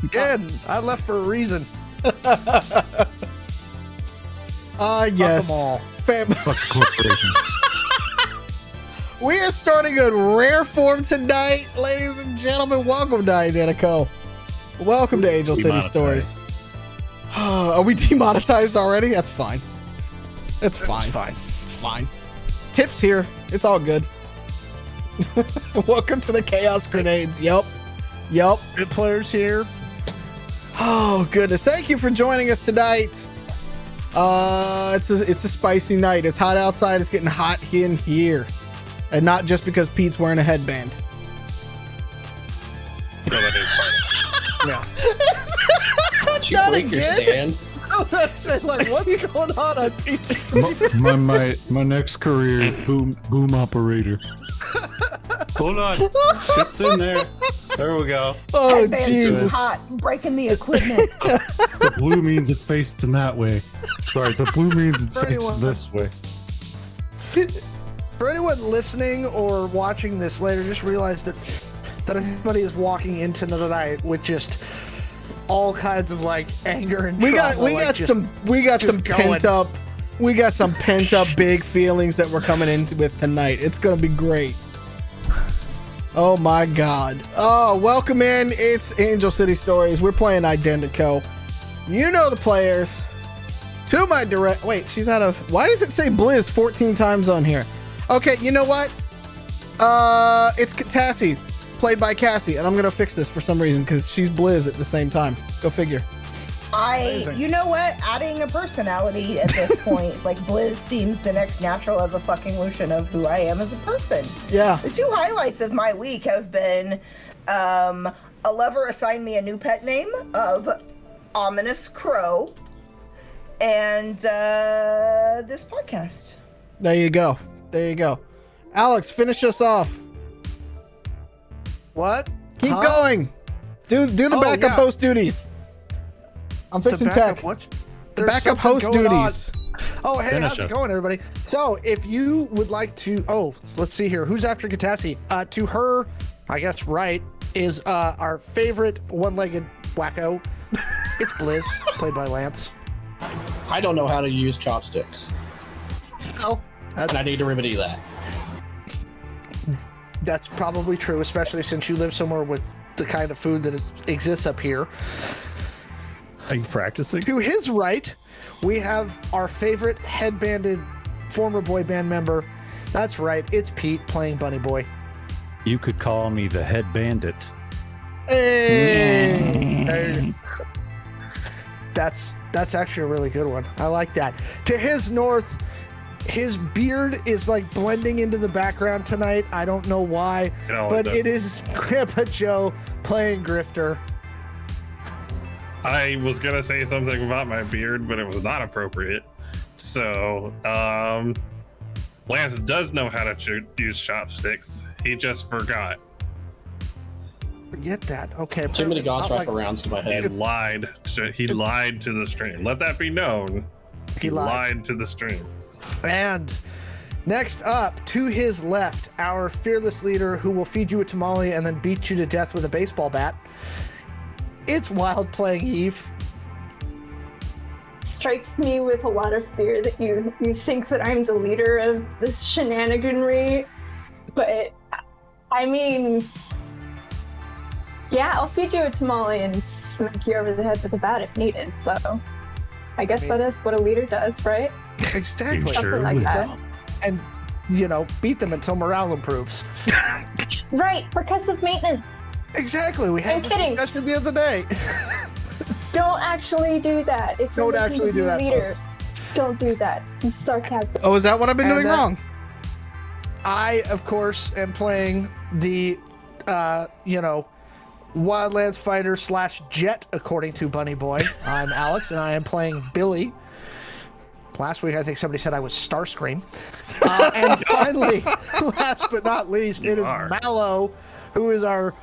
Again, I left for a reason. Yes. Fuck 'em all. Fuck the corporations. We are starting in rare form tonight, ladies and gentlemen. Welcome to IDENTECO. Welcome to Angel City Stories. Are we demonetized already? That's fine. It's fine. It's fine. It's fine. Tips here. It's all good. Welcome to the Chaos Grenades. Yep. Good players here. Oh goodness! Thank you for joining us tonight. It's a spicy night. It's hot outside. It's getting hot in here, and not just because Pete's wearing a headband. No, that is fine. Yeah. Did you break your stand? I was about to say, like, what's going on Pete's? my next career is boom operator. Hold on. It's in there. There we go. Oh Headband too Jesus! hot, breaking the equipment. The blue means it's facing that way. Sorry, the blue means it's For facing anyone- this way. For anyone listening or watching this later, just realize that everybody is walking into the night with just all kinds of like anger and We got trauma, some going. pent up big feelings that we're coming in with tonight. It's gonna be great. Oh my God! Oh, welcome in. It's Angel City Stories. We're playing IDENTECO. You know the players. To my direct. Wait, she's out of. Why does it say Blizz 14 times on here? Okay, you know what? It's Catassie, played by Cassie, and I'm gonna fix this for some reason because she's Blizz at the same time. Go figure. You know what? Adding a personality at this point, like Blizz seems the next natural evolution of who I am as a person. Yeah. The two highlights of my week have been a lover assigned me a new pet name of Ominous Crow, and this podcast. There you go. There you go. Alex, finish us off. What? Keep Huh? going. Do the Oh, backup yeah. host duties. I'm The fixing backup tech. what? The There's backup something host going on. duties. Oh, hey, Finish how's it us. going, everybody? So, if you would like to, let's see here. Who's after Catassie? To her, I guess, right, is our favorite one-legged wacko. It's Blizz, played by Lance. I don't know how to use chopsticks, Oh, and I need to remedy that. that's probably true, especially since you live somewhere with the kind of food that exists up here. Are you practicing? To his right, we have our favorite headbanded former boy band member. That's right, it's Pete playing Bunny Boy. You could call me the head bandit. Hey. There- That's actually a really good one. I like that. To his north, his beard is like blending into the background tonight. I don't know why, It always but does. it is Grandpa Joe playing Grifter. I was gonna say something about my beard, but it was not appropriate. So, Lance does know how to use chopsticks. He just forgot. Forget that. Okay. Too many perfect. Gauss Not like- wraparounds to my He head. lied. He lied to the stream. Let that be known. He lied. Lied to the stream. And next up, to his left, our fearless leader who will feed you a tamale and then beat you to death with a baseball bat. It's Wild playing Eve. Strikes me with a lot of fear that you think that I'm the leader of this shenaniganry, but I mean, yeah, I'll feed you a tamale and smack you over the head with a bat if needed. So, I guess that is what a leader does, right? Exactly. You sure Something like would. that. And, beat them until morale improves. Right, percussive maintenance. Exactly. We had I'm this kidding. discussion the other day. Don't actually do that. If you're Don't looking actually to do be that, leader, folks. don't do that. This is sarcasm. Oh, is that what I've been And doing that- wrong? I, of course, am playing the, Wildlands fighter / jet, according to Bunny Boy. I'm Alex, and I am playing Billy. Last week, I think somebody said I was Starscream. And finally, last but not least, it is are. Mallo, who is our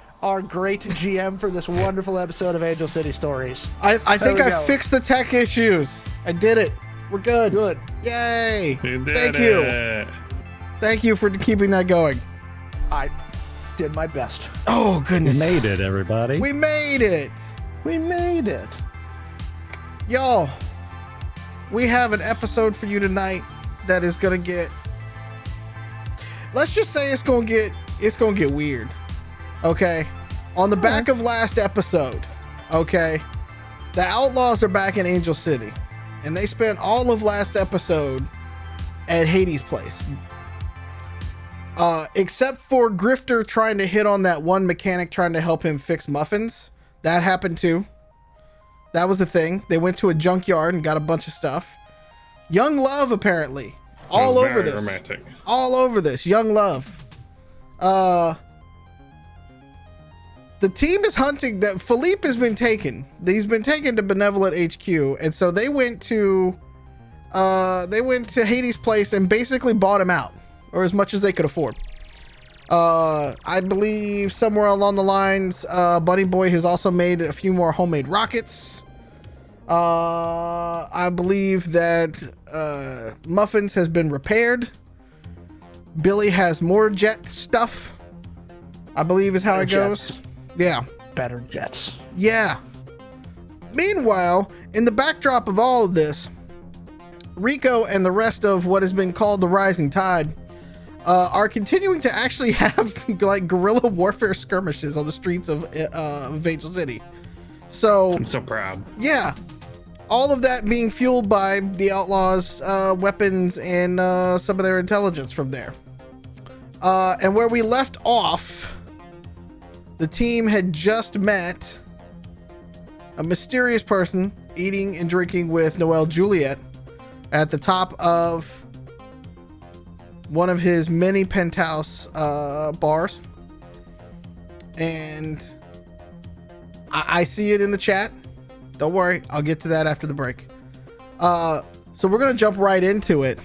great GM for this wonderful episode of Angel City Stories. I think we I go. fixed the tech issues. I did it. We're good. Good. Yay. You did Thank you. it. Thank you for keeping that going. I did my best. Oh, We goodness. made it, everybody. We made it. We made it. Y'all, we have an episode for you tonight that is gonna get, let's just say it's gonna get weird. Okay. On the back of last episode, okay, the Outlaws are back in Angel City, and they spent all of last episode at Hades' place. Except for Grifter trying to hit on that one mechanic trying to help him fix muffins. That happened too. That was the thing. They went to a junkyard and got a bunch of stuff. Young Love, apparently. All over this. Romantic. All over this. Young Love. The team is hunting that Philippe has been taken. He's been taken to Benevolent HQ, and so they went to Hades' place and basically bought him out, or as much as they could afford. I believe somewhere along the lines, Bunny Boy has also made a few more homemade rockets. I believe that Muffins has been repaired. Billy has more jet stuff, I believe is how it goes. Jets. Yeah. Better jets. Yeah. Meanwhile, in the backdrop of all of this, Rico and the rest of what has been called the Rising Tide are continuing to actually have like guerrilla warfare skirmishes on the streets of Angel City. So I'm so proud. yeah, all of that being fueled by the Outlaws' weapons and some of their intelligence from there. And where we left off, the team had just met a mysterious person eating and drinking with Noelle Juliet at the top of one of his many penthouse bars. And I see it in the chat. Don't worry, I'll get to that after the break. So we're going to jump right into it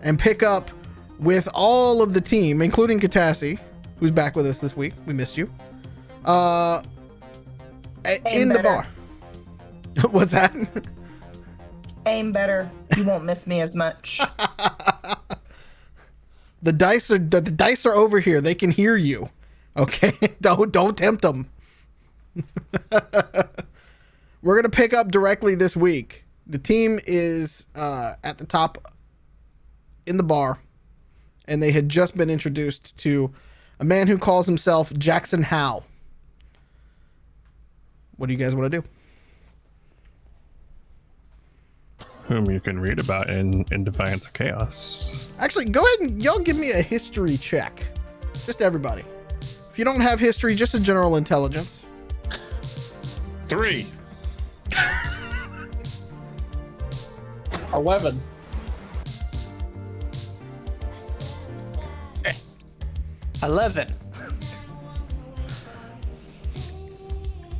and pick up with all of the team, including Catassie, who's back with us this week. We missed you. In the bar. What's that? Aim better. You won't miss me as much. The dice are over here. They can hear you. Okay, don't tempt them. We're gonna pick up directly this week. The team is at the top in the bar, and they had just been introduced to a man who calls himself Jackson Howe. What do you guys want to do? Whom you can read about in Defiance of Chaos. Actually, go ahead and y'all give me a history check. Just everybody. If you don't have history, just a general intelligence. 3. 11. 11.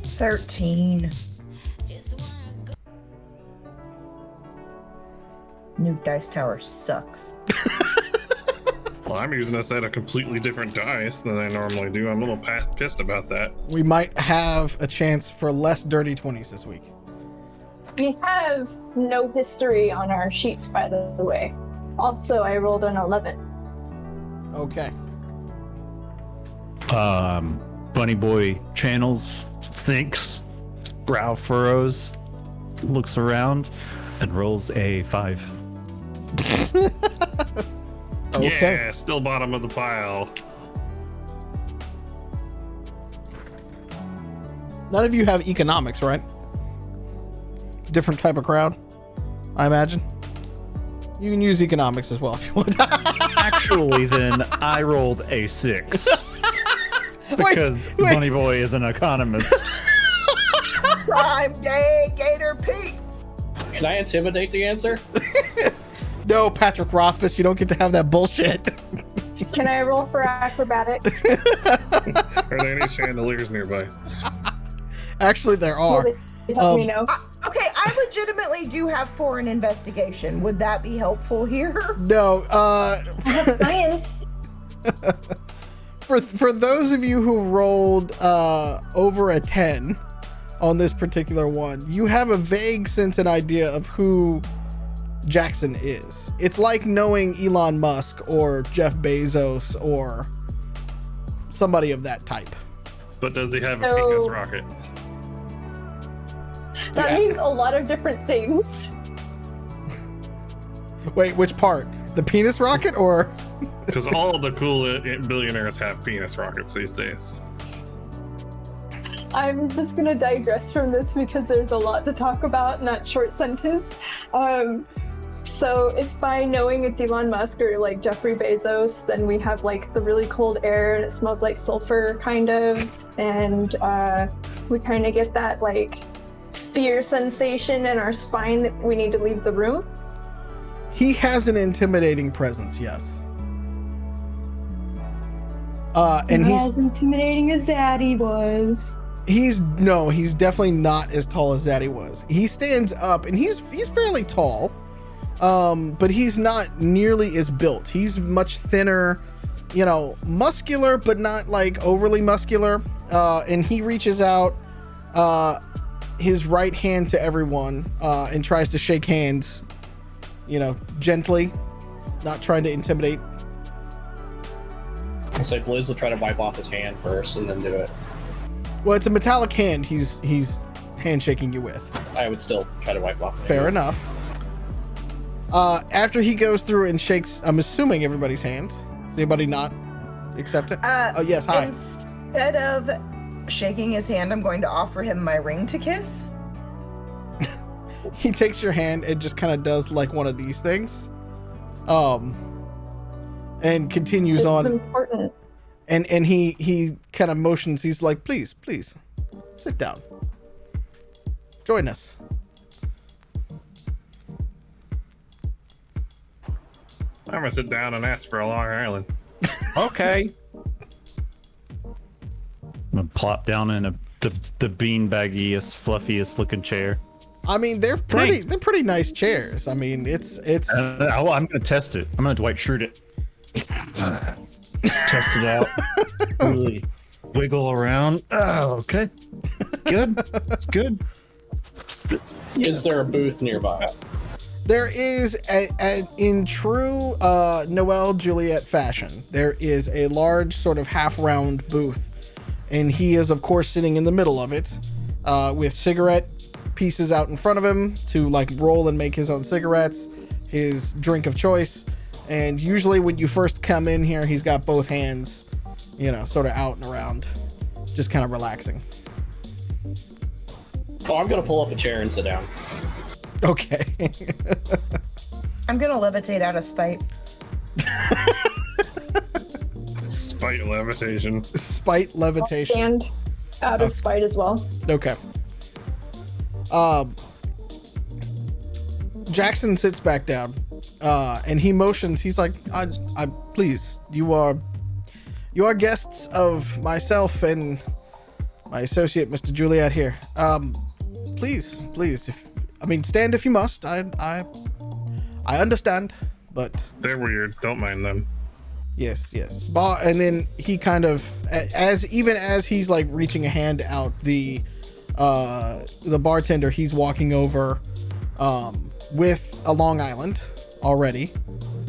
13. New dice tower sucks. Well, I'm using a set of completely different dice than I normally do. I'm a little pissed about that. We might have a chance for less dirty 20s this week. We have no history on our sheets, by the way. Also, I rolled an 11. Okay. Bunny Boy channels, thinks, his brow furrows, looks around, and rolls a 5. Okay. Yeah, still bottom of the pile. None of you have economics, right? Different type of crowd, I imagine. You can use economics as well if you want. Actually, then I rolled a 6 because wait. Bunny Boy is an economist. Prime Day Gator Pete. Can I intimidate the answer? No, Patrick Rothfuss, you don't get to have that bullshit. Can I roll for acrobatics? Are there any chandeliers nearby? Actually, there are. Let me know. Okay, I legitimately do have foreign investigation. Would that be helpful here? No, I have science. for those of you who rolled over a 10 on this particular one, you have a vague sense and idea of who Jackson is. It's like knowing Elon Musk or Jeff Bezos or somebody of that type. But does he have a So- Pegasus rocket? That means a lot of different things. Wait, which part? The penis rocket or? Because all the cool billionaires have penis rockets these days. I'm just gonna digress from this because there's a lot to talk about in that short sentence. So if by knowing it's Elon Musk or like Jeffrey Bezos, then we have like the really cold air and it smells like sulfur kind of, and we kind of get that like fear sensation in our spine that we need to leave the room. He has an intimidating presence, yes. And Not he's as intimidating as Zaddy was. he's definitely not as tall as Zaddy was. He stands up and he's fairly tall. But he's not nearly as built. He's much thinner, muscular, but not like overly muscular. And he reaches out his right hand to everyone and tries to shake hands, gently, not trying to intimidate. I'll say Blizz will try to wipe off his hand first and then do it. Well, it's a metallic hand he's handshaking you with. I would still try to wipe off. Fair enough. After he goes through and shakes, I'm assuming everybody's hand. Does anybody not accept it? Oh, yes, hi. Instead of shaking his hand, I'm going to offer him my ring to kiss. He takes your hand and just kind of does like one of these things. And continues This on. is important. And he kind of motions. He's like, please, sit down. Join us. I'm gonna sit down and ask for a Long Island. Okay. I'm gonna plop down in the beanbaggiest, fluffiest looking chair. I mean, they're pretty nice chairs. I mean, it's. I'm gonna test it. I'm gonna Dwight Schrute it. Test it out. Really wiggle around. Oh, okay. Good. It's good. Is there a booth nearby? There is, in true Noel Juliet fashion, there is a large sort of half-round booth, and he is, of course, sitting in the middle of it, with cigarette pieces out in front of him to like roll and make his own cigarettes, his drink of choice, and usually when you first come in here, he's got both hands, sort of out and around, just kind of relaxing. Oh, I'm gonna pull up a chair and sit down. Okay. I'm going to levitate out of spite. Spite levitation. Spite I'll levitation. stand out of spite as well. Okay. Jackson sits back down, and he motions. He's like, I please, you are guests of myself and my associate, Mr. Juliet here. Please, stand if you must. I understand, but They're weird. Don't mind them. yes. And then he kind of, as he's like reaching a hand out, the bartender, he's walking over, with a Long Island already,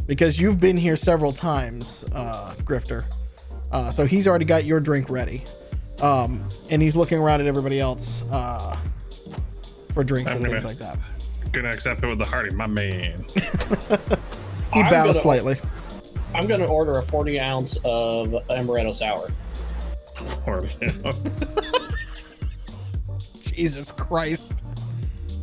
because you've been here several times, Grifter. So he's already got your drink ready. And he's looking around at everybody else, for drinks and things like that. Gonna accept it with the hearty, my man. He bows slightly. I'm gonna order a 40 ounce of amaretto sour. 40 ounce. Jesus Christ.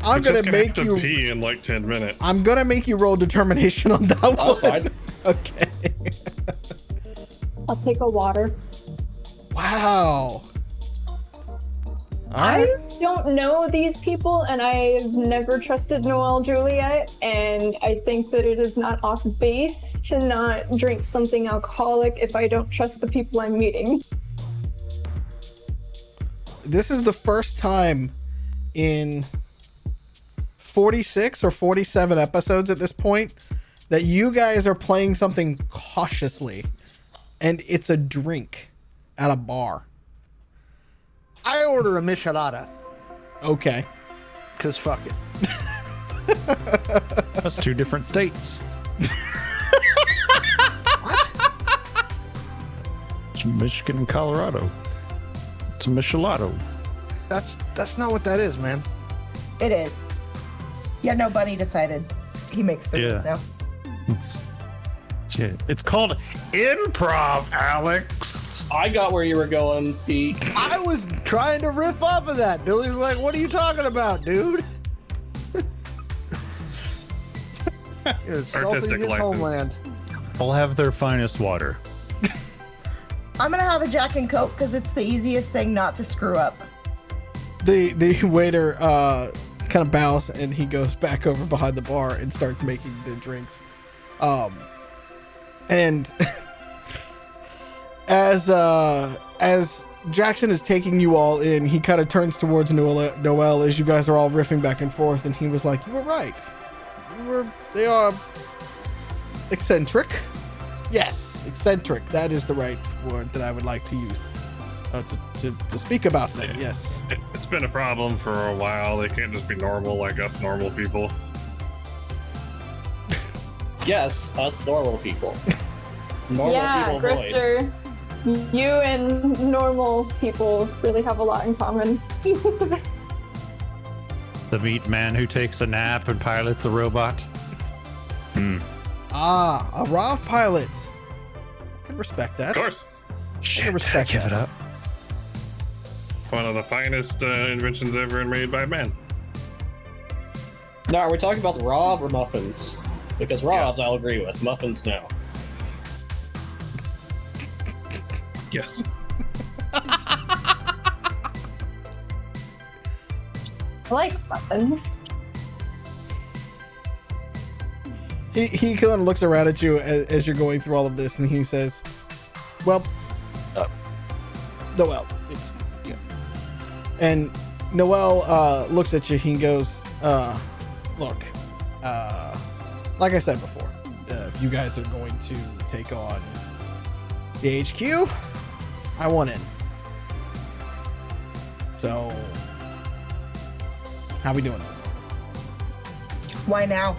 I'm Just gonna make have to you pee in like 10 minutes. I'm gonna make you roll determination on that one. That's fine. Okay. I'll take a water. Wow. I don't know these people, and I've never trusted Noel Juliet, and I think that it is not off base to not drink something alcoholic if I don't trust the people I'm meeting. This is the first time in 46 or 47 episodes at this point that you guys are playing something cautiously, and it's a drink at a bar. I order a michelada, Okay. because fuck it. That's two different states. It's Michigan and Colorado. It's a michelado. That's not what that is, man. It is. Yeah, no, Bunny decided. He makes the rules now. It's called improv, Alex. I got where you were going, Pete. I was trying to riff off of that. Billy's like, what are you talking about, dude? You're insulting Artistic his license. homeland. I'll have their finest water. I'm gonna have a Jack and Coke because it's the easiest thing not to screw up. The waiter kind of bows and he goes back over behind the bar and starts making the drinks. And as Jackson is taking you all in, he kind of turns towards Noel as you guys are all riffing back and forth, and he was like, "You were right. They are eccentric. Yes, eccentric. That is the right word that I would like to use to speak about them. Yes." It's been a problem for a while. They can't just be normal like us normal people. Yes, us normal people. Normal people voice. Grifter. You and normal people really have a lot in common. The meat man who takes a nap and pilots a robot. A ROV pilot. I can respect that. Of course. Shit, respect give that. it up. One of the finest inventions ever made by man. Now, are we talking about the raw or muffins? Because raws, Yes. I'll agree with. Muffins, no. Yes. I like muffins. He kind of looks around at you as you're going through all of this, and he says, "Well, Noel, it's yeah." And Noel looks at you. He goes, "Look, like I said before, if you guys are going to take on the HQ, I want in. So, how we doing this?" Why now?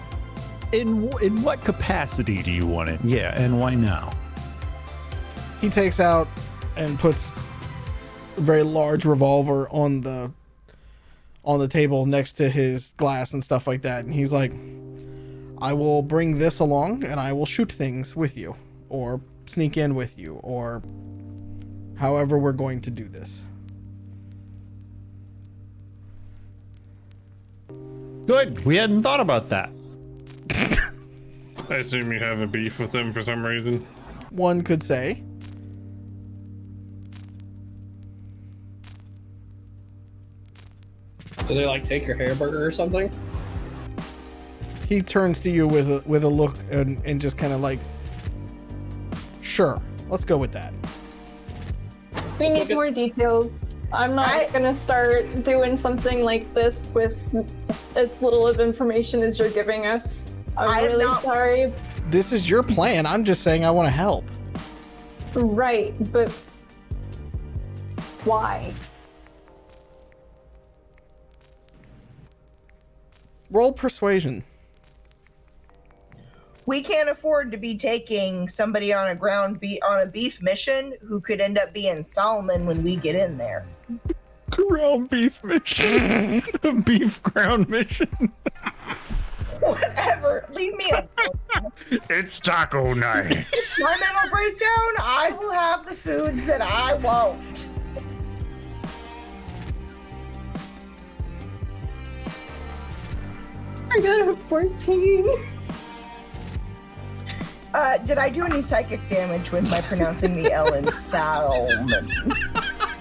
In what capacity do you want it? Yeah, and why now? He takes out and puts a very large revolver on the table next to his glass and stuff like that, and he's like, "I will bring this along and I will shoot things with you, or sneak in with you, or however we're going to do this." Good. We hadn't thought about that. I assume you have a beef with them for some reason. One could say. Do they like take your hamburger or something? He turns to you with a look and just kind of like, "Sure, let's go with that." We Let's need look at- more details. I'm not gonna start doing something like this with as little of information as you're giving us. I'm I am really not- sorry. This is your plan. I'm just saying I want to help. Right, but why? Roll persuasion. We can't afford to be taking somebody on a beef mission who could end up being Solomon when we get in there. Ground beef mission. Beef ground mission. Whatever. Leave me alone. It's taco night. My mental breakdown, I will have the foods that I want. I got a 14. Did I do any psychic damage with my pronouncing the L in Salmon?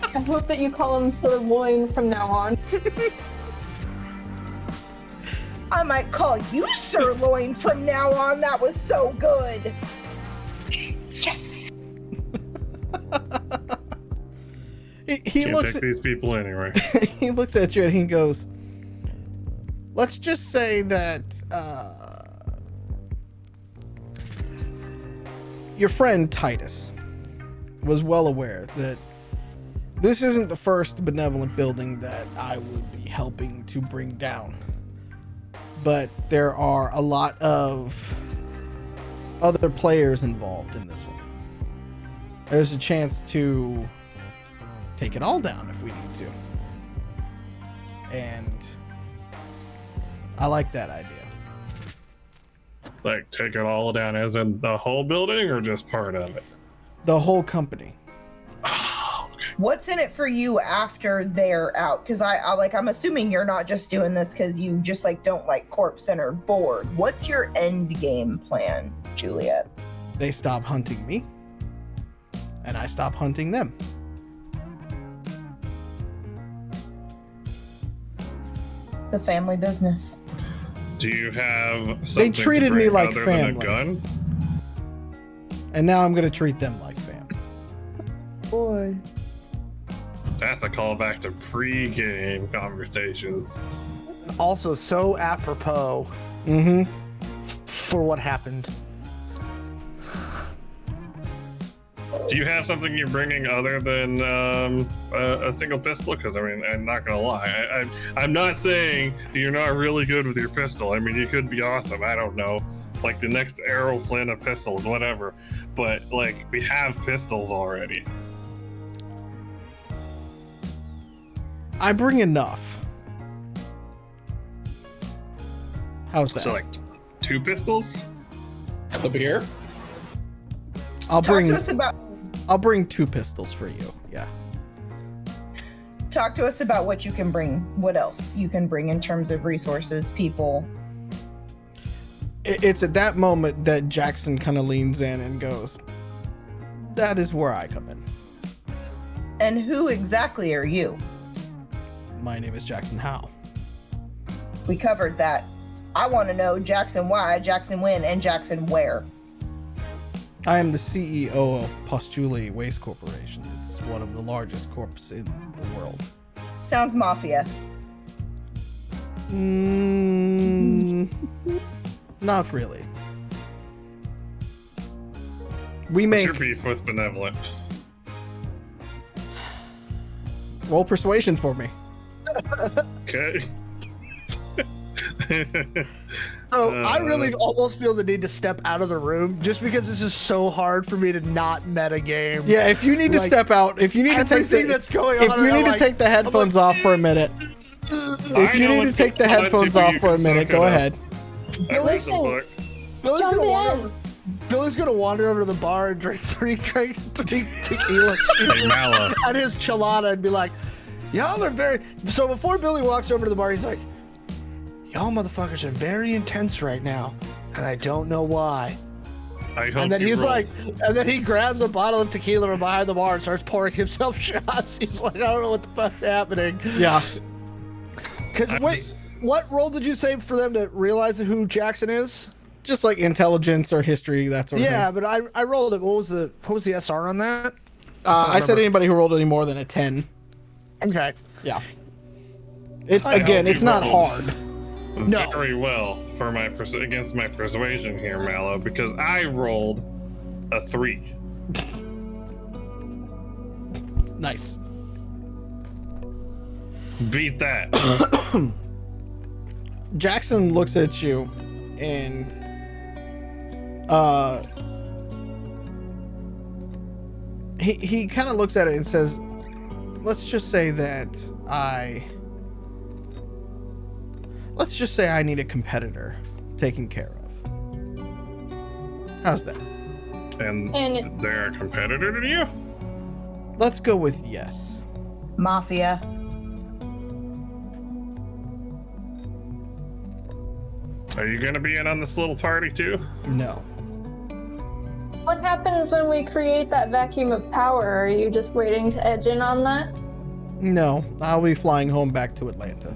I hope that you call him sirloin from now on. I might call you sirloin from now on. That was so good. Yes. He Can't looks take these people anywhere. he looks at you and he goes, "Let's just say that your friend Titus was well aware that this isn't the first benevolent building that I would be helping to bring down. But there are a lot of other players involved in this one. There's a chance to take it all down if we need to. And I like that idea. Like, take it all down as in the whole building or just part of it? The whole company. Oh, okay. What's in it for you after they're out? Because I'm assuming you're not just doing this because you just like don't like corp-centered board. What's your end game plan, Juliet? They stop hunting me, and I stop hunting them. The family business. Do you have something They treated to me bring like other than family. a gun? And now I'm going to treat them like family. Boy. That's a callback to pre-game conversations. Also, so apropos Mm-hmm. for what happened. Do you have something you're bringing other than a single pistol? Because I mean, I'm not gonna lie, I'm not saying you're not really good with your pistol. I mean, you could be awesome. I don't know, like the next Arrow Flynn of pistols, whatever. But like, we have pistols already. I bring enough. How's that? So like, 2 pistols? The beer? I'll bring. Talk to us about I'll bring 2 pistols for you. Yeah. Talk to us about what you can bring. What else you can bring in terms of resources, people. It's at that moment that Jackson kind of leans in and goes, "That is where I come in. And who exactly are you? My name is Jackson Howe. We covered that. I want to know Jackson why, Jackson when, and Jackson where. I am the CEO of Postuli Waste Corporation. It's one of the largest corps in the world." Sounds mafia. Not really. We What's make your beef with Benevolent? roll persuasion for me. Okay. So I really almost feel the need to step out of the room just because this is so hard for me to not meta game. Yeah, if you need to Like, step out, if you need to take everything the, that's going if on you right need now, to take the headphones off for a minute, if you need to take the headphones off for a minute, go ahead. Billy's gonna wander over to the bar and drink three tequila Hey, Mallo. at his chelada and be like, "Y'all are very." So before Billy walks over to the bar, he's like, "Y'all motherfuckers are very intense right now, and I don't know why." And then he's like, and then he grabs a bottle of tequila from behind the bar and starts pouring himself shots. He's like, "I don't know what the fuck's happening." Yeah. Cause wait, what role did you say for them to realize who Jackson is? Just like intelligence or history, that sort of Yeah, thing. but I rolled it. What was the SR on that? I said anybody who rolled any more than a 10. Okay. Yeah. It's again, it's not hard. No. Very well for my against my persuasion here, Mallow, because I rolled a 3. Nice. Beat that. Jackson looks at you and he kind of looks at it and says, let's just say I need a competitor taken care of. How's that? And they're a competitor to you? Let's go with yes. Mafia. Are you gonna be in on this little party too? No. What happens when we create that vacuum of power? Are you just waiting to edge in on that? No, I'll be flying home back to Atlanta.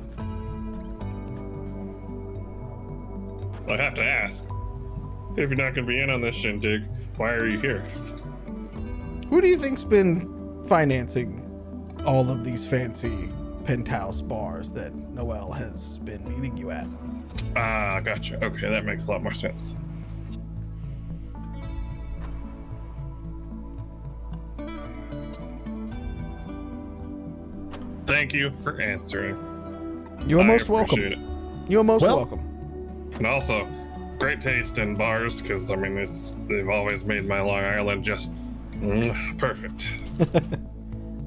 I have to ask. If you're not gonna be in on this shindig, why are you here? Who do you think's been financing all of these fancy penthouse bars that Noel has been meeting you at? Ah, gotcha. Okay, that makes a lot more sense. Thank you for answering. You're I most appreciate welcome. You're most welcome. And also, great taste in bars, because I mean, they've always made my Long Island just perfect.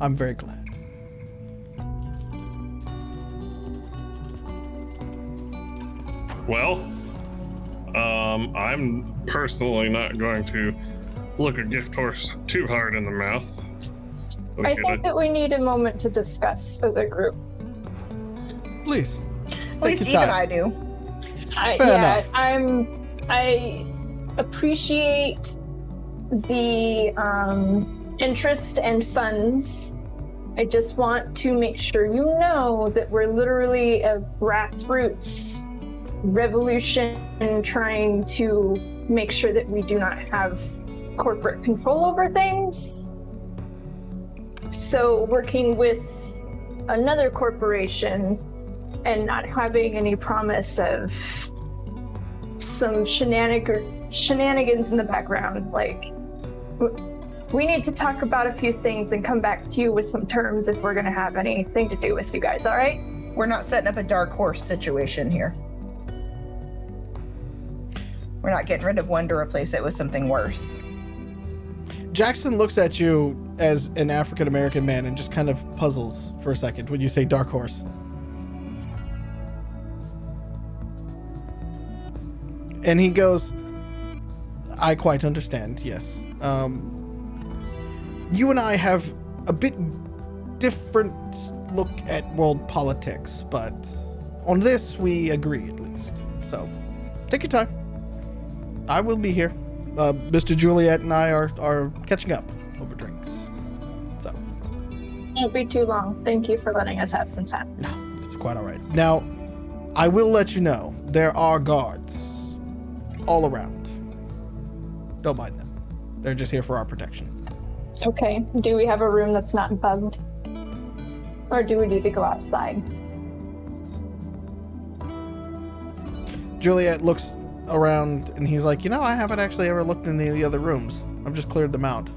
I'm very glad. Well, I'm personally not going to look a gift horse too hard in the mouth. I think that we need a moment to discuss as a group. Please. At least Eve and I do. Fair enough. I appreciate the interest and funds. I just want to make sure you know that we're literally a grassroots revolution trying to make sure that we do not have corporate control over things. So working with another corporation and not having any promise of some shenanigans in the background, like, we need to talk about a few things and come back to you with some terms if we're going to have anything to do with you guys, all right? We're not setting up a dark horse situation here. We're not getting rid of one to replace it with something worse. Jackson looks at you as an African American man and just kind of puzzles for a second when you say dark horse. And he goes, I quite understand, yes. You and I have a bit different look at world politics, but on this we agree at least. So take your time. I will be here. Mr. Juliet and I are catching up over drinks. So. Won't be too long. Thank you for letting us have some time. No, it's quite all right. Now, I will let you know, there are guards all around. Don't mind them. They're just here for our protection. Okay. Do we have a room that's not bugged? Or do we need to go outside? Juliet looks around and he's like, I haven't actually ever looked in any of the other rooms. I've just cleared them out.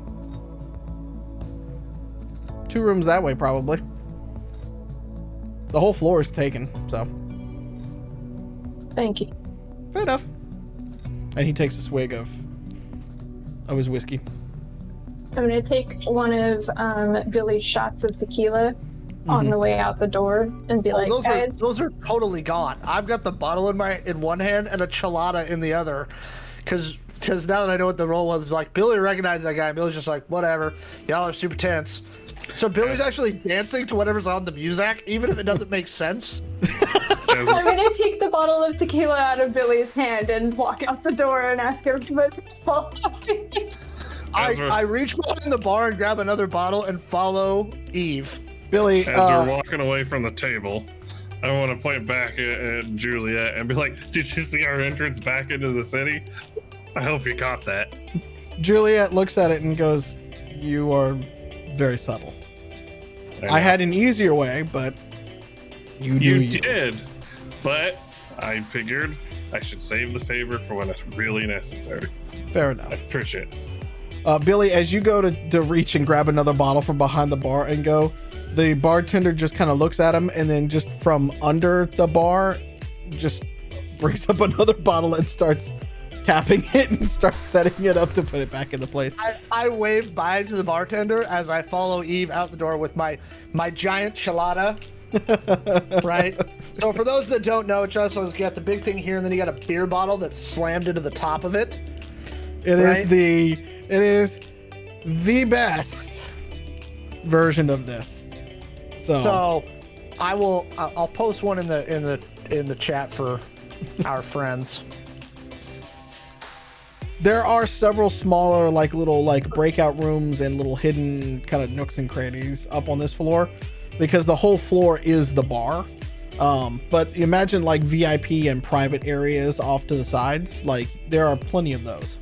2 rooms that way, probably. The whole floor is taken, so. Thank you. Fair enough. And he takes a swig of his whiskey. I'm going to take one of Billy's shots of tequila on the way out the door and be like, guys. Those are totally gone. I've got the bottle in one hand and a chelada in the other. Because now that I know what the role was, like, Billy recognized that guy. And Billy's just like, whatever. Y'all are super tense. So Billy's actually dancing to whatever's on the music, even if it doesn't make sense. I'm going to take the bottle of tequila out of Billy's hand and walk out the door and ask everybody to follow me. I reach behind the bar and grab another bottle and follow Eve. Billy, as you're walking away from the table, I want to point back at Juliet and be like, did you see our entrance back into the city? I hope you caught that. Juliet looks at it and goes, you are very subtle. I had an easier way, but you did. But I figured I should save the favor for when it's really necessary. Fair enough. I appreciate it. Billy, as you go to reach and grab another bottle from behind the bar and go, the bartender just kind of looks at him and then just from under the bar just brings up another bottle and starts tapping it and starts setting it up to put it back into place. I wave bye to the bartender as I follow Eve out the door with my giant chelada. Right? So for those that don't know, Cheslo's got the big thing here, and then you got a beer bottle that's slammed into the top of it. It is the best version of this. So I'll post one in the chat for our friends. There are several smaller little breakout rooms and little hidden kind of nooks and crannies up on this floor because the whole floor is the bar. But imagine VIP and private areas off to the sides. There are plenty of those.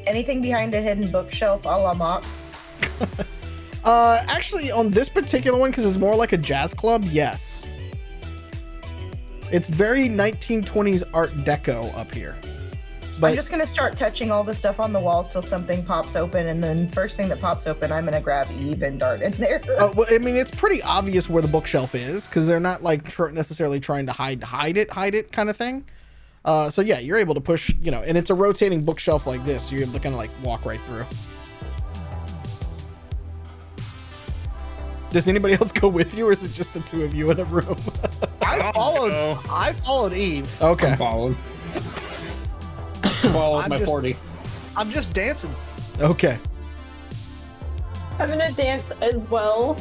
Anything behind a hidden bookshelf a la Mox? Actually, on this particular one, because it's more like a jazz club, yes. It's very 1920s Art Deco up here. But I'm just going to start touching all the stuff on the walls till something pops open, and then first thing that pops open, I'm going to grab Eve and dart in there. Well, I mean, it's pretty obvious where the bookshelf is, because they're not necessarily trying to hide it kind of thing. So yeah, you're able to push, and it's a rotating bookshelf like this. You're able to kind of walk right through. Does anybody else go with you, or is it just the two of you in a room? I followed Eve. Okay. I'm following. Follow I'm my just- 40. I'm just dancing. Okay. I'm gonna dance as well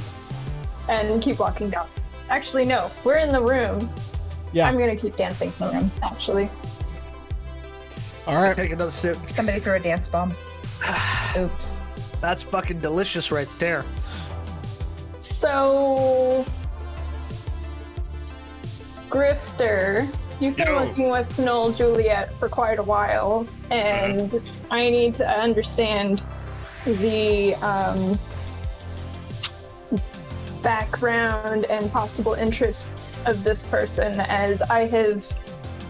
and keep walking down. Actually, no, we're in the room. Yeah. I'm gonna keep dancing in the room, actually. All right. Take another sip. Somebody threw a dance bomb. Oops. That's fucking delicious right there. So, Grifter, you've been Yo. working with Noel Juliet for quite a while, and I need to understand the background and possible interests of this person, as I have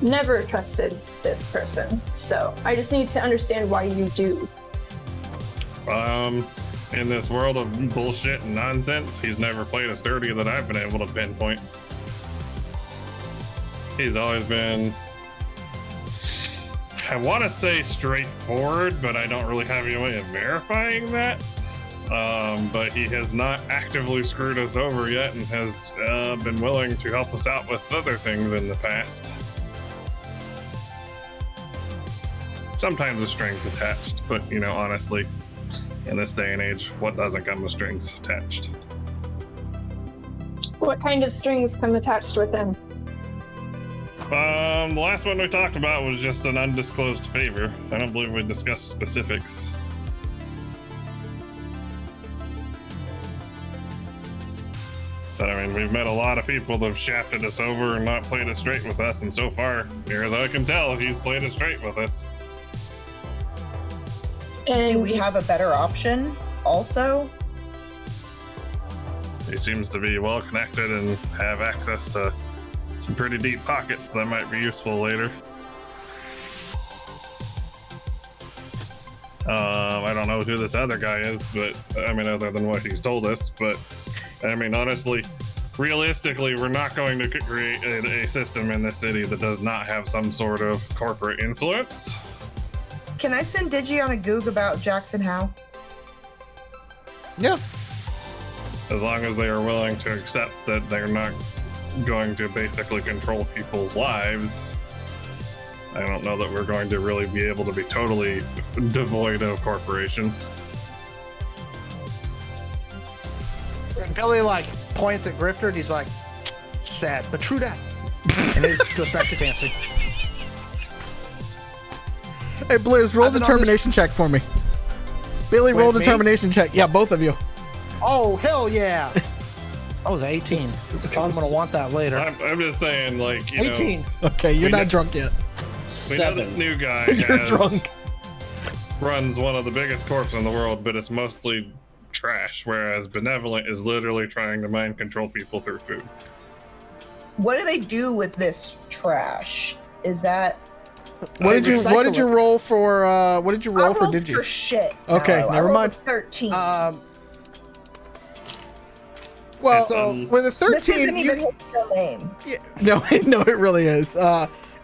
never trusted this person. So I just need to understand why you do. In this world of bullshit and nonsense, he's never played as dirty that I've been able to pinpoint. He's always been, I want to say straightforward, but I don't really have any way of verifying that. But he has not actively screwed us over yet, and has been willing to help us out with other things in the past. Sometimes with strings attached, but honestly, in this day and age, what doesn't come with strings attached? What kind of strings come attached with him? The last one we talked about was just an undisclosed favor. I don't believe we discussed specifics. But I mean, we've met a lot of people that have shafted us over and not played it straight with us, and so far, near as I can tell, he's played it straight with us. And Do we have a better option also? He seems to be well connected and have access to some pretty deep pockets that might be useful later. I don't know who this other guy is, but I mean, other than what he's told us, but I mean, honestly, realistically, we're not going to create a system in this city that does not have some sort of corporate influence. Can I send Digi on a Goog about Jackson Howe? Yeah. As long as they are willing to accept that they're not going to basically control people's lives, I don't know that we're going to really be able to be totally devoid of corporations. And Billy points at Grifter and he's like, sad, but true that. And he goes back to dancing. Hey, Blizz, roll I've been on determination check for me. Billy, Wait, roll me? determination check. Yeah, both of you. Oh, hell yeah. That was 18. It's a I'm going to want that later. I'm just saying, 18. Okay, you're We not know- drunk yet. we know this 7. new guy You're drunk. runs one of the biggest corps in the world, but it's mostly trash, whereas Benevolent is literally trying to mind control people through food. What do they do with this trash? Is that What did you roll for what did you roll I for rolled Digi? for shit? Okay, Mallo. I never rolled mind. 13. Well, So, with a 13, this isn't even his real name. Yeah, no, it really is.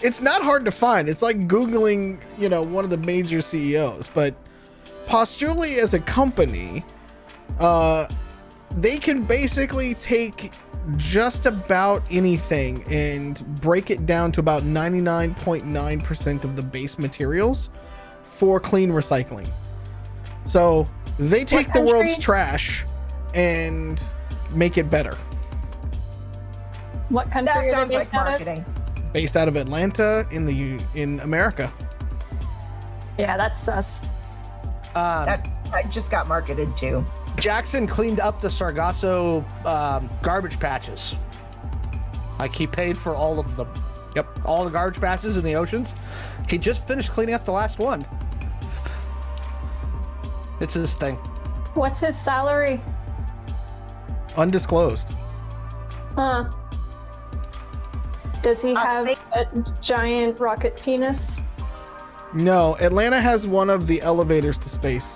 It's not hard to find. It's like Googling, one of the major CEOs. But Postuli as a company, they can basically take just about anything and break it down to about 99.9% of the base materials for clean recycling. So they take the country? world's trash and make it better. What country That are sounds they like based out of? marketing. Based out of Atlanta in America. Yeah, that's sus. I just got marketed too. Jackson cleaned up the Sargasso garbage patches. He paid for all of them. Yep, all the garbage patches in the oceans. He just finished cleaning up the last one. It's his thing. What's his salary? Undisclosed. Huh. Does he I have think- a giant rocket penis? No, Atlanta has one of the elevators to space.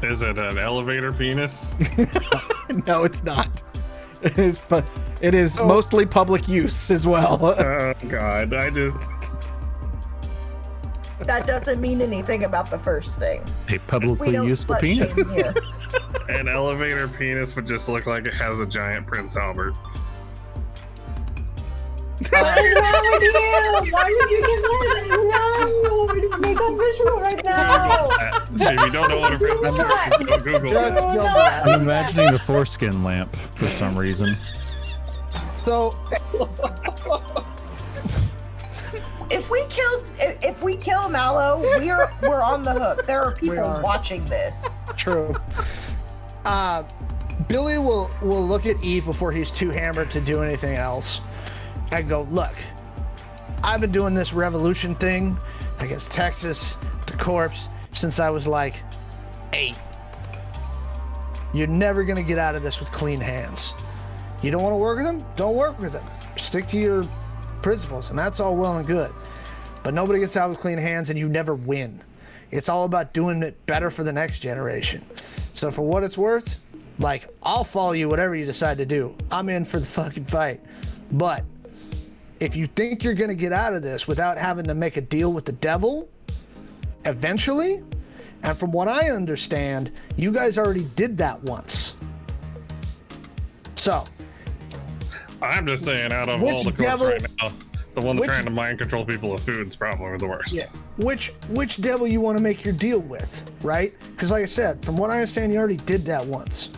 Is it an elevator penis? No, it's not. It is mostly public use as well. Oh God, That doesn't mean anything about the first thing. A We publicly don't useful slut penis. shame here. An elevator penis would just look like it has a giant Prince Albert. What is wrong with you? Why would you give that? No, we don't make that visual right now. If you don't know what a Prince Albert is, don't Google Just it. go back. I'm imagining the foreskin lamp for some reason. So If we kill Mallo, we're on the hook. There are people are. watching this. true. Billy will look at Eve before he's too hammered to do anything else and go, look, I've been doing this revolution thing against Texas, the corpse, since I was like 8. You're never gonna get out of this with clean hands. You don't want to work with them? Don't work with them. Stick to your principles, and that's all well and good. But nobody gets out with clean hands, and you never win. It's all about doing it better for the next generation. So for what it's worth, like, I'll follow you whatever you decide to do. I'm in for the fucking fight. But if you think you're gonna get out of this without having to make a deal with the devil, eventually, and from what I understand, you guys already did that once. So, I'm just saying, out of Which all the corpse devil- right now, the one which- trying to mind control people with food is probably the worst. yeah, which devil you want to make your deal with, right? Because like I said, from what I understand, you already did that once.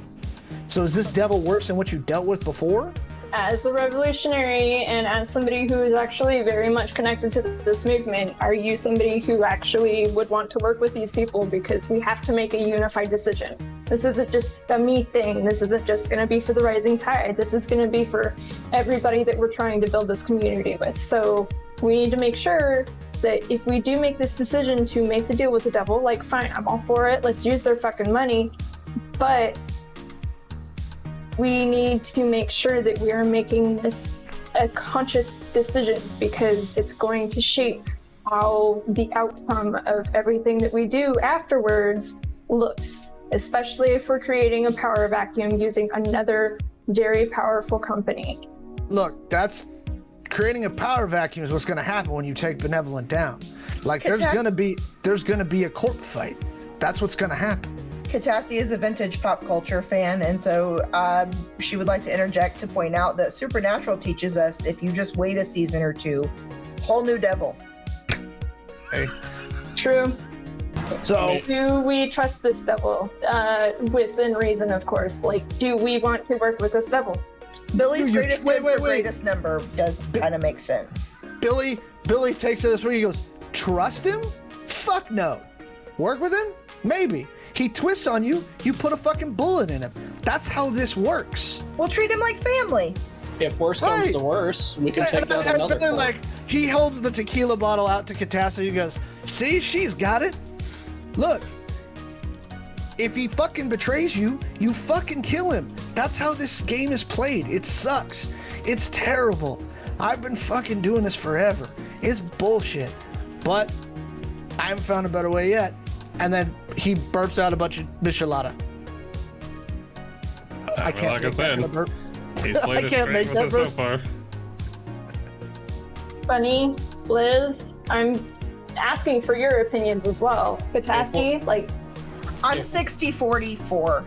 So is this devil worse than what you dealt with before? As a revolutionary and as somebody who is actually very much connected to this movement, are you somebody who actually would want to work with these people? Because we have to make a unified decision. This isn't just a me thing. This isn't just going to be for the rising tide. This is going to be for everybody that we're trying to build this community with. So we need to make sure that if we do make this decision to make the deal with the devil, like, fine, I'm all for it. Let's use their fucking money. But we need to make sure that we are making this a conscious decision, because it's going to shape how the outcome of everything that we do afterwards looks, especially if we're creating a power vacuum using another very powerful company. Look, that's creating a power vacuum is what's going to happen when you take Benevolent down. Like, there's Catassie- going to be a corp fight. That's what's going to happen. Catassie is a vintage pop culture fan, and so she would like to interject to point out that Supernatural teaches us if you just wait a season or two, whole new devil. True. So, Do we trust this devil? Within reason, of course. Like, do we want to work with this devil? Billy's You- greatest wait, good for wait. greatest number does kind of make sense. Billy takes it this way. He goes, trust him? Fuck no. Work with him? Maybe. He twists on you, you put a fucking bullet in him. That's how this works. We'll treat him like family. If worse comes Right. to worse, we can take down another Billy, corp. like, he holds the tequila bottle out to Catassie. He goes, see, she's got it. Look, if he fucking betrays you, you fucking kill him. That's how this game is played. It sucks. It's terrible. I've been fucking doing this forever. It's bullshit. But I haven't found a better way yet. And then he burps out a bunch of michelada. I can't like I make that said, kind of burp. he's played it can't straight make with that us so burp. far. Bunny, Liz, I'm asking for your opinions as well. Catassie, like, I'm 60-44.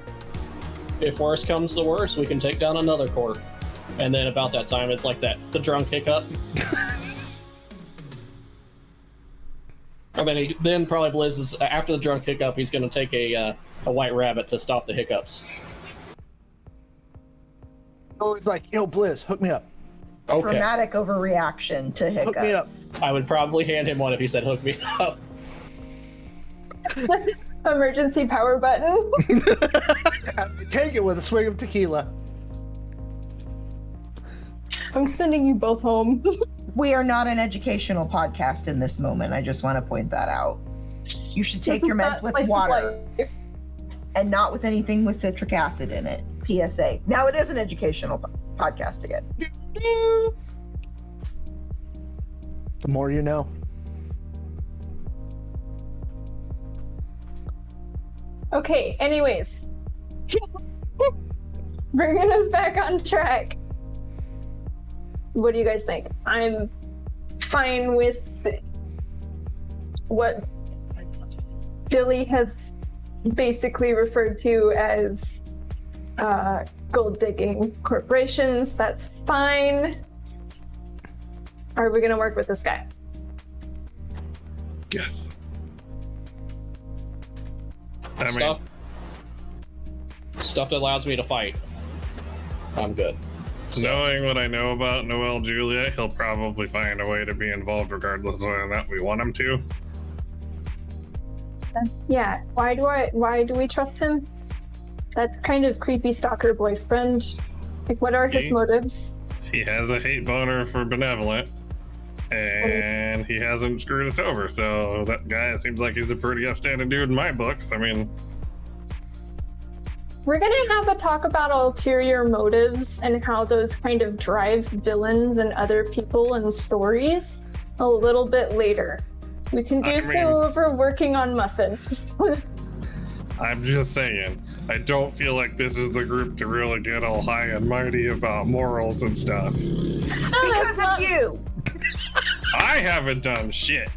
If worse comes to worse, we can take down another corp. And then about that time, it's like the drunk hiccup. I mean, then probably Blizz is, after the drunk hiccup, he's going to take a white rabbit to stop the hiccups. So it's like, yo, Blizz, hook me up. Okay. Dramatic overreaction to hiccups. Hook me up. I would probably hand him one if he said hook me up. emergency power button. Take it with a swig of tequila. I'm sending you both home. We are not an educational podcast in this moment. I just want to point that out. You should take This your is meds not with slice of water life. and not with anything with citric acid in it. PSA. Now it is an educational podcast again. The more you know. Okay, anyways. Bringing us back on track. What do you guys think? I'm fine with what Billy has basically referred to as gold digging corporations. That's fine. Are we gonna work with this guy? Yes. Stuff that allows me to fight. I'm good. Knowing what I know about Noel Juliet, he'll probably find a way to be involved regardless of whether or not we want him to. Yeah. Why do we trust him? That's kind of creepy stalker boyfriend. Like, what are his motives? He has a hate boner for Benevolent, and he hasn't screwed us over. So that guy seems like he's a pretty upstanding dude in my books. I mean, we're gonna have a talk about ulterior motives and how those kind of drive villains and other people and stories a little bit later. We can do so over working on muffins. I'm just saying, I don't feel like this is the group to really get all high and mighty about morals and stuff. Because of you. I haven't done shit.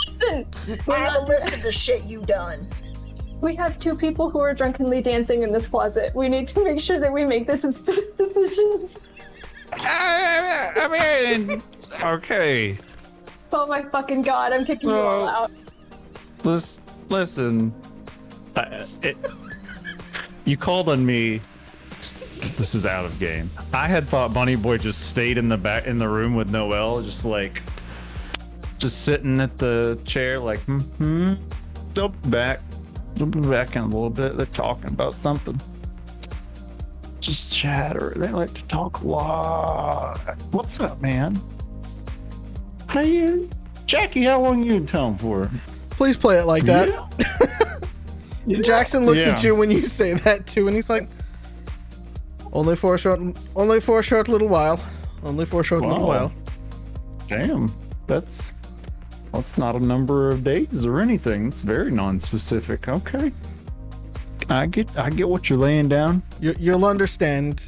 Listen, I have a list of the shit you done. we have two people who are drunkenly dancing in this closet. We need to make sure that we make these decisions. I mean, okay. Oh my fucking god, I'm kicking you all out. Listen. You called on me. This is out of game. I had thought Bunny Boy just stayed in the back in the room with Noel, just sitting at the chair, like, They'll be back in a little bit. They're talking about something. Just chatter. They like to talk a lot. What's up, man? How you, Jackie? How long you in town for? Please play it like that. Yeah. Jackson looks at you when you say that too, and he's like, "Only for a short little while. Only for a short little while." Damn, that's not a number of days or anything. It's very non-specific. Okay, I get what you're laying down. You'll understand.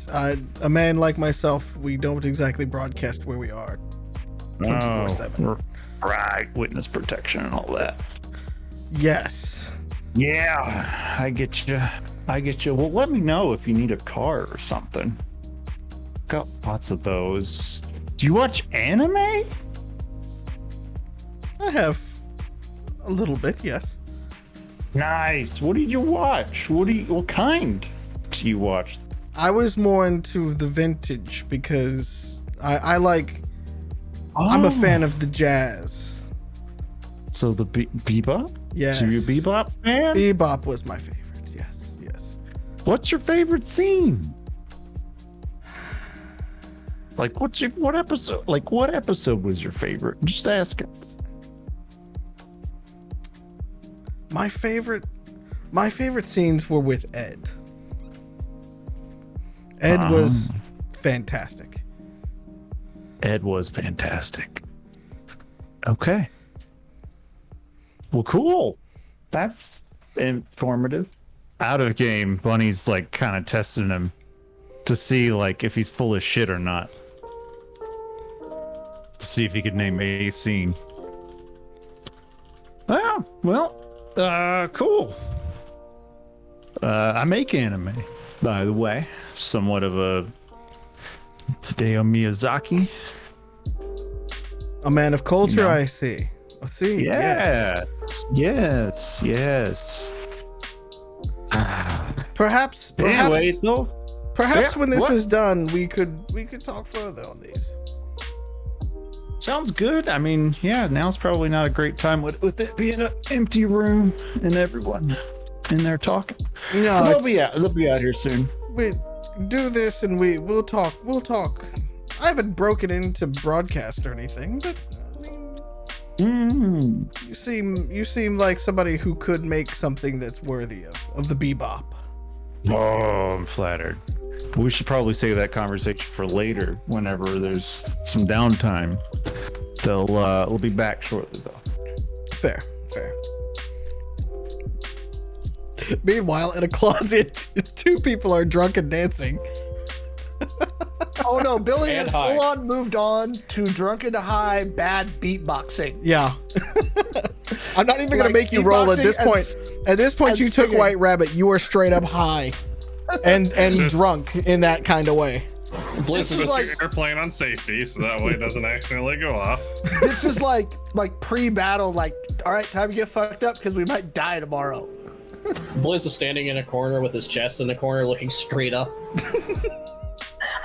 A man like myself, we don't exactly broadcast where we are 24/7. Right, witness protection and all that. Yes. Yeah, I get you. Well, let me know if you need a car or something. Got lots of those. Do you watch anime? I have a little bit, yes. Nice. What did you watch? What kind do you watch? I was more into the vintage because I like. I'm a fan of the jazz. So the bebop? Yes. So you a bebop fan? Bebop was my favorite. Yes. What's your favorite scene? Like, what episode? Like, what episode was your favorite? Just asking. My favorite scenes were with Ed. Ed was fantastic. Ed was fantastic. Okay. Well, cool. That's informative. Out of game, Bunny's like kind of testing him to see like if he's full of shit or not. To see if he could name a scene. Cool. I make anime, by the way. Somewhat of a Hideo Miyazaki. A man of culture, You know. I see. Yes. Perhaps Anyway, though. perhaps Yeah, when this what? is done, we could talk further on these. Sounds good. I mean, yeah, now's probably not a great time with it being an empty room and everyone in there talking. No, They'll be out here soon. We do this and we'll talk. I haven't broken into broadcast or anything, but I mean, you seem like somebody who could make something that's worthy of the bebop. Oh, I'm flattered. We should probably save that conversation for later, whenever there's some downtime. We'll be back shortly, though. Fair. Meanwhile, in a closet, two people are drunk and dancing. Oh no, Billy And has high. full on moved on to drunken to high bad beatboxing. Yeah. I'm not even gonna Like, make you roll at this beatboxing point. as- At this point, as you took singing. White Rabbit. You are straight up high, and drunk in that kind of way. Bliss This is is like- Just airplane on safety, so that way it doesn't accidentally go off. This is like pre-battle. Like, all right, time to get fucked up because we might die tomorrow. Blizz is standing in a corner with his chest in the corner, looking straight up.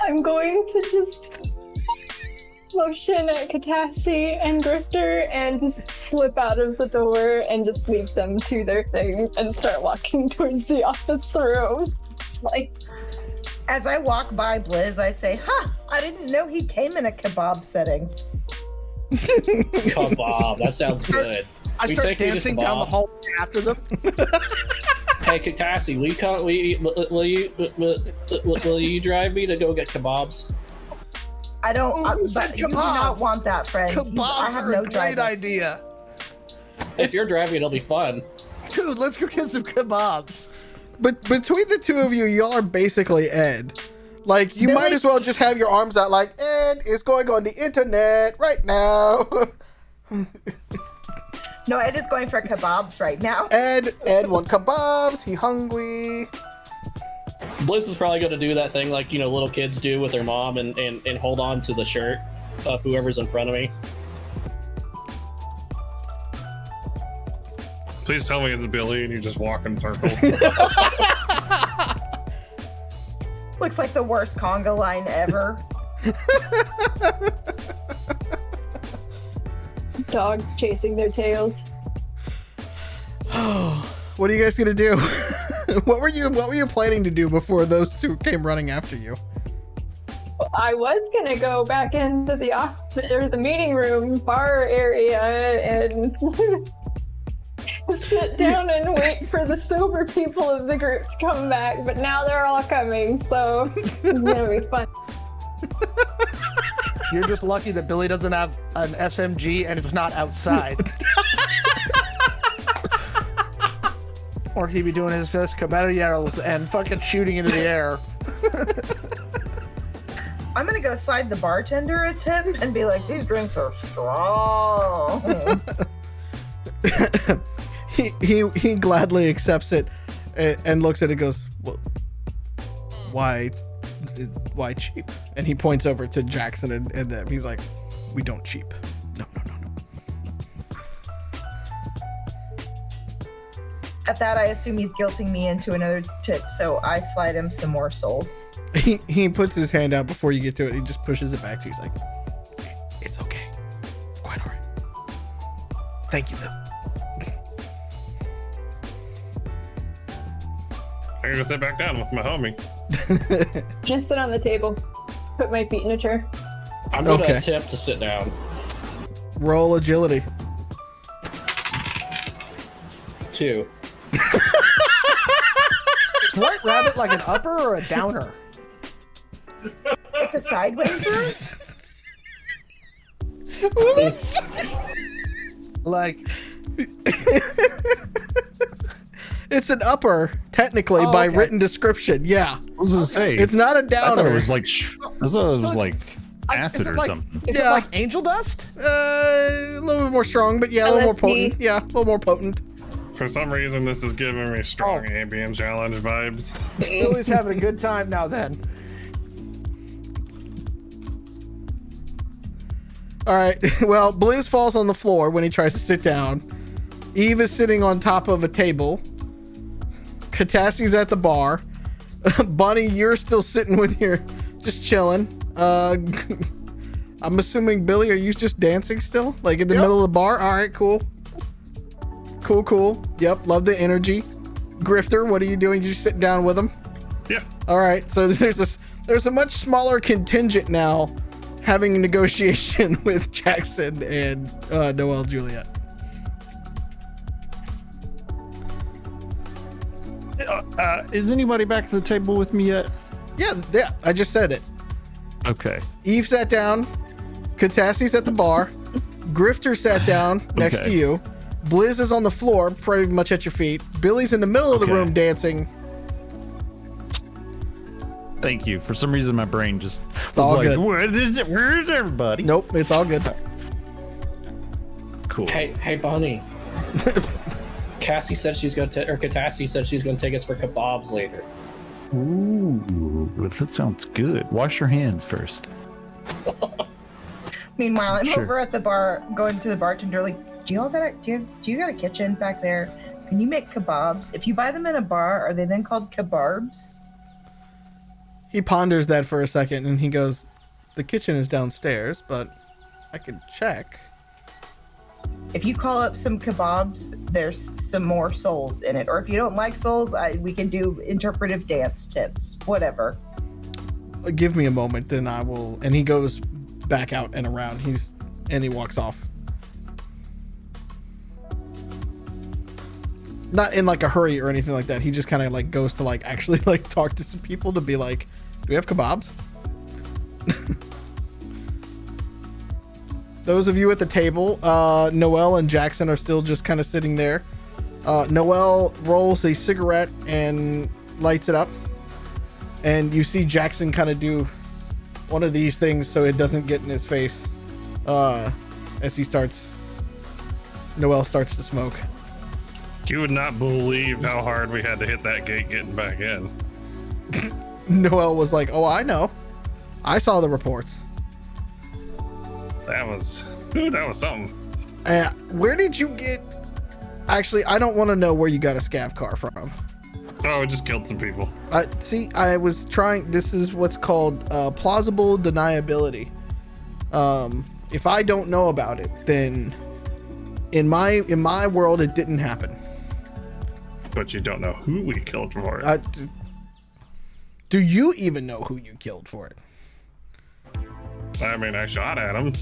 I'm going to just motion at Catassie and Grifter and just slip out of the door and just leave them to their thing and start walking towards the office room. Like, As I walk by Blizz, I say, I didn't know he came in a kebab setting. Kebab, that sounds good. I We start take you to dancing down the kebab. hall after them. Hey, Catassie, will you drive me to go get kebabs? I don't. Oh, who said but you do not kebabs? want that, friend. I Kebabs have are no a great driver. idea. If you're driving, it'll be fun. Dude, let's go get some kebabs. But between the two of you, y'all are basically Ed. Like, you might as well just have your arms out like, Ed is going on the internet right now. No, Ed is going for kebabs right now. Ed want kebabs. He hungry. Bliss is probably going to do that thing like, little kids do with their mom and hold on to the shirt of whoever's in front of me. Please tell me it's Billy and you just walk in circles. Looks like the worst conga line ever. dogs chasing their tails. What are you guys gonna do? What were you planning to do before those two came running after you? I was gonna go back into the office or the meeting room bar area and sit down and wait for the sober people of the group to come back, but now they're all coming, so it's gonna be fun. You're just lucky that Billy doesn't have an SMG and it's not outside. Or he'd be doing his caballeros and fucking shooting into the air. I'm gonna go slide the bartender a tip and be like, these drinks are strong. He gladly accepts it and looks at it and goes, well, why cheap? And he points over to Jackson and them. He's like, we don't cheap. No. At that, I assume he's guilting me into another tip, so I slide him some more souls. He puts his hand out before you get to it. He just pushes it back to you. He's like, it's okay. It's quite all right. Thank you, though. I'm gonna sit back down with my homie. Just sit on the table, put my feet in a chair. I'm gonna Okay. attempt to sit down. Roll agility. 2. Is White Rabbit like an upper or a downer? It's a sidewayser? Like, It's an upper, technically, by okay. written description. Yeah. I was gonna say It's not a I thought downer. it was like I thought it was like acid is it or like, something. Is Yeah. it like angel dust? A little bit more strong, but yeah, a little more LSD. potent. Yeah, a little more potent. For some reason, this is giving me strong ambient challenge vibes. Billy's having a good time now then. All right. Well, Blizz falls on the floor when he tries to sit down. Eve is sitting on top of a table. Catassie's at the bar. Bunny, you're still sitting with your, just chilling. I'm assuming, Billy, are you just dancing still? Like in the middle of the bar? All right, cool. Cool. Yep, love the energy. Grifter, what are you doing? You just sitting down with him? Yeah. All right, so there's a much smaller contingent now having a negotiation with Jackson and Noelle Juliet. Is anybody back at the table with me yet? Yeah, I just said it. Okay. Eve sat down. Catassie's at the bar. Grifter sat down next Okay. to you. Blizz is on the floor, pretty much at your feet. Billy's in the middle of the Okay. room dancing. Thank you. For some reason, my brain just was all like, good. "What is it? Where's everybody?" Nope, it's all good. Cool. Hey, Bunny. Cassie said she's going to, or Catassie said she's going to take us for kebabs later. Ooh, that sounds good. Wash your hands first. Meanwhile, I'm Sure. over at the bar, going to the bartender, like, do you got a kitchen back there? Can you make kebabs? If you buy them in a bar, are they then called kebabs? He ponders that for a second and he goes, the kitchen is downstairs, but I can check. If you call up some kebabs, there's some more souls in it. Or if you don't like souls, we can do interpretive dance tips, whatever. Give me a moment, then I will. And he goes back out and around. And he walks off. Not in like a hurry or anything like that. He just kind of like goes to like actually like talk to some people to be like, do we have kebabs? Those of you at the table, Noelle and Jackson are still just kind of sitting there. Noelle rolls a cigarette and lights it up. And you see Jackson kind of do one of these things so it doesn't get in his face as Noelle starts to smoke. You would not believe how hard we had to hit that gate getting back in. Noelle was like, oh, I know. I saw the reports. That was something. Where did you get... Actually, I don't want to know where you got a scav car from. Oh, we just killed some people. See, I was trying... This is what's called plausible deniability. If I don't know about it, then in my world, it didn't happen. But you don't know who we killed for it. Do you even know who you killed for it? I mean, I shot at him.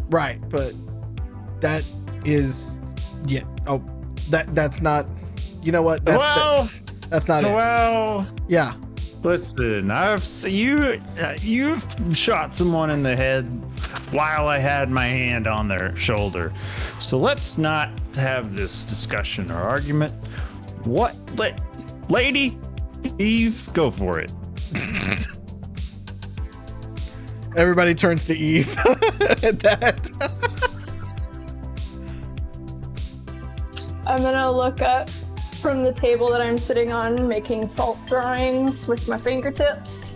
Right, but that is... Yeah. Oh, that's not... You know what? That's not it. Well, Yeah. listen, you've shot someone in the head while I had my hand on their shoulder. So let's not have this discussion or argument. Lady Eve, go for it. Everybody turns to Eve at that. I'm gonna look up from the table that I'm sitting on, making salt drawings with my fingertips.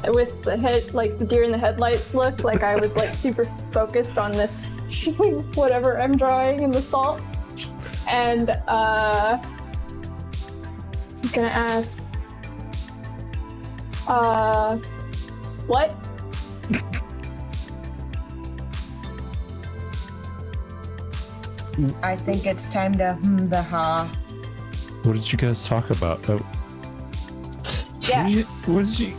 With the head, like the deer in the headlights look, like I was like super focused on this, whatever I'm drawing in the salt. And I'm gonna ask, what? I think it's time to the ha. What did you guys talk about? Oh, Yeah. what did you?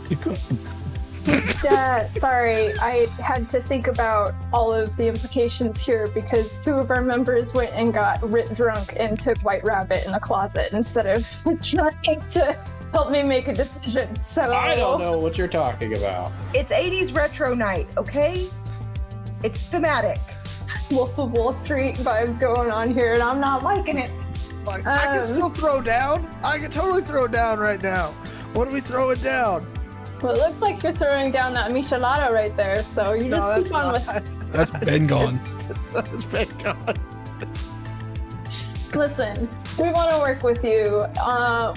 Sorry, I had to think about all of the implications here because two of our members went and got writ drunk and took White Rabbit in the closet instead of trying to help me make a decision. So I don't know what you're talking about. It's 80s retro night, okay? It's thematic. Wolf of Wall Street vibes going on here, and I'm not liking it. Like, I can still throw down. I can totally throw down right now. What are we throwing down? Well, it looks like you're throwing down that michelada right there, so you just keep on with it. That's been gone. That's been gone. Listen, we want to work with you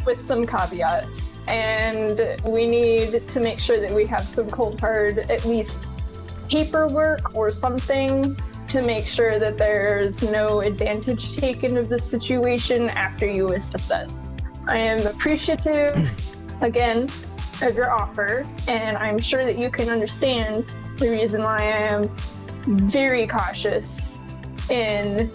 with some caveats, and we need to make sure that we have some cold hard, at least paperwork or something to make sure that there's no advantage taken of the situation after you assist us. I am appreciative, again, of your offer, and I'm sure that you can understand the reason why I am very cautious in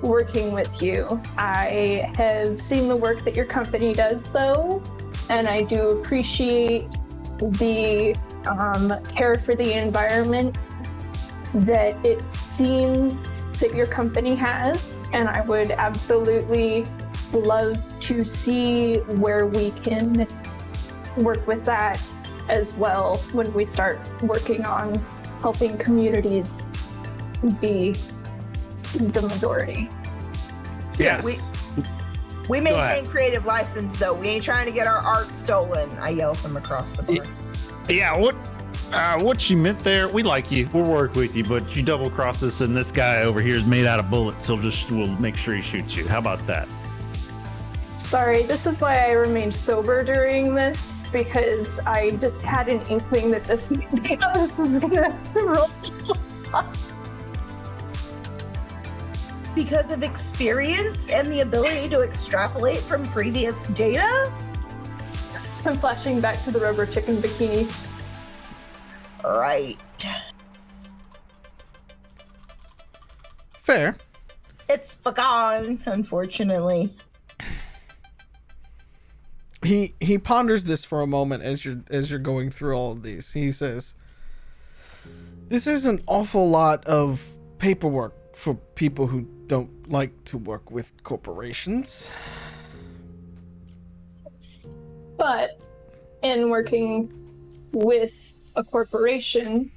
working with you. I have seen the work that your company does, though, and I do appreciate the care for the environment that it seems that your company has, and I would absolutely love to see where we can work with that as well when we start working on helping communities be the majority. Yes. We maintain creative license, though. We ain't trying to get our art stolen. I yell from across the bar. Yeah, What she meant there, we like you. We'll work with you, but you double cross us, and this guy over here is made out of bullets, so we'll make sure he shoots you. How about that? Sorry, this is why I remained sober during this, because I just had an inkling that this was gonna roll. Because of experience and the ability to extrapolate from previous data? I'm flashing back to the rubber chicken bikini. Right. Fair. It's gone, unfortunately. He ponders this for a moment as you're going through all of these. He says, "This is an awful lot of paperwork for people who don't like to work with corporations." But in working with a corporation,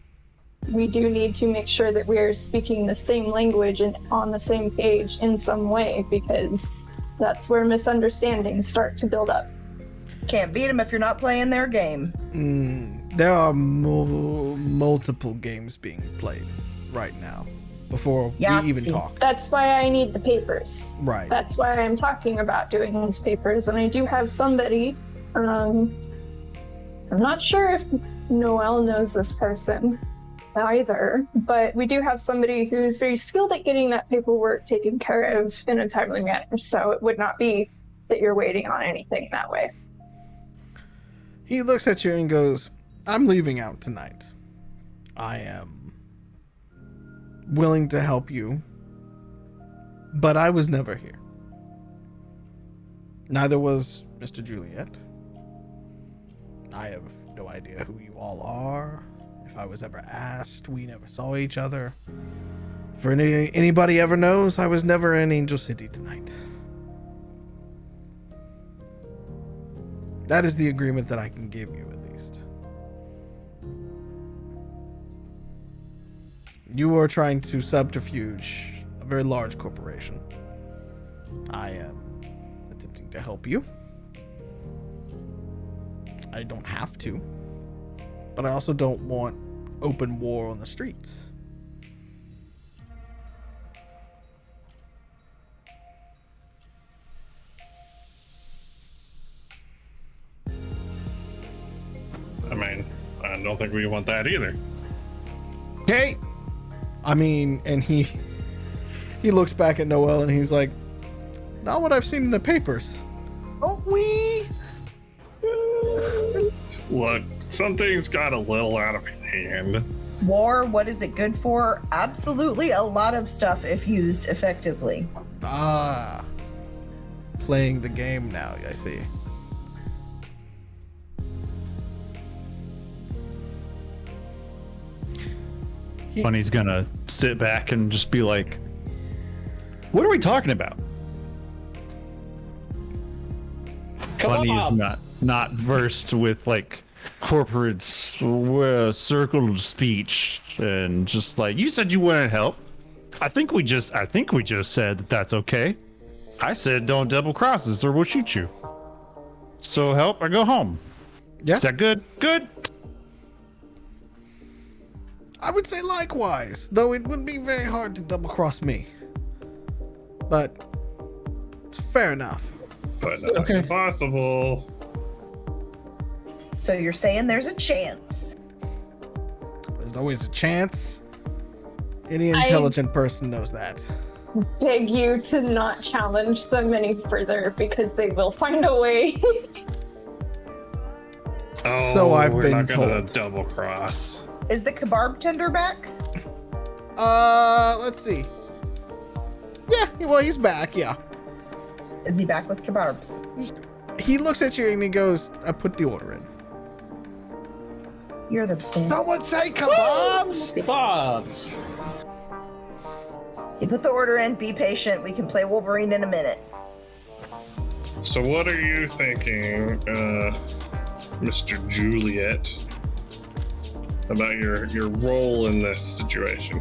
we do need to make sure that we are speaking the same language and on the same page in some way, because that's where misunderstandings start to build up. Can't beat them if you're not playing their game. There are multiple games being played right now before Yahtzee. we even talk. That's why I need the papers. Right. That's why I'm talking about doing these papers, and I do have somebody. I'm not sure if Noelle knows this person either, but we do have somebody who's very skilled at getting that paperwork taken care of in a timely manner, so it would not be that you're waiting on anything that way. He looks at you and goes, "I'm leaving out tonight. I am willing to help you, but I was never here. Neither was Mr. Juliet. I have no idea who you all are. If I was ever asked, we never saw each other. For anybody ever knows, I was never in Angel City tonight. That is the agreement that I can give you, at least. You are trying to subterfuge a very large corporation. I am attempting to help you. I don't have to, but I also don't want open war on the streets." I mean, I don't think we want that either. Okay. I mean, and he looks back at Noelle and he's like, "Not what I've seen in the papers." Don't we? Look, something's got a little out of hand. War, what is it good for? Absolutely a lot of stuff if used effectively. Ah, playing the game now, I see. Bunny's gonna sit back and just be like, "What are we talking about?" Bunny is not versed with like corporate circle of speech, and just like, "You said you wanted help. I think we just said that that's okay. I said don't double cross us or we'll shoot you. So help or go home. Yeah, Is that good? Good." I would say likewise, though it would be very hard to double cross me. But fair enough. But not Okay. impossible. So you're saying there's a chance. There's always a chance. Any intelligent person knows that. Beg you to not challenge them any further, because they will find a way. Oh, So I've we're been not gonna told. double cross. Is the kebab tender back? Let's see. Yeah, well, he's back, yeah. Is he back with kebabs? He looks at you and he goes, "I put the order in." You're the best. Someone say kebabs! Kebabs. You put the order in, be patient. We can play Wolverine in a minute. So what are you thinking, Mr. Juliet, about your role in this situation?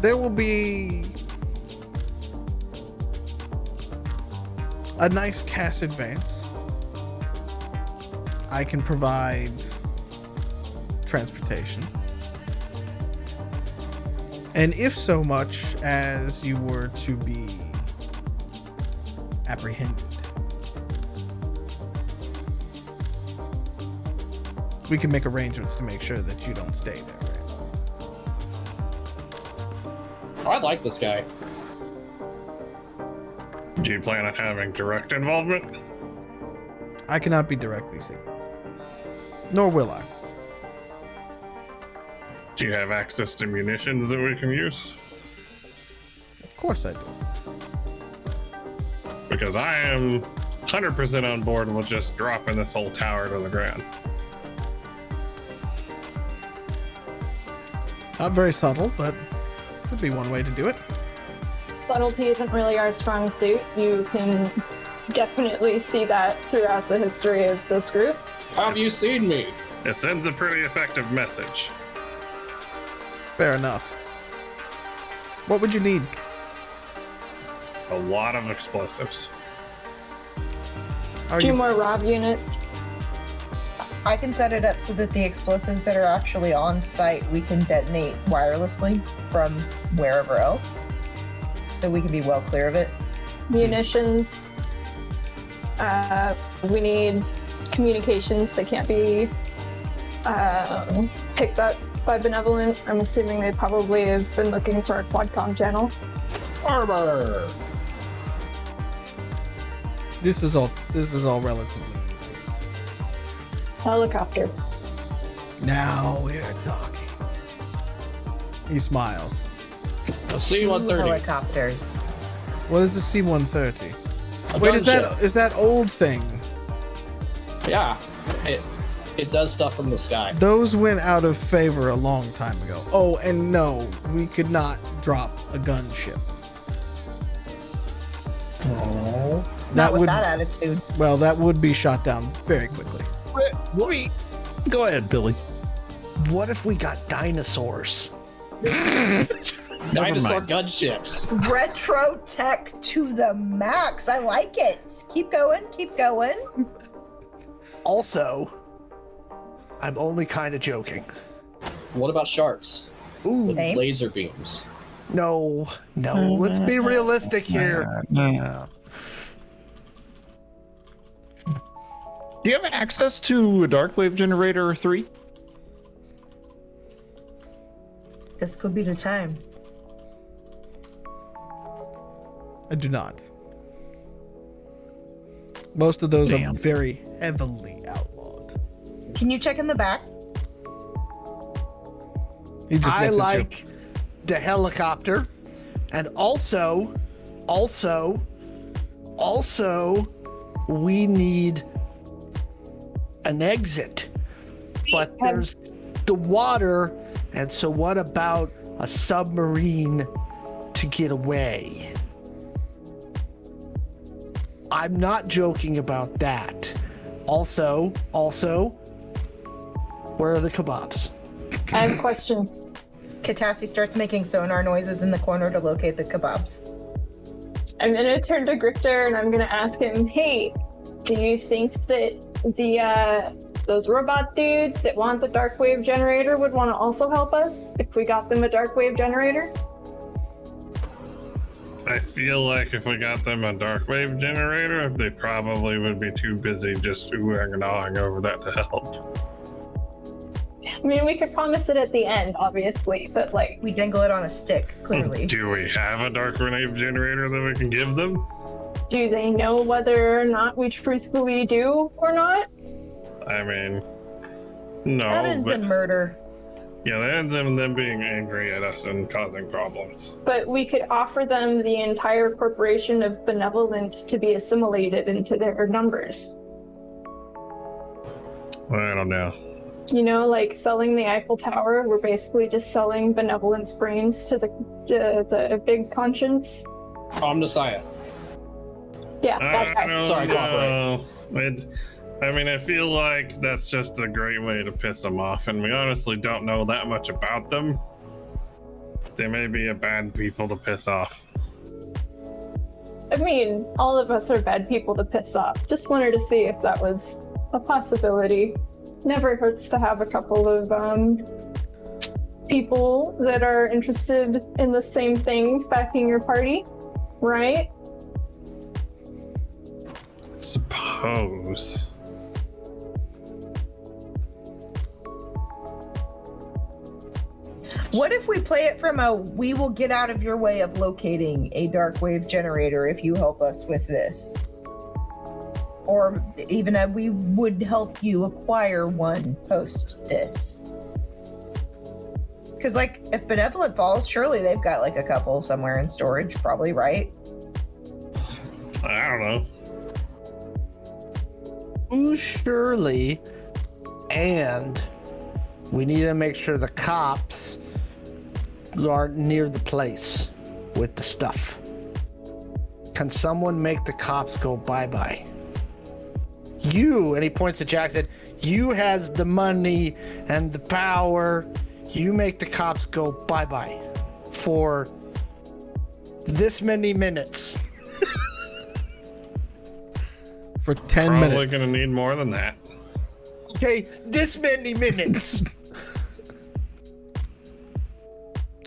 there will be a nice cash advance. I can provide transportation. And if so much as you were to be apprehended, we can make arrangements to make sure that you don't stay there. Oh, I like this guy. Do you plan on having direct involvement? I cannot be directly seen. Nor will I. Do you have access to munitions that we can use? Of course I do. Because I am 100% on board with just dropping this whole tower to the ground. Not very subtle, but could be one way to do it. Subtlety isn't really our strong suit. You can definitely see that throughout the history of this group. Have you seen me? It sends a pretty effective message. Fair enough. What would you need? A lot of explosives. Are A few you more Rob units. I can set it up so that the explosives that are actually on site we can detonate wirelessly from wherever else, so we can be well clear of it. Munitions. We need communications that can't be picked up by Benevolent. I'm assuming they probably have been looking for a quadcom channel. Armor. This is all relatively easy. Helicopter. Now we're talking. He smiles. A C-130. Helicopters. What is the C-130? A Wait, is gunship. that old thing? Yeah. It does stuff from the sky. Those went out of favor a long time ago. Oh, and no, we could not drop a gunship. Oh. That Not with would that attitude. well, that would be shot down very quickly. Wait. Go ahead, Billy. What if we got dinosaurs? Dinosaur mind. gunships. Retro tech to the max. I like it. Keep going. Keep going. Also, I'm only kind of joking. What about sharks? Ooh, With Same. laser beams. no. Let's be realistic here. No. Do you have access to a dark wave generator 3? This could be the time. I do not. Most of those Damn. are very heavily outlawed. Can you check in the back? He just I looks at you. like the helicopter, and also, we need an exit. But there's the water, and so what about a submarine to get away? I'm not joking about that. Also, where are the kebabs? I have a question. Catassie starts making sonar noises in the corner to locate the kebabs. I'm gonna turn to Grifter and I'm gonna ask him, hey, do you think that those robot dudes that want the dark wave generator would want to also help us if we got them a dark wave generator? I feel like if we got them a dark wave generator, they probably would be too busy just oohing and awing over that to help. I mean, we could promise it at the end, obviously, but like, We dangle it on a stick, clearly. Do we have a dark wave generator that we can give them? do they know whether or not we truthfully do or not? I mean, no. That ends but, in murder. yeah, that ends in them being angry at us and causing problems. But we could offer them the entire corporation of Benevolent to be assimilated into their numbers. I don't know. You know, like selling the Eiffel Tower, we're basically just selling Benevolent's brains to the big conscience. Omnissiah. Yeah, that I guy. don't Sorry, know. I mean, I feel like that's just a great way to piss them off, and we honestly don't know that much about them. They may be a bad people to piss off. I mean, all of us are bad people to piss off. Just wanted to see if that was a possibility. Never hurts to have a couple of people that are interested in the same things backing your party, right? Suppose. What if we play it from a we will get out of your way of locating a dark wave generator if you help us with this? Or even a we would help you acquire one post this. Because, like, if Benevolent falls, surely they've got, like, a couple somewhere in storage, probably, right? I don't know. Ooh, surely. And we need to make sure the cops aren't near the place with the stuff. Can someone make the cops go bye-bye? You, and he points at Jackson, you has the money and the power. You make the cops go bye-bye for this many minutes. For 10 Probably minutes. gonna need more than that. Okay, this many minutes.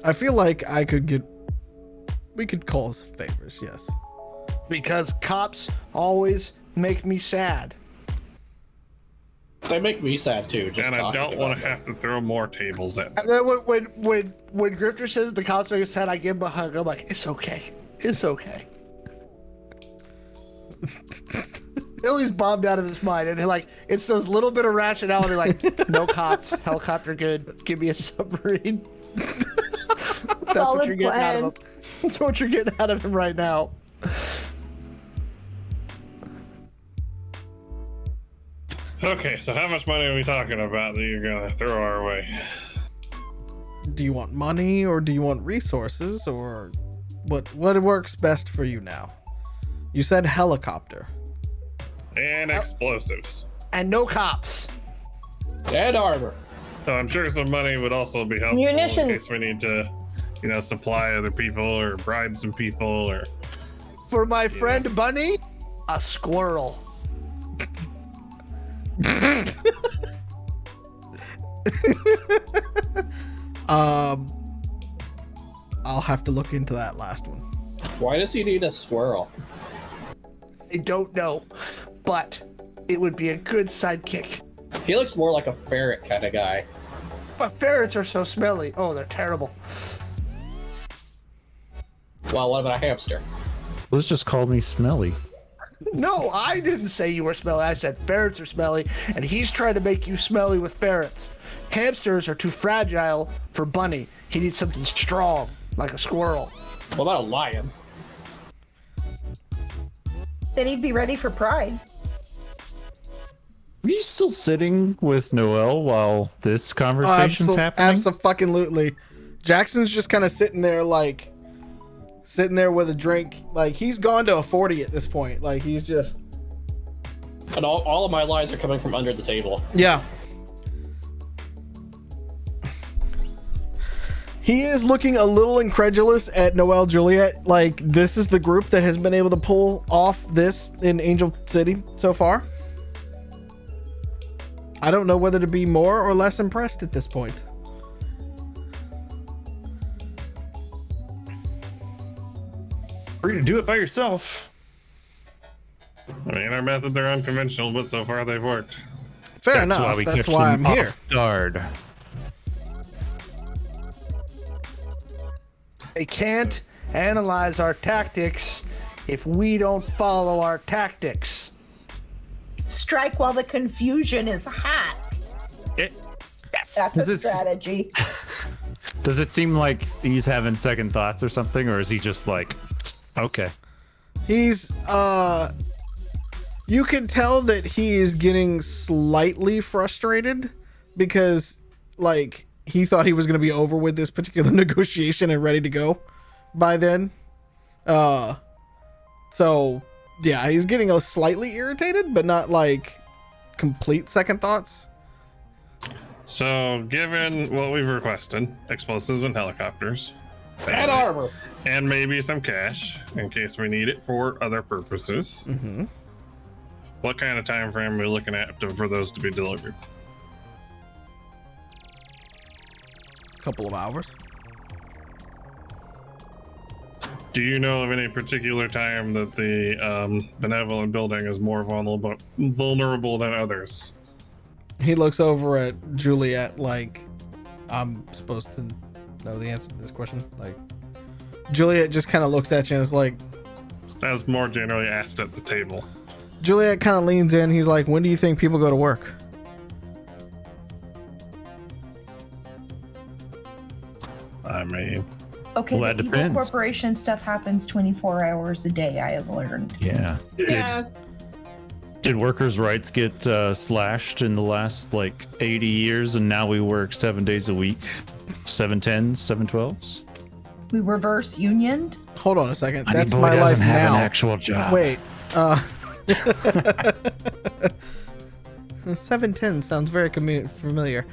I feel like we could call us favors, yes. Because cops always make me sad. They make me sad too. Just And I talking don't want about to have to throw more tables at And them. then when Grifter says the cops make me sad, I give him a hug. I'm like, it's okay. It's okay. Billy's bombed out of his mind, and like it's those little bit of rationality, like no cops, helicopter good, give me a submarine. That's what Solid you're getting out plan. of him. That's what you're getting out of him right now. Okay, so how much money are we talking about that you're gonna throw our way? Do you want money or do you want resources or what works best for you now? You said helicopter. And explosives. And no cops. and armor. So I'm sure some money would also be helpful Munitions. in case we need to, supply other people or bribe some people or. For my friend Bunny, a squirrel. I'll have to look into that last one. Why does he need a squirrel? I don't know, but it would be a good sidekick. He looks more like a ferret kind of guy. But ferrets are so smelly. Oh, they're terrible. Well, what about a hamster? Let's just call me smelly. No, I didn't say you were smelly. I said ferrets are smelly, and he's trying to make you smelly with ferrets. Hamsters are too fragile for Bunny. He needs something strong, like a squirrel. What about a lion? Then he'd be ready for Pride. Are you still sitting with Noelle while this conversation's happening? Absolutely. Jackson's just kind of sitting there with a drink. Like, he's gone to a 40 at this point. Like, he's just... And all of my lies are coming from under the table. Yeah. He is looking a little incredulous at Noelle Juliet. Like, this is the group that has been able to pull off this in Angel City so far. I don't know whether to be more or less impressed at this point. Free to do it by yourself. I mean, our methods are unconventional, but so far they've worked. Fair enough. That's why I'm here. Guard. They can't analyze our tactics if we don't follow our tactics. Strike while the confusion is hot. Yes. That's Is a it- strategy. Does it seem like he's having second thoughts or something, or is he just like, okay? He's you can tell that he is getting slightly frustrated because, like, he thought he was going to be over with this particular negotiation and ready to go by then. So yeah, he's getting a slightly irritated, but not like complete second thoughts. So, given what we've requested, explosives and helicopters, Bad armor. And maybe some cash in case we need it for other purposes. Mm-hmm. What kind of time frame are we looking at for those to be delivered? Couple of hours. Do you know of any particular time that the Benevolent building is more vulnerable than others? He looks over at Juliet like, I'm supposed to know the answer to this question. Like, Juliet just kind of looks at you and is like, That was more generally asked at the table. Juliet kind of leans in. He's like, when do you think people go to work? I mean, Okay, Well, the that evil depends. corporation stuff happens 24 hours a day, I have learned. Yeah. Yeah. Did workers' rights get slashed in the last like 80 years, and now we work 7 days a week, 7/10s, 7/12s? We reverse unioned. Hold on a second. Honey That's boy my life doesn't have now. an actual job. Wait. 710 sounds very familiar.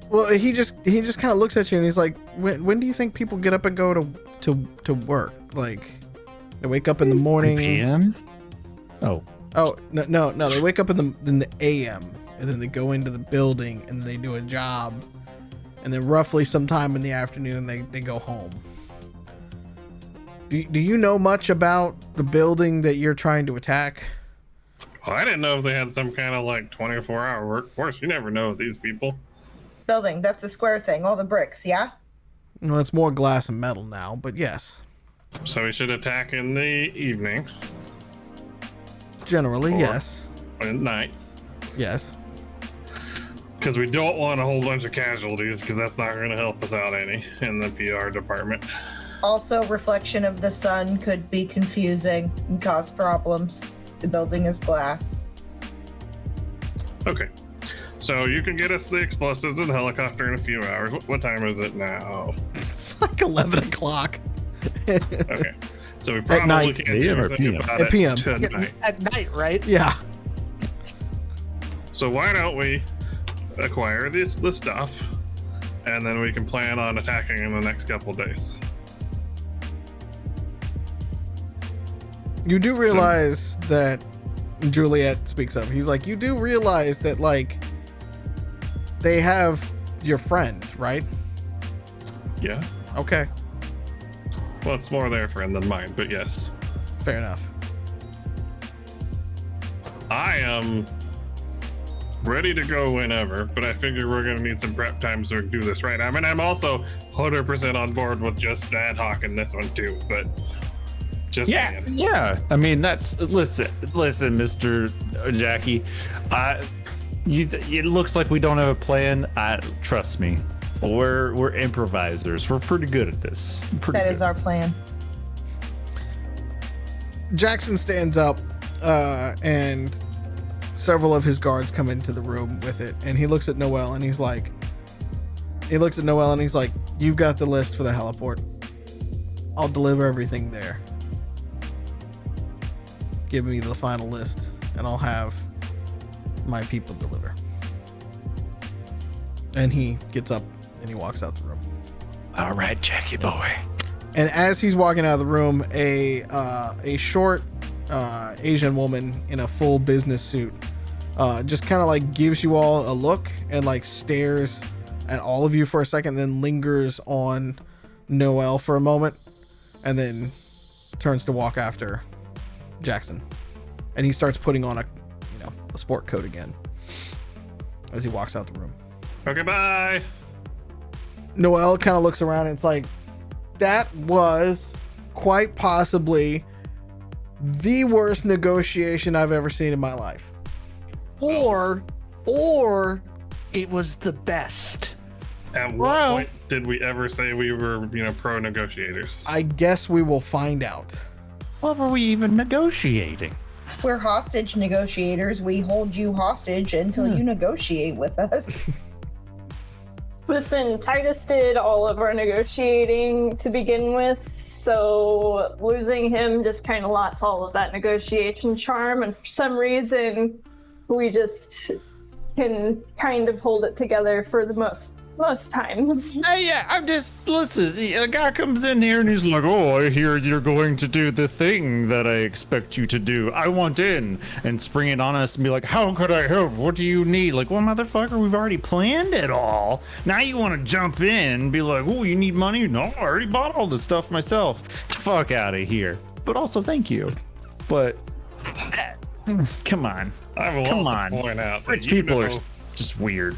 Well, he just kind of looks at you and he's like, when do you think people get up and go to work? Like, they wake up in the morning. PM? Oh, No, they wake up in the AM and then they go into the building and they do a job, and then roughly sometime in the afternoon they go home. Do you know much about the building that you're trying to attack? well, I didn't know if they had some kind of like 24-hour workforce. You never know with these people. Building, that's the square thing, all the bricks, yeah? Well, it's more glass and metal now, but yes. So we should attack in the evening, Generally, Or- yes. at night, Yes. because we don't want a whole bunch of casualties, because that's not going to help us out any in the PR department. Also, reflection of the sun could be confusing and cause problems. The building is glass. Okay. So you can get us the explosives and the helicopter in a few hours. What time is it now? It's like 11 o'clock. Okay. So we probably night. can't do AM or anything PM? about At it PM. tonight. At night, right? Yeah. So why don't we acquire the stuff, and then we can plan on attacking in the next couple days. You do realize that Juliet speaks up. He's like, you do realize that, like, they have your friend, right? Yeah. Okay. Well, it's more their friend than mine, but yes. Fair enough. I am ready to go whenever, but I figure we're going to need some prep time so we can do this right. I mean, I'm also 100% on board with just ad hoc in this one too, but just saying. Yeah. I mean, that's listen, Mr. Jackie. It looks like we don't have a plan. Trust me, we're improvisers. We're pretty good at this. That is our plan. Jackson stands up, and several of his guards come into the room with it, and he looks at Noel and he's like, you've got the list for the heliport. I'll deliver everything there. Give me the final list and I'll have my people deliver. And he gets up and he walks out the room. All right, Jackie boy. And as he's walking out of the room, a short Asian woman in a full business suit just kind of like gives you all a look and like stares at all of you for a second, then lingers on Noel for a moment, and then turns to walk after Jackson. And he starts putting on a sport coat again as he walks out the room. Okay, bye. Noel kind of looks around and it's like, that was quite possibly the worst negotiation I've ever seen in my life. Or it was the best. At what point did we ever say we were, pro negotiators? I guess we will find out. What were we even negotiating? We're hostage negotiators. We hold you hostage until you negotiate with us. Listen, Titus did all of our negotiating to begin with, so losing him just kind of lost all of that negotiation charm, and for some reason, we just can kind of hold it together for the most Most times. Yeah, I'm just listen. A guy comes in here and he's like, "Oh, I hear you're going to do the thing that I expect you to do. I want in," and spring it on us and be like, "How could I help? What do you need?" Like, well, motherfucker, we've already planned it all. Now you want to jump in and be like, "Oh, you need money?" No, I already bought all this stuff myself. The fuck out of here. But also, thank you. But come on, I will come also on. point out that Rich people are just weird.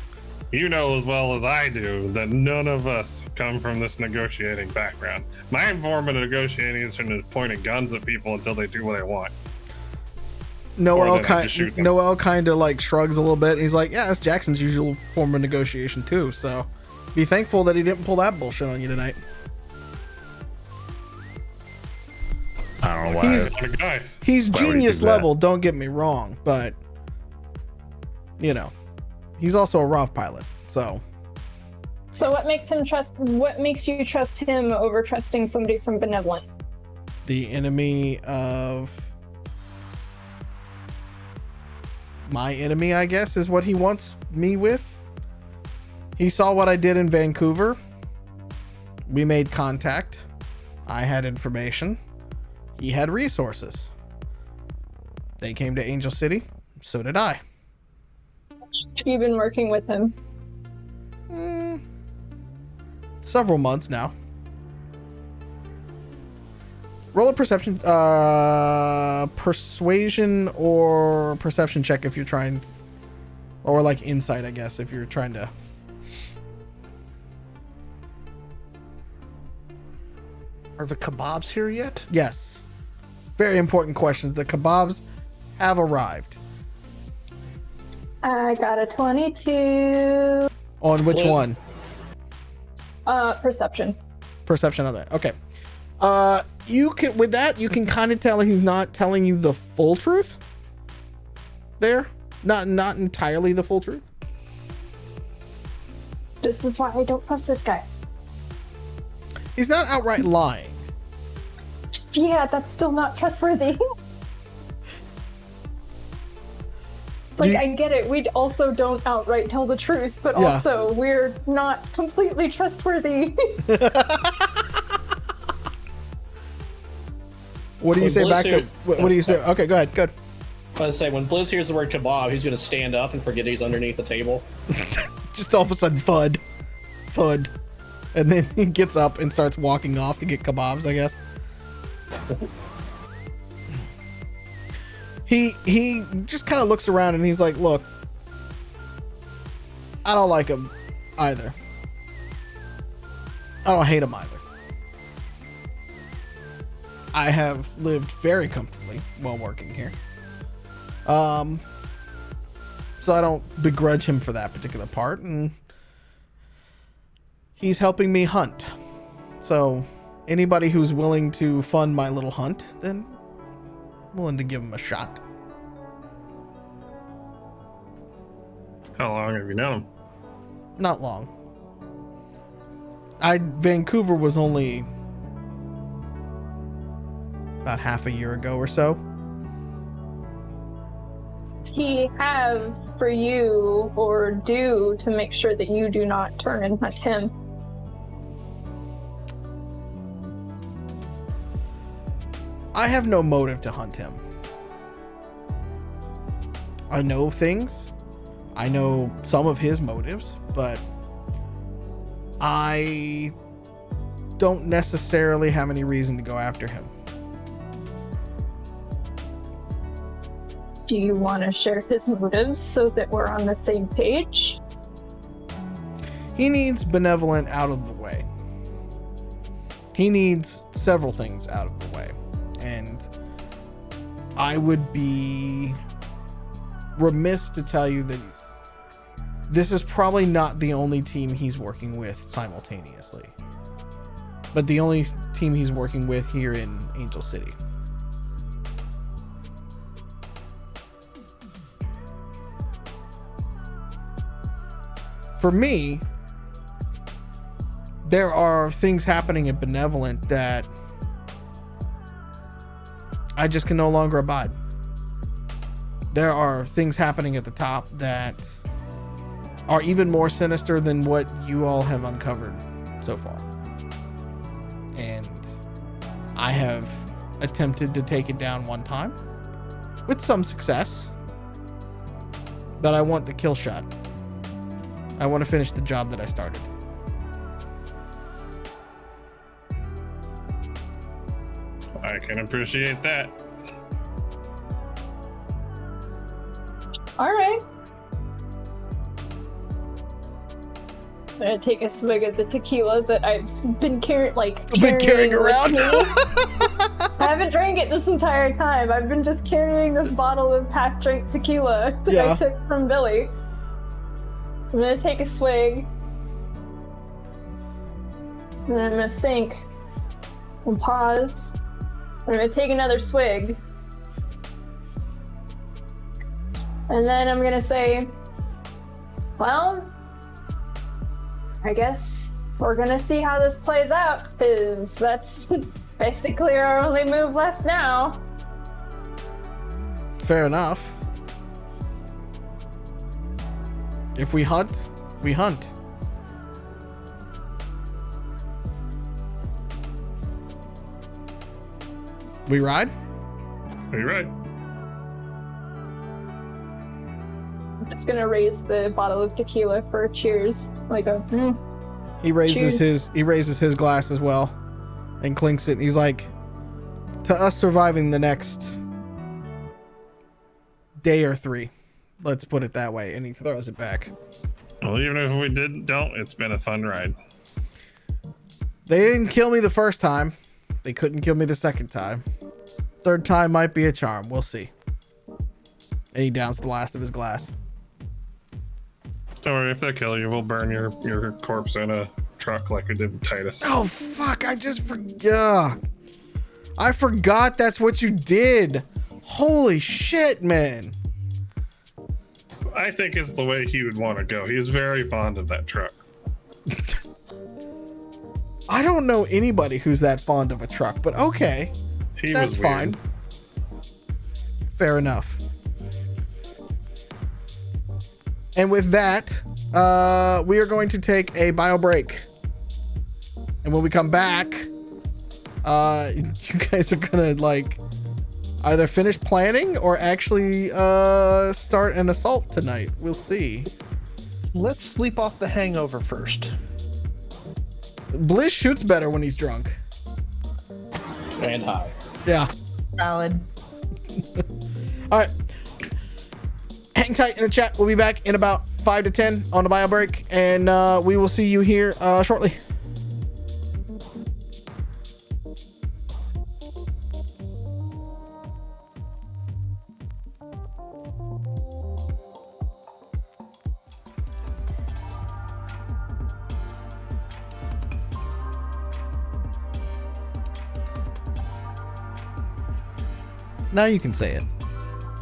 you know as well as I do that none of us come from this negotiating background. My form of negotiating is pointing guns at people until they do what I want. Noel kind of like shrugs a little bit. And he's like, "Yeah, that's Jackson's usual form of negotiation too. So be thankful that he didn't pull that bullshit on you tonight." I don't know why. He's Why would he genius do that? level. Don't get me wrong, but you know, he's also a ROV pilot. So what makes him trust? What makes you trust him over trusting somebody from Benevolent? the enemy of my enemy, I guess, is what he wants me with. He saw what I did in Vancouver. We made contact. I had information. He had resources. They came to Angel City. So did I. You've been working with him. Several months now. Roll a perception, persuasion or perception check if you're trying, or like insight, I guess, if you're trying to. Are the kebabs here yet? Yes. Very important questions. The kebabs have arrived. I got a 22. On which one? Perception. Perception on that. Okay. You can, with that, you can kind of tell he's not telling you the full truth. There. Not entirely the full truth. This is why I don't trust this guy. He's not outright lying. Yeah, that's still not trustworthy. Like, I get it. We also don't outright tell the truth, but Yeah. also we're not completely trustworthy. What do you When say Blizz back to? here- What do you say? Okay, go ahead. Good. I was say when Blizz hears the word kebab, he's gonna stand up and forget he's underneath the table. Just all of a sudden, thud, thud, and then he gets up and starts walking off to get kebabs, I guess. He just kind of looks around and he's like, "Look, I don't like him either. I don't hate him either. I have lived very comfortably while working here. So I don't begrudge him for that particular part, and he's helping me hunt. So anybody who's willing to fund my little hunt, then I'm willing to give him a shot." How long have you known him? Not long. Vancouver was only about half a year ago or so. Does he have for you or do to make sure that you do not turn and hunt him? I have no motive to hunt him. I know things. I know some of his motives, but I don't necessarily have any reason to go after him. Do you want to share his motives so that we're on the same page? He needs Benevolent out of the way. He needs several things out of the way. And I would be remiss to tell you that this is probably not the only team he's working with simultaneously, but the only team he's working with here in Angel City. For me, there are things happening at Benevolent that I just can no longer abide. There are things happening at the top that are even more sinister than what you all have uncovered so far. And I have attempted to take it down one time with some success, but I want the kill shot. I want to finish the job that I started. I can appreciate that. All right. I'm gonna take a swig of the tequila that I've been carrying around. I haven't drank it this entire time. I've been just carrying this bottle of half-drink tequila that I took from Billy. I'm gonna take a swig, and then I'm gonna sink and pause. I'm gonna take another swig, and then I'm gonna say, well, I guess we're gonna see how this plays out, because that's basically our only move left now. Fair enough. If we hunt, we hunt. We ride? Are you right? I'm just gonna raise the bottle of tequila for cheers, like a. He raises Cheers. his glass as well, and clinks it. And he's like, "To us surviving the next day or 3, let's put it that way." And he throws it back. Well, even if we don't, it's been a fun ride. They didn't kill me the first time. They couldn't kill me the second time. Third time might be a charm. We'll see. And he downs the last of his glass. Don't worry, if they kill you, we'll burn your corpse in a truck like we did with Titus. Oh, fuck. I just forgot. I forgot that's what you did. Holy shit, man. I think it's the way he would want to go. He's very fond of that truck. I don't know anybody who's that fond of a truck, but okay. That's fine. Fair enough. And with that, we are going to take a bio break. And when we come back, you guys are gonna like either finish planning or actually start an assault tonight. We'll see. Let's sleep off the hangover first. Bliss shoots better when he's drunk. And high. Yeah. Valid. All right. Hang tight in the chat. We'll be back in about 5 to 10 on the bio break, and we will see you here shortly. Now you can say it.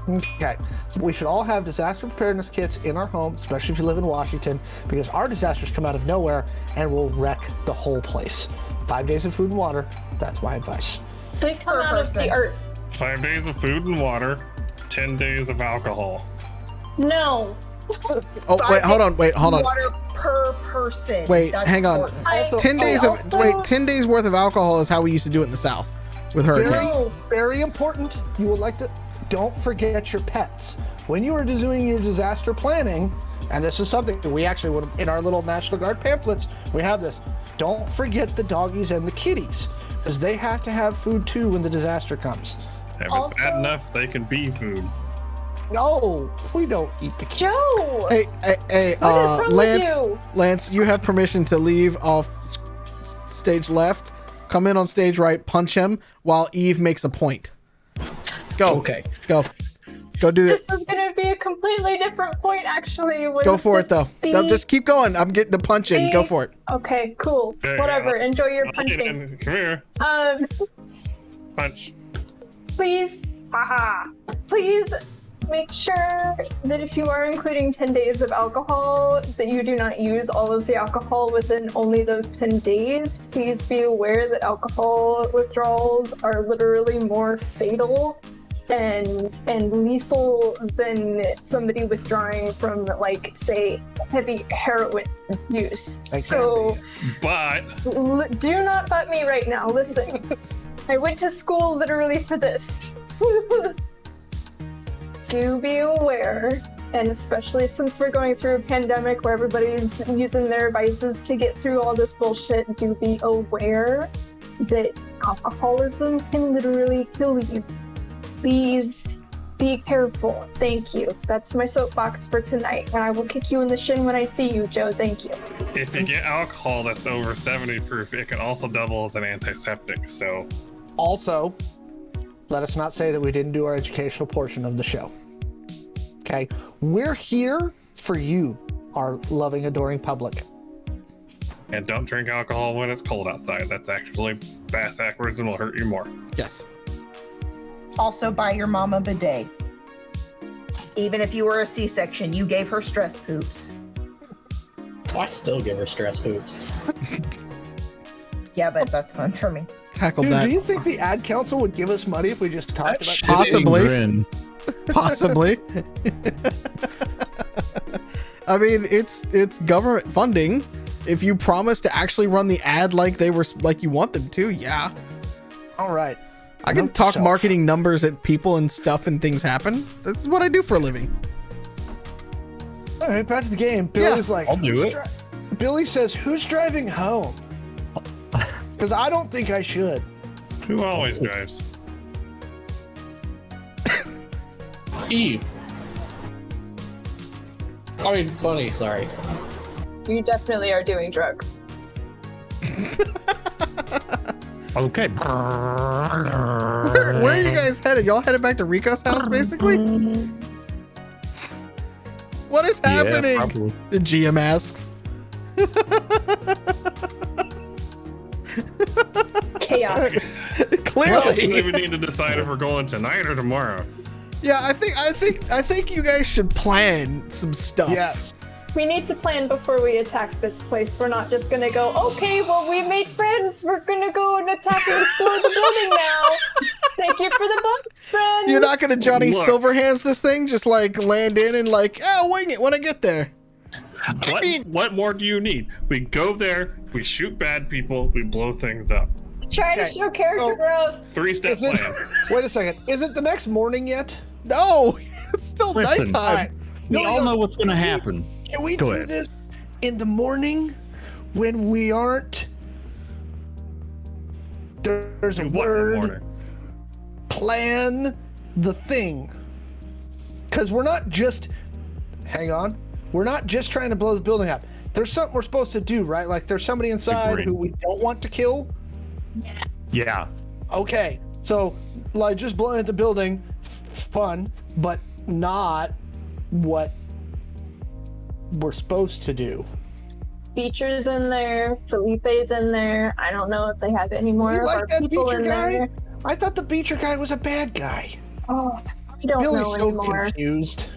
Okay, so we should all have disaster preparedness kits in our home, especially if you live in Washington, because our disasters come out of nowhere and will wreck the whole place. 5 days of food and water, that's my advice. They come out of the earth. 5 days of food and water, 10 days of alcohol. No. Oh, wait, hold on. Water per person. Wait, That's hang on. important. Also- 10 days also- 10 days worth of alcohol is how we used to do it in the South with hurricanes. Very, very important. You would like to, don't forget your pets. When you are doing your disaster planning, and this is something that we actually would, in our little National Guard pamphlets, we have this. Don't forget the doggies and the kitties, because they have to have food too when the disaster comes. If Also- it's bad enough, they can be food. No, we don't eat the kitties. Joe! Hey, What is wrong with you? Lance, you have permission to leave off stage left, come in on stage right, punch him while Eve makes a point. Go. Okay. Go do it. This was gonna be a completely different point, actually. Go for it, though. No, just keep going. I'm getting the punch in. Go for it. Okay, cool. Okay, Whatever. I'll- Enjoy your Come punching. here. Punch. Please, please make sure that if you are including 10 days of alcohol, that you do not use all of the alcohol within only those 10 days. Please be aware that alcohol withdrawals are literally more fatal and lethal than somebody withdrawing from, like, say, heavy heroin use. So, But do not butt me right now. Listen, I went to school literally for this. Do be aware, and especially since we're going through a pandemic where everybody's using their vices to get through all this bullshit, do be aware that alcoholism can literally kill you. Please be careful. Thank you. That's my soapbox for tonight, and I will kick you in the shin when I see you, Joe. Thank you. if you get alcohol that's over 70 proof, it can also double as an antiseptic. So Also, let us not say that we didn't do our educational portion of the show. Okay? We're here for you, our loving, adoring public. and don't drink alcohol when it's cold outside. That's actually bass backwards and will hurt you more. Yes. Also, buy your mom a bidet. Even if you were a C-section, you gave her stress poops. I still give her stress poops. Yeah, but that's fun for me. Tackled Dude, that. do you think the ad council would give us money if we just talked about Possibly. Grin. Possibly. I mean, it's government funding. If you promise to actually run the ad like you want them to, yeah. All right. I can Note to talk self. marketing numbers at people and stuff and things happen. This is what I do for a living. All right, back to the game. Billy's like, I'll do "Who's it." Billy says, who's driving home? Because I don't think I should. Who always drives? Eve. I mean, Bunny, sorry. You definitely are doing drugs. Okay. Where are you guys headed? Y'all headed back to Rico's house, basically? What is happening? probably. The GM asks. Chaos. Clearly. We need to decide if we're going tonight or tomorrow. Yeah, I think you guys should plan some stuff. Yes. We need to plan before we attack this place. We're not just gonna go, okay, well, we made friends. We're gonna go and attack and explore the building now. Thank you for the bucks, friends. You're not gonna Johnny Look. Silverhands this thing, just like land in and like, oh, wing it when I get there. What more do you need? We go there, we shoot bad people, we blow things up. Try to Okay, show character so- growth. 3-step Is it, plan. wait a second. Is it the next morning yet? No, it's still Listen. nighttime. All right. We No, all no. know what's gonna happen. Can we Go do ahead. this in the morning when we aren't? There's a What in the word. morning? Plan the thing. Because we're not just. Hang on. We're not just trying to blow the building up. There's something we're supposed to do, right? Like there's somebody inside Agreed. who we don't want to kill. Yeah. Okay, so like just blowing up the building, fun, but not what we're supposed to do. Beecher's in there. Felipe's in there. I don't know if they have any more You of like our that people Beecher in guy? there. I thought the Beecher guy was a bad guy. Oh, I don't Billy's know so anymore. confused.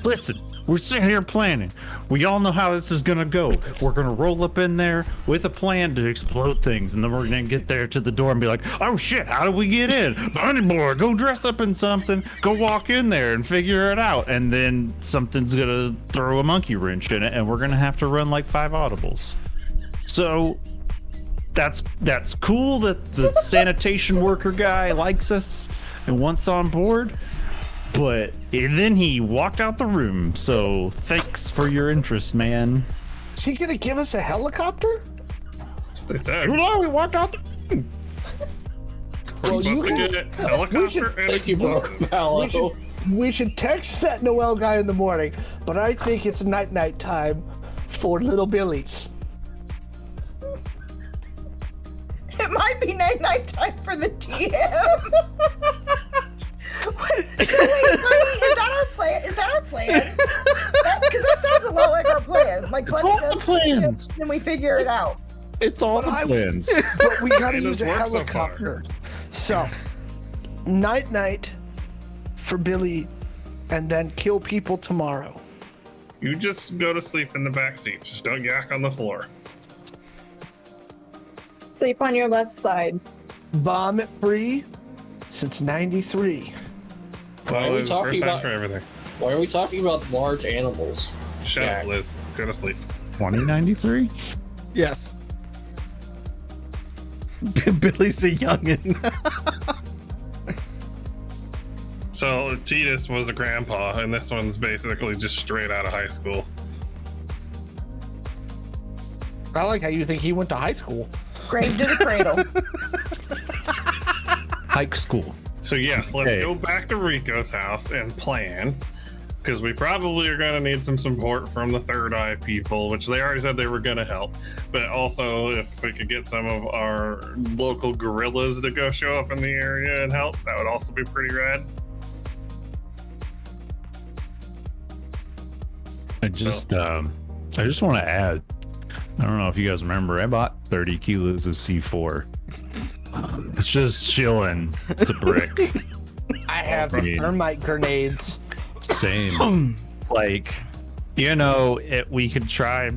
Listen, we're sitting here planning. We all know how this is gonna go. We're gonna roll up in there with a plan to explode things, and then we're gonna get there to the door and be like, "Oh shit, how do we get in? Bunny boy, go dress up in something. Go walk in there and figure it out." And then something's gonna throw a monkey wrench in it, and we're gonna have to run like 5 audibles. So that's cool that the sanitation worker guy likes us and wants on board. But then he walked out the room, so thanks for your interest, man. Is he gonna give us a helicopter? That's what they said. No, he walked out the room. We're Well, supposed you to can- get a helicopter and Thank you, explode. Mallo. We should text that Noel guy in the morning, but I think it's night time for little Billy's. It might be night time for the DM. Wait, so wait, Bunny, is that our plan? Is that our plan? Because that sounds a lot like our plan. Like It's Bunny all the does plans. and we figure it out. It's all the I- plans. But we gotta And use it's a worked so far. helicopter. So, night for Billy, and then kill people tomorrow. You just go to sleep in the back seat. Just don't yak on the floor. Sleep on your left side. Vomit free, since '93. Why are we talking first time about? for everything. Why are we talking about large animals? Shut Yeah. up, Liz. Go to sleep. 2093? Yes. Billy's a youngin'. So Titus was a grandpa, and this one's basically just straight out of high school. I like how you think he went to high school. Grave to the cradle. Hike school. So yes, let's Okay. go back to Rico's house and plan, because we probably are going to need some support from the Third Eye people, which they already said they were going to help. But also, if we could get some of our local gorillas to go show up in the area and help, that would also be pretty rad. I just want to add, I don't know if you guys remember, I bought 30 kilos of C4. It's just chilling. It's a brick. I have Right. thermite grenades. Same. Like, you know, we could try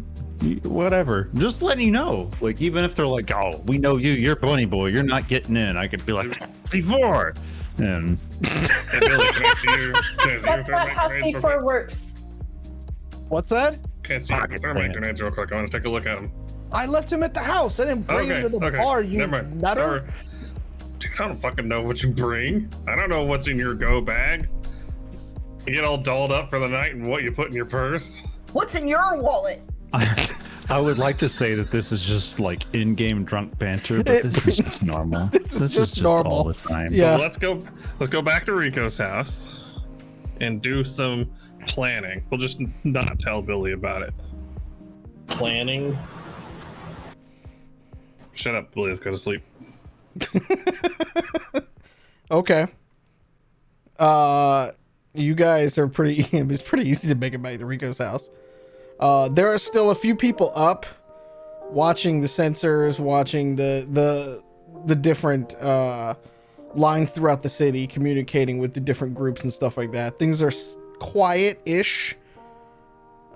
whatever. Just letting you know. Like, even if they're like, oh, we know you, you're Bunny Boy, you're not getting in. I could be like, C4. And Hey, Billy, can I see your That's not how grenades real C4 quick? works. What's that? Can I see your thermite grenades real quick? I want to take a look at them. I left him at the house. I didn't bring him to the bar, you Never mind. nutter. Or- Dude, I don't fucking know what you bring. I don't know what's in your go bag. You get all dolled up for the night and what you put in your purse. What's in your wallet? I would like to say that this is just like in-game drunk banter, but this is just normal. This is just just normal. all the time. Yeah. So let's go back to Rico's house and do some planning. We'll just not tell Billy about it. Planning. Shut up, Billy. Let's go to sleep. Okay. You guys are pretty. It's pretty easy to make it back to Rico's house. There are still a few people up, watching the sensors, watching the different lines throughout the city, communicating with the different groups and stuff like that. Things are quiet-ish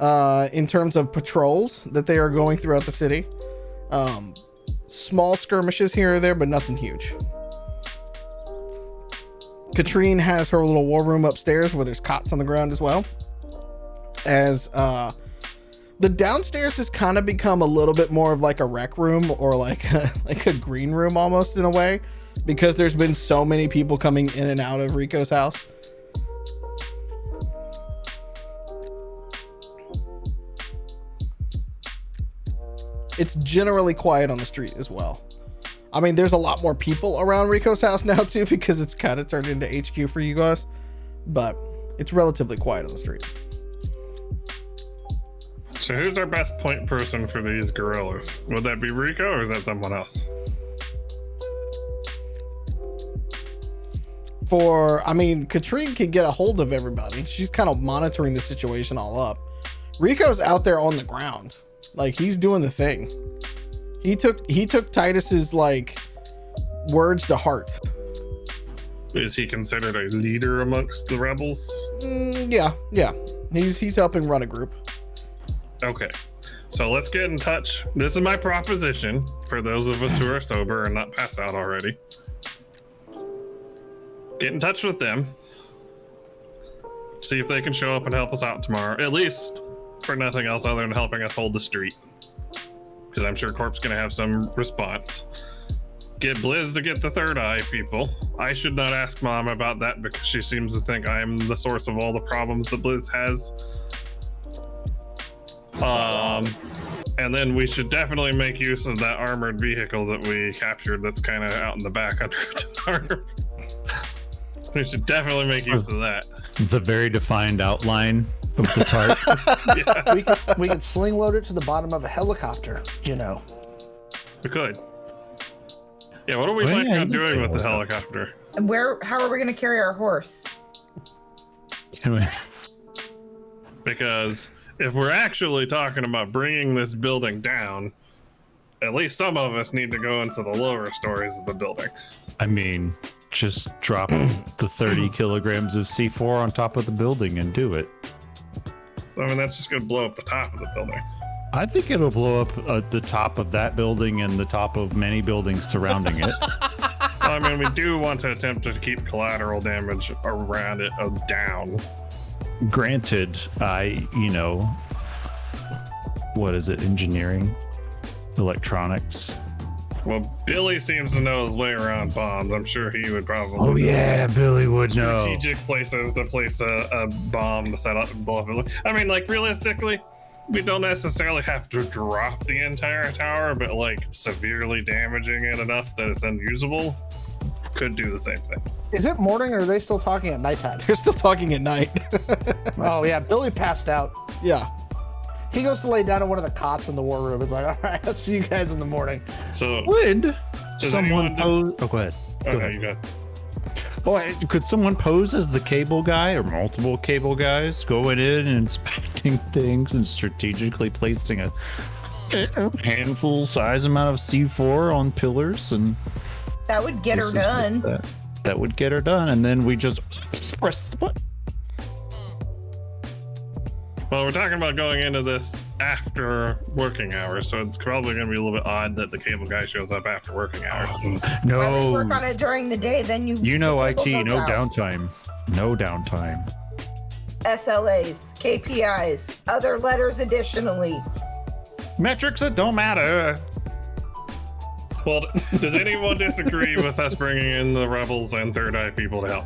in terms of patrols that they are going throughout the city. Small skirmishes here or there, but nothing huge. Katrine has her little war room upstairs where there's cots on the ground as well. As the downstairs has kind of become a little bit more of like a rec room or like a green room almost in a way, because there's been so many people coming in and out of Rico's house. It's generally quiet on the street as well. I mean, there's a lot more people around Rico's house now too, because it's kind of turned into HQ for you guys, but it's relatively quiet on the street. So who's our best point person for these gorillas? Would that be Rico or is that someone else? I mean, Katrine can get a hold of everybody. She's kind of monitoring the situation all up. Rico's out there on the ground. Like, he's doing the thing. He took Titus's like words to heart. Is he considered a leader amongst the rebels? Yeah. He's helping run a group. Okay. So let's get in touch. This is my proposition for those of us who are sober and not passed out already. Get in touch with them. See if they can show up and help us out tomorrow. At least for nothing else other than helping us hold the street. Because I'm sure Corp's going to have some response. Get Blizz to get the Third Eye people. I should not ask Mom about that because she seems to think I am the source of all the problems that Blizz has. And then we should definitely make use of that armored vehicle that we captured that's kind of out in the back under a tarp. We should definitely make use of that. The very defined outline of the tarp. Yeah, We could sling load it to the bottom of a helicopter, you know. we could. Yeah, what are we Well, planning yeah, on you doing can with the do that. helicopter? And how are we going to carry our horse? Because if we're actually talking about bringing this building down, at least some of us need to go into the lower stories of the building. I mean, just drop the 30 kilograms of C4 on top of the building and do it. I mean, that's just going to blow up the top of the building. I think it'll blow up the top of that building and the top of many buildings surrounding it. I I mean, we do want to attempt to keep collateral damage around it down. Granted, what is it? Engineering, electronics. Well, Billy seems to know his way around bombs. I'm sure he would probably. Oh yeah, Billy would know. Strategic places to place a bomb to set up and blow up. I mean, like realistically, we don't necessarily have to drop the entire tower, but like severely damaging it enough that it's unusable could do the same thing. Is it morning or are they still talking at nighttime? You're still talking at night. Oh yeah, Billy passed out. Yeah. He goes to lay down in one of the cots in the war room. It's like, all right, I'll see you guys in the morning. So Would Does someone anyone pose? Oh, go ahead. Go okay, ahead. you got. Boy, could someone pose as the cable guy or multiple cable guys going in and inspecting things and strategically placing a handful size amount of C4 on pillars and That would get her this is done. that would get her done, and then we just press the button. Well, we're talking about going into this after working hours, so it's probably going to be a little bit odd that the cable guy shows up after working hours. Why would you No, work on it during the day? Then you know IT, goes no out. downtime, no downtime. SLAs, KPIs, other letters additionally. Metrics that don't matter. Well, does anyone disagree with us bringing in the rebels and Third Eye people to help?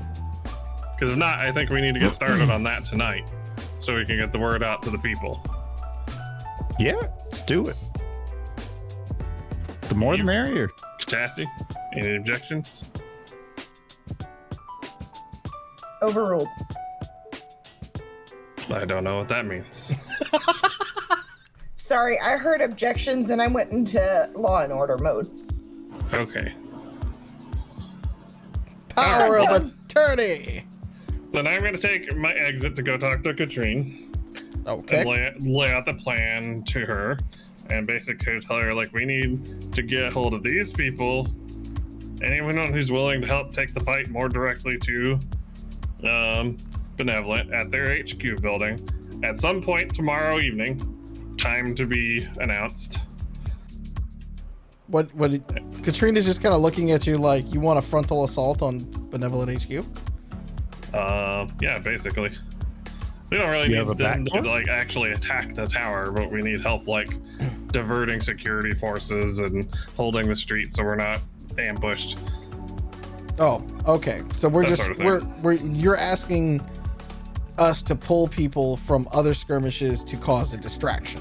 Because if not, I think we need to get started on that tonight, so we can get the word out to the people. Yeah, let's do it. The more the merrier. Catassie, any objections? Overruled. I don't know what that means. Sorry, I heard objections and I went into law and order mode. Okay. Power Alright. of attorney. Then I'm going to take my exit to go talk to Katrine. Okay. And lay out the plan to her and basically tell her, like, we need to get a hold of these people. Anyone who's willing to help take the fight more directly to Benevolent at their HQ building at some point tomorrow evening. Time to be announced. What Katrina's just kind of looking at you like you want a frontal assault on Benevolent HQ? Yeah, basically. We don't really You have need a them to backdoor? like actually attack the tower, but we need help like diverting security forces and holding the street so we're not ambushed. Oh, okay. So we're That just sort of we're you're asking us to pull people from other skirmishes to cause a distraction.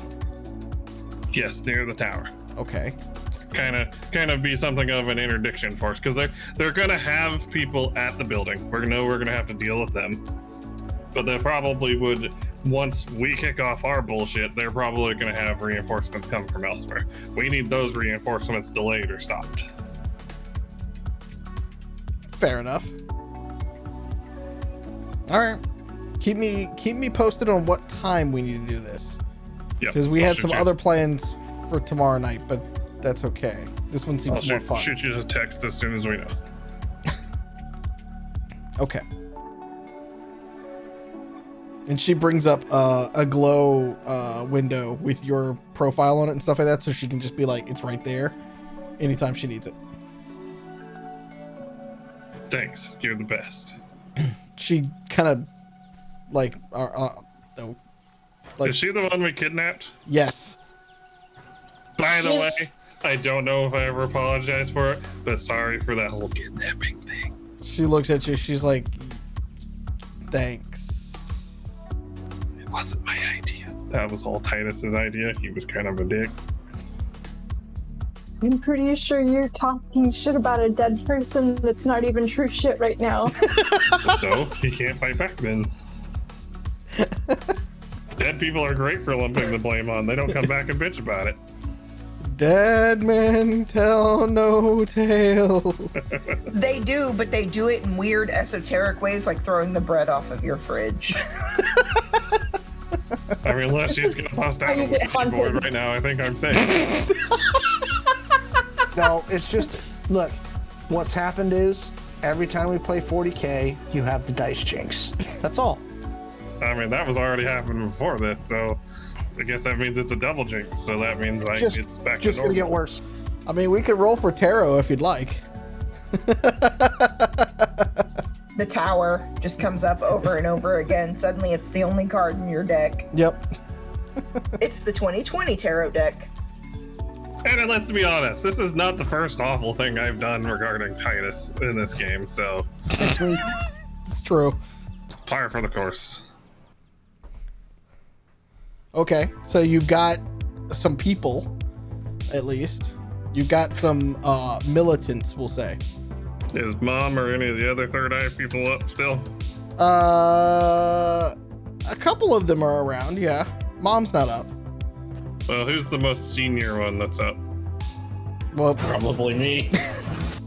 Yes, near the tower. Okay. Kind of be something of an interdiction force because they're gonna have people at the building. We're gonna have to deal with them, but they probably would once we kick off our bullshit. They're probably gonna have reinforcements come from elsewhere. We need those reinforcements delayed or stopped. Fair enough. All right. Keep me posted on what time we need to do this. Yeah, Because we I'll had shoot some you- other plans for tomorrow night, but that's okay. This one I'll seems more fun. shoot you a text as soon as we know. Okay. And she brings up a glow window with your profile on it and stuff like that, so she can just be like, it's right there anytime she needs it. Thanks, you're the best. She kind of like, oh, like, Is she the one we kidnapped? yes. By the Yes. way, I don't know if I ever apologized for it, but sorry for that whole kidnapping thing. She looks at you. She's like, thanks. It wasn't my idea. That was all Titus's idea. He was kind of a dick. I'm pretty sure you're talking shit about a dead person that's not even true shit right now. So he can't fight back then. Dead people are great for lumping the blame on. They don't come back and bitch about it. Dead men tell no tales. They do, but they do it in weird esoteric ways, like throwing the bread off of your fridge. I mean, unless she's gonna bust out you a get Ouija board haunted. right now, I think I'm safe. No, it's just, look, what's happened is every time we play 40K, you have the dice jinx. That's all. I mean, that was already happening before this, so I guess that means it's a double jinx. So that means like Just- it's back Just to gonna normal. get worse. I mean, we could roll for tarot if you'd like. The tower just comes up over and over again. Suddenly it's the only card in your deck. Yep. It's the 2020 tarot deck. And let's be honest, this is not the first awful thing I've done regarding Titus in this game, so It's true. par for the course. Okay, so you've got some people, at least. You've got some militants, we'll say. Is Mom or any of the other Third Eye people up still? A couple of them are around, yeah. Mom's not up. Well, who's the most senior one that's up? Well, Probably me.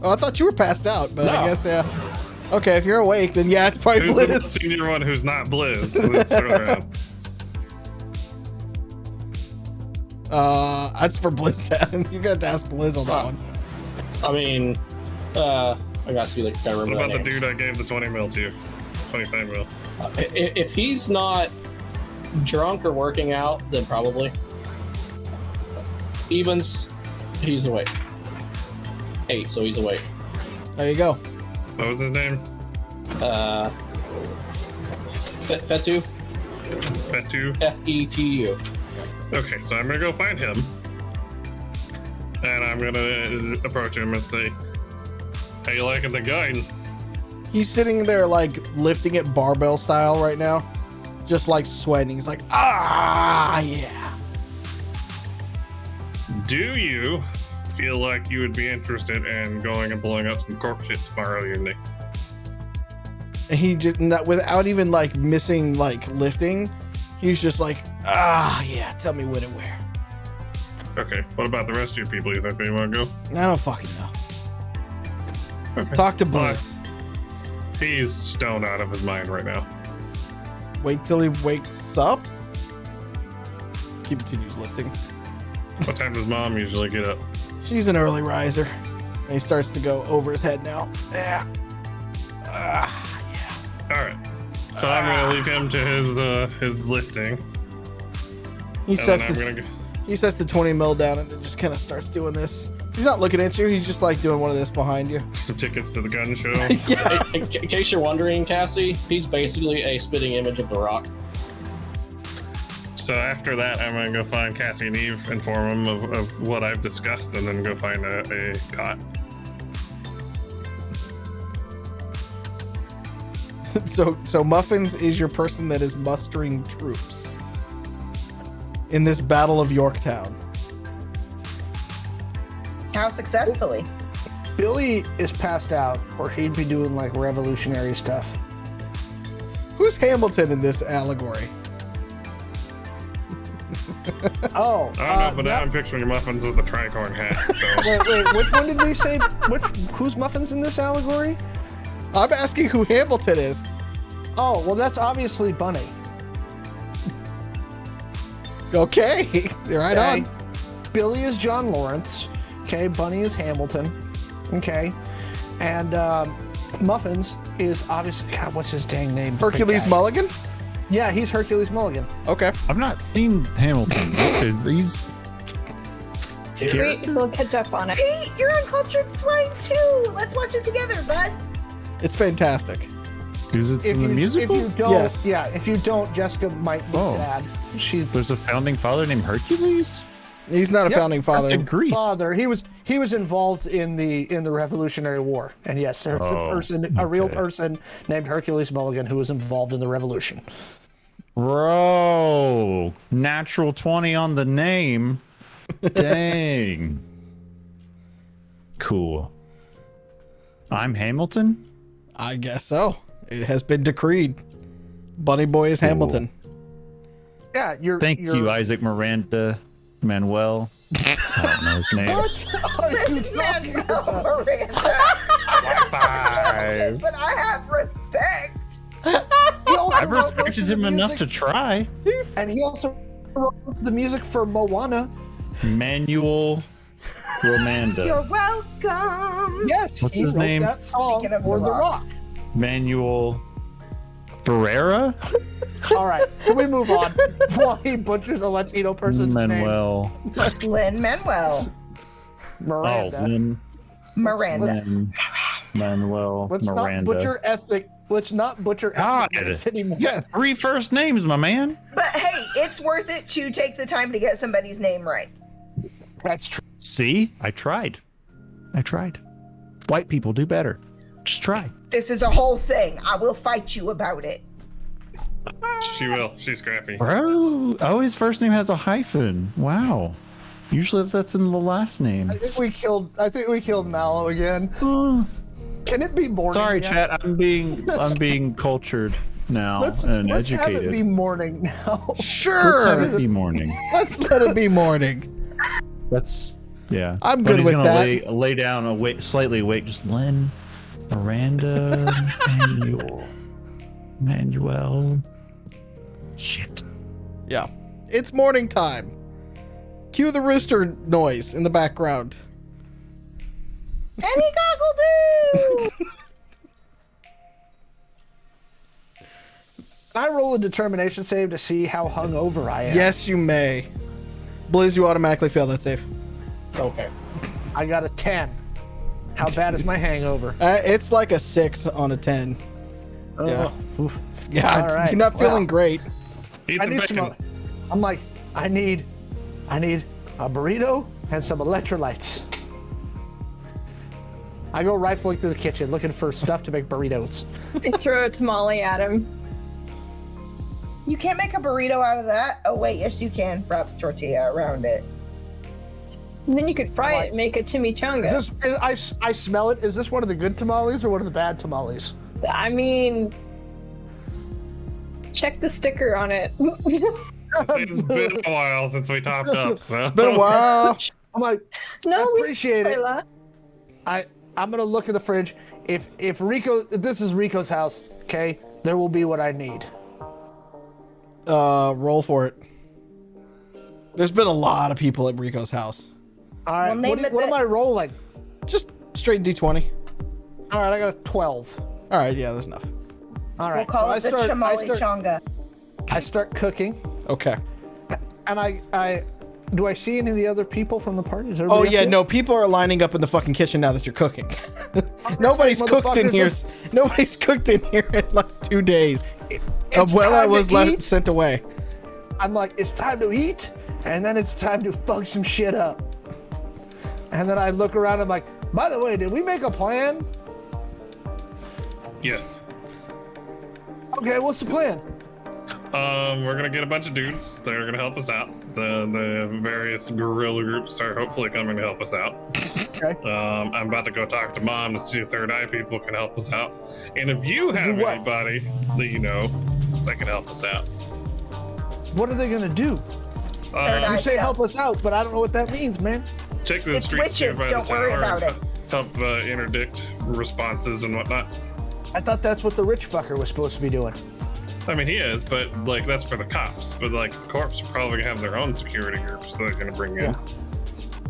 oh, I thought you were passed out, but I No. guess, yeah. Okay, if you're awake, then yeah, it's probably Who's the most Blizz. senior one who's not Blizz? That's around. That's for Blizz. You got to ask Blizz on that one. I mean, I gotta see, like, I What remember about the that name. dude I gave the 20 mil to? 25 mil. If he's not drunk or working out, then probably. Evens, he's awake. 8, so he's awake. There you go. What was his name? Fetu, Fetu. Fetu. Okay, so I'm gonna go find him. And I'm gonna approach him and say, how you liking the gun? He's sitting there, like, lifting it barbell style right now. Just, like, sweating. He's like, ah, yeah. Do you feel like you would be interested in going and blowing up some corpse shit tomorrow evening? And he just, without even, like, missing, like, lifting, he's just like, ah, yeah, tell me when and where. Okay, what about the rest of you people? You think they want to go? I don't fucking know. Okay. Talk to Well, Blizz. He's stoned out of his mind right now. Wait till he wakes up. He continues lifting. What time does Mom usually get up? She's an early riser. And he starts to go over his head now. Yeah. Ah, yeah. All right. So I'm gonna leave him to his lifting, He and sets then the, I'm gonna. he sets the 20 mil down and then just kind of starts doing this. He's not looking at you. He's just like doing one of this behind you. Some tickets to the gun show. Yeah. In case you're wondering, Cassie, he's basically a spitting image of The Rock. So after that, I'm gonna go find Cassie and Eve, inform them of what I've discussed, and then go find a cot. So Muffins is your person that is mustering troops in this Battle of Yorktown. How successfully? Billy is passed out, or he'd be doing like revolutionary stuff. Who's Hamilton in this allegory? Oh, I don't know, but now I'm picturing muffins with a tricorn hat. So wait, which one did we say? Who's Muffins in this allegory? I'm asking who Hamilton is. Oh, well, that's obviously Bunny. Okay, right Okay. on. Billy is John Lawrence. Okay, Bunny is Hamilton. Okay, and Muffins is obviously, God, what's his dang name? Hercules Big guy. Mulligan? Yeah, he's Hercules Mulligan. Okay. I've not seen Hamilton. He's We'll catch up on it. Pete, you're Uncultured Swine too. Let's watch it together, bud. It's fantastic. is it from the musical? If you don't, Yes. yeah, if you don't, Jessica might be Oh. sad. She's There's a founding father named Hercules. He's not a Yep. founding father. That's Greece. father. He was involved in the Revolutionary War, and yes, there's a real okay. person named Hercules Mulligan who was involved in the Revolution. Bro, natural 20 on the name. Dang. Cool. I'm Hamilton? I guess so. It has been decreed. Bunny Boy is Hamilton. Yeah, Thank you, Isaac Miranda Manuel. I don't know his name. What are you talking about? Miranda. Five. But I have respect. He also I've wrote most respected of the him enough music- to try. And he also wrote the music for Moana. Manuel Romanda. You're welcome. Yes, What's he his wrote name? that song Speaking of for The The Rock. Rock. Manuel Ferreira? All right, can we move on before he butchers a Latino person's Manuel. Lin-Manuel Oh, name? Miranda. Lin. Miranda. Lin. Manuel Let's Miranda. not butcher ethnic. Let's not butcher God, ethnic names anymore. you got 3 first names, my man. But hey, it's worth it to take the time to get somebody's name right. That's true. See, I tried. White people do better. Just try. This is a whole thing. I will fight you about it. She will. She's scrappy. Bro, oh, his first name has a hyphen. Wow. Usually that's in the last name. I think we killed Mallo again. Can it be morning? Sorry, yet? chat. I'm being cultured now and let's educated. have it be morning now. Sure. Let's have it be morning. Let's let it be morning. That's yeah. I'm But good he's with gonna that. lay down slightly awake. Just Lynn, Miranda, Manuel. Shit. Yeah. It's morning time. Cue the rooster noise in the background. Any goggle do! Can I roll a determination save to see how hungover I am? Yes, you may. Blizz, you automatically fail that save. Okay. I got a 10. How bad is my hangover? It's like a 6 on a 10. Yeah. Oof. Yeah, All right. you're not feeling Well, great. Eat I some need bacon. some. I'm like, I need a burrito and some electrolytes. I go rifling through the kitchen looking for stuff to make burritos. I throw a tamale at him. You can't make a burrito out of that. Oh wait, yes you can. Wraps tortilla around it. And then you could fry it and make a chimichanga. I smell it. Is this one of the good tamales or one of the bad tamales? I mean, check the sticker on it. It's been a while since we topped up, so. It's been a while. I'm like, No, I we appreciate it. spoil that. I'm gonna look in the fridge. If this is Rico's house, okay, there will be what I need. Roll for it. There's been a lot of people at Rico's house. All right, Well, name what it am I rolling? Just straight D20. All right, I got a 12. All right, yeah, there's enough. All right, We'll call so it the chamale chonga. I start cooking, Okay. and I do I see any of the other people from the party? Is Oh everybody up yeah, there? no, people are lining up in the fucking kitchen now that you're cooking. Nobody's cooked in here. motherfuckers. Nobody's cooked in here in like 2 days. It's Abuela time was to eat. sent away. I'm like, it's time to eat, and then it's time to fuck some shit up. And then I look around, I'm like, by the way, did we make a plan? Yes. Okay, what's the plan? We're gonna get a bunch of dudes that are gonna help us out. The various guerrilla groups are hopefully coming to help us out. Okay. I'm about to go talk to Mom to see if Third Eye people can help us out. And if you have what? anybody that you know that can help us out, What are they gonna do? Third You Eye say stuff. help us out, but I don't know what that means, man. check the It's streets witches, nearby don't the worry tower about and it. help interdict responses and whatnot. I thought that's what the rich fucker was supposed to be doing. I mean, he is, but like that's for the cops. But like the corps are probably gonna have their own security groups they're gonna bring in.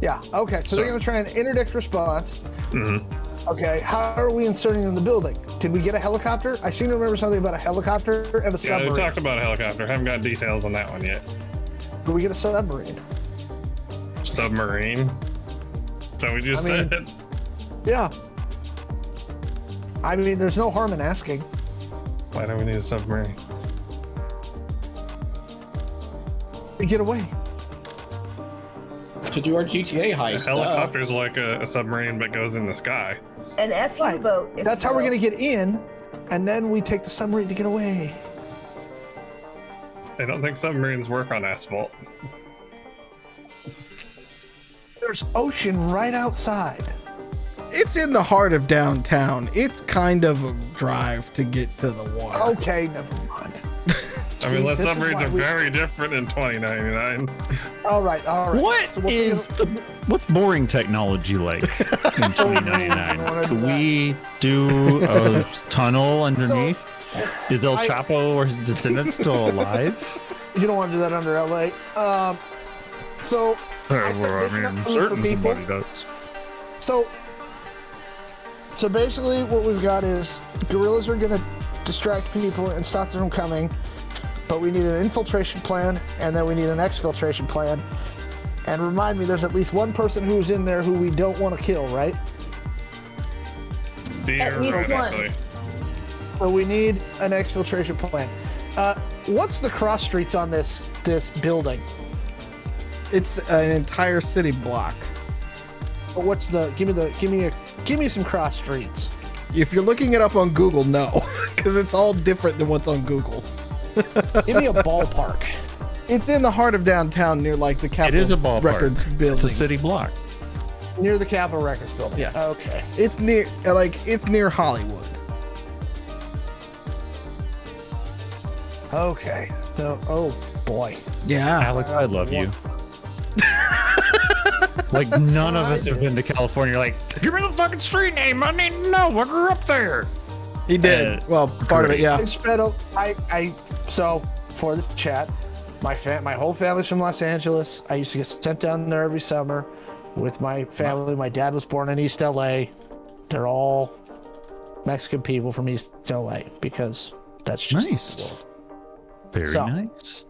Yeah. Okay. So they're gonna try and interdict response. Mm-hmm. Okay. How are we inserting in the building? Did we get a helicopter? I seem to remember something about a helicopter and a Yeah, submarine. we talked about a helicopter. Haven't got details on that one yet. Did we get a submarine? Submarine. So we just I mean- said. Yeah. I mean, there's no harm in asking. Why do we need a submarine? To get away. To do our GTA A heist. helicopter's like a submarine, but goes in the sky. An FU Right. boat. if That's you how we're will. gonna get in, and then we take the submarine to get away. I don't think submarines work on asphalt. There's ocean right outside. It's in the heart of downtown. It's kind of a drive to get to the water. Okay, never mind. I mean, This is submarines why are we- very different in 2099. All right. What So is what's boring technology like in 2099? Can we do a tunnel underneath? Is El Chapo or his descendants still alive? You don't want to do that under LA. So I start dishing up food for people. does. So basically, what we've got is guerrillas are gonna distract people and stop them from coming, but we need an infiltration plan, and then we need an exfiltration plan. And remind me, there's at least one person who's in there who we don't want to kill, right? At least one. So we need an exfiltration plan. What's the cross streets on this building? It's an entire city block. What's the? Give me some cross streets. If you're looking it up on Google, no, because it's all different than what's on Google. Give me a ballpark. It's in the heart of downtown, near like the Capitol It is a ballpark. Records building. It's a city block. Near the Capitol Records building. Yeah. Okay. It's near Hollywood. Okay. So, oh boy. Yeah. Alex, I love you. Like, none of us have been to California. You're like, give me the fucking street name. I need to know. I grew up there. He did. Well, part of it, yeah. So for the chat, my whole family's from Los Angeles. I used to get sent down there every summer with my family. My dad was born in East LA. They're all Mexican people from East LA because that's just Nice. Very nice.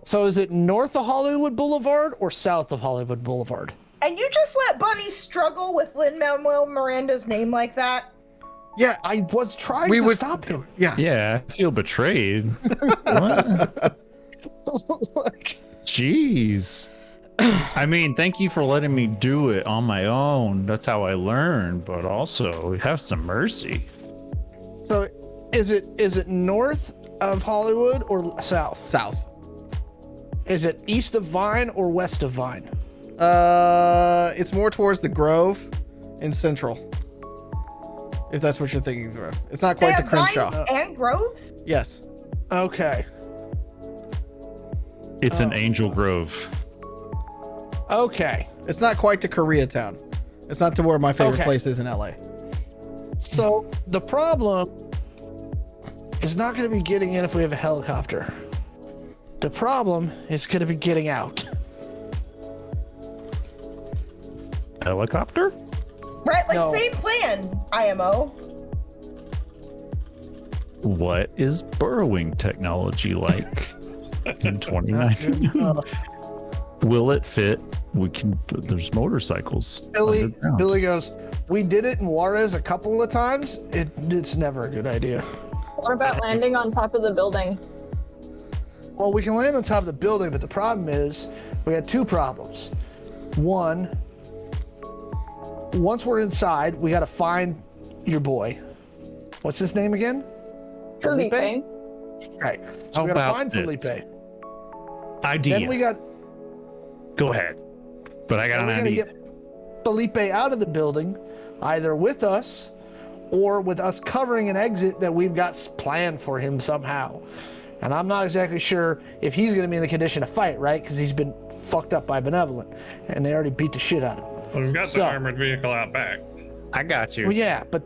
So is it north of Hollywood Boulevard or south of Hollywood Boulevard? And you just let Bunny struggle with Lin-Manuel Miranda's name like that? Yeah. I was trying to stop him. Yeah. Yeah, I feel betrayed. What? Jeez. I mean, thank you for letting me do it on my own. That's how I learned, but also have some mercy. So is it north of Hollywood or south? South. Is it east of Vine or west of Vine? It's more towards the Grove and Central. If that's what you're thinking through. It's not quite the Crenshaw. Vines and Groves? Yes. Okay. It's an Angel Grove. Okay. It's not quite to Koreatown. It's not to where my favorite place is in LA. So the problem is not going to be getting in if we have a helicopter. The problem is going to be getting out. Helicopter? Right, like No. same plan, IMO. What is burrowing technology like in 2019? Will it fit? There's motorcycles. underground. Billy goes, we did it in Juarez a couple of times. It's never a good idea. What about landing on top of the building? Well, we can land on top of the building, but the problem is we had two problems. One, once we're inside, we got to find your boy. What's his name again? Felipe. Right. So How we got to about find this? Felipe. Idea. Then we got Go ahead. But I got then an we got to idea. get Felipe out of the building, either with us or with us covering an exit that we've got planned for him somehow. And I'm not exactly sure if he's going to be in the condition to fight, right? Because he's been fucked up by Benevolent, and they already beat the shit out of him. Well, we've got the armored vehicle out back. I got you. Well, yeah, but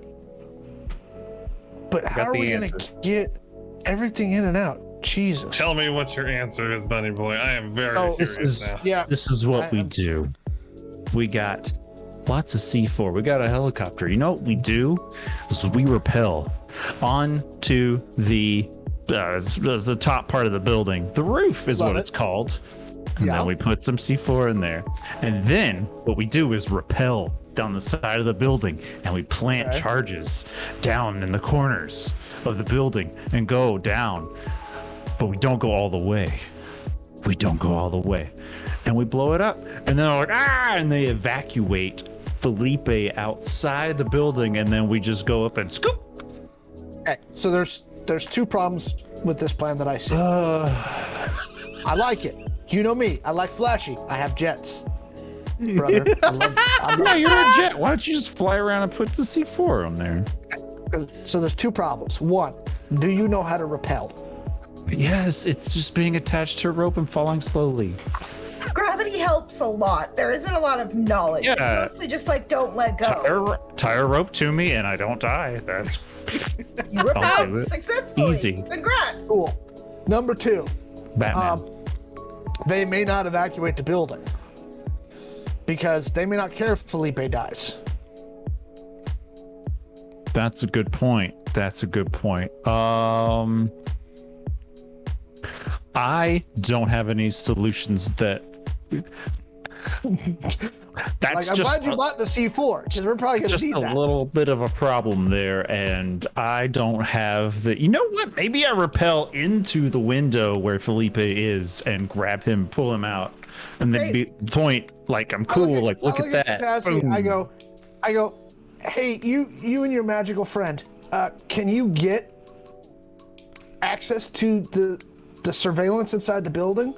how got are the we going answers. to get everything in and out? Jesus. Tell me what your answer is, Bunny Boy. I am very curious now. Yeah. This is what we do. We got lots of C4. We got a helicopter. You know what we do? Is we rappel onto the top part of the building. The roof is Love what it. it's called. And Yeah. then we put some C4 in there. And then what we do is rappel down the side of the building, and we plant charges down in the corners of the building and go down. But we don't go all the way. And we blow it up. And then they're like, and they evacuate Felipe outside the building, and then we just go up and scoop. Okay, so there's two problems with this plan that I see. I like it. You know me. I like flashy. I have jets. Brother. No, you're a jet. Why don't you just fly around and put the C4 on there? So there's two problems. One, do you know how to rappel? Yes, it's just being attached to a rope and falling slowly. Gravity helps a lot. There isn't a lot of knowledge. Yeah. It's mostly just like don't let go. Tie a rope to me and I don't die. That's You rip I'll do out it. successfully. Easy. Congrats. Cool. Number two, Batman. they may not evacuate the building because they may not care if Felipe dies. That's a good point. I don't have any solutions that That's Like, I'm just glad you bought the C4 because we're probably going to just need a that. little bit of a problem there, and I don't have the. You know what? Maybe I rappel into the window where Felipe is and grab him, pull him out, and then point like I'm cool. Like look at that. Catassie, Boom. I go. Hey, you and your magical friend. Can you get access to the surveillance inside the building?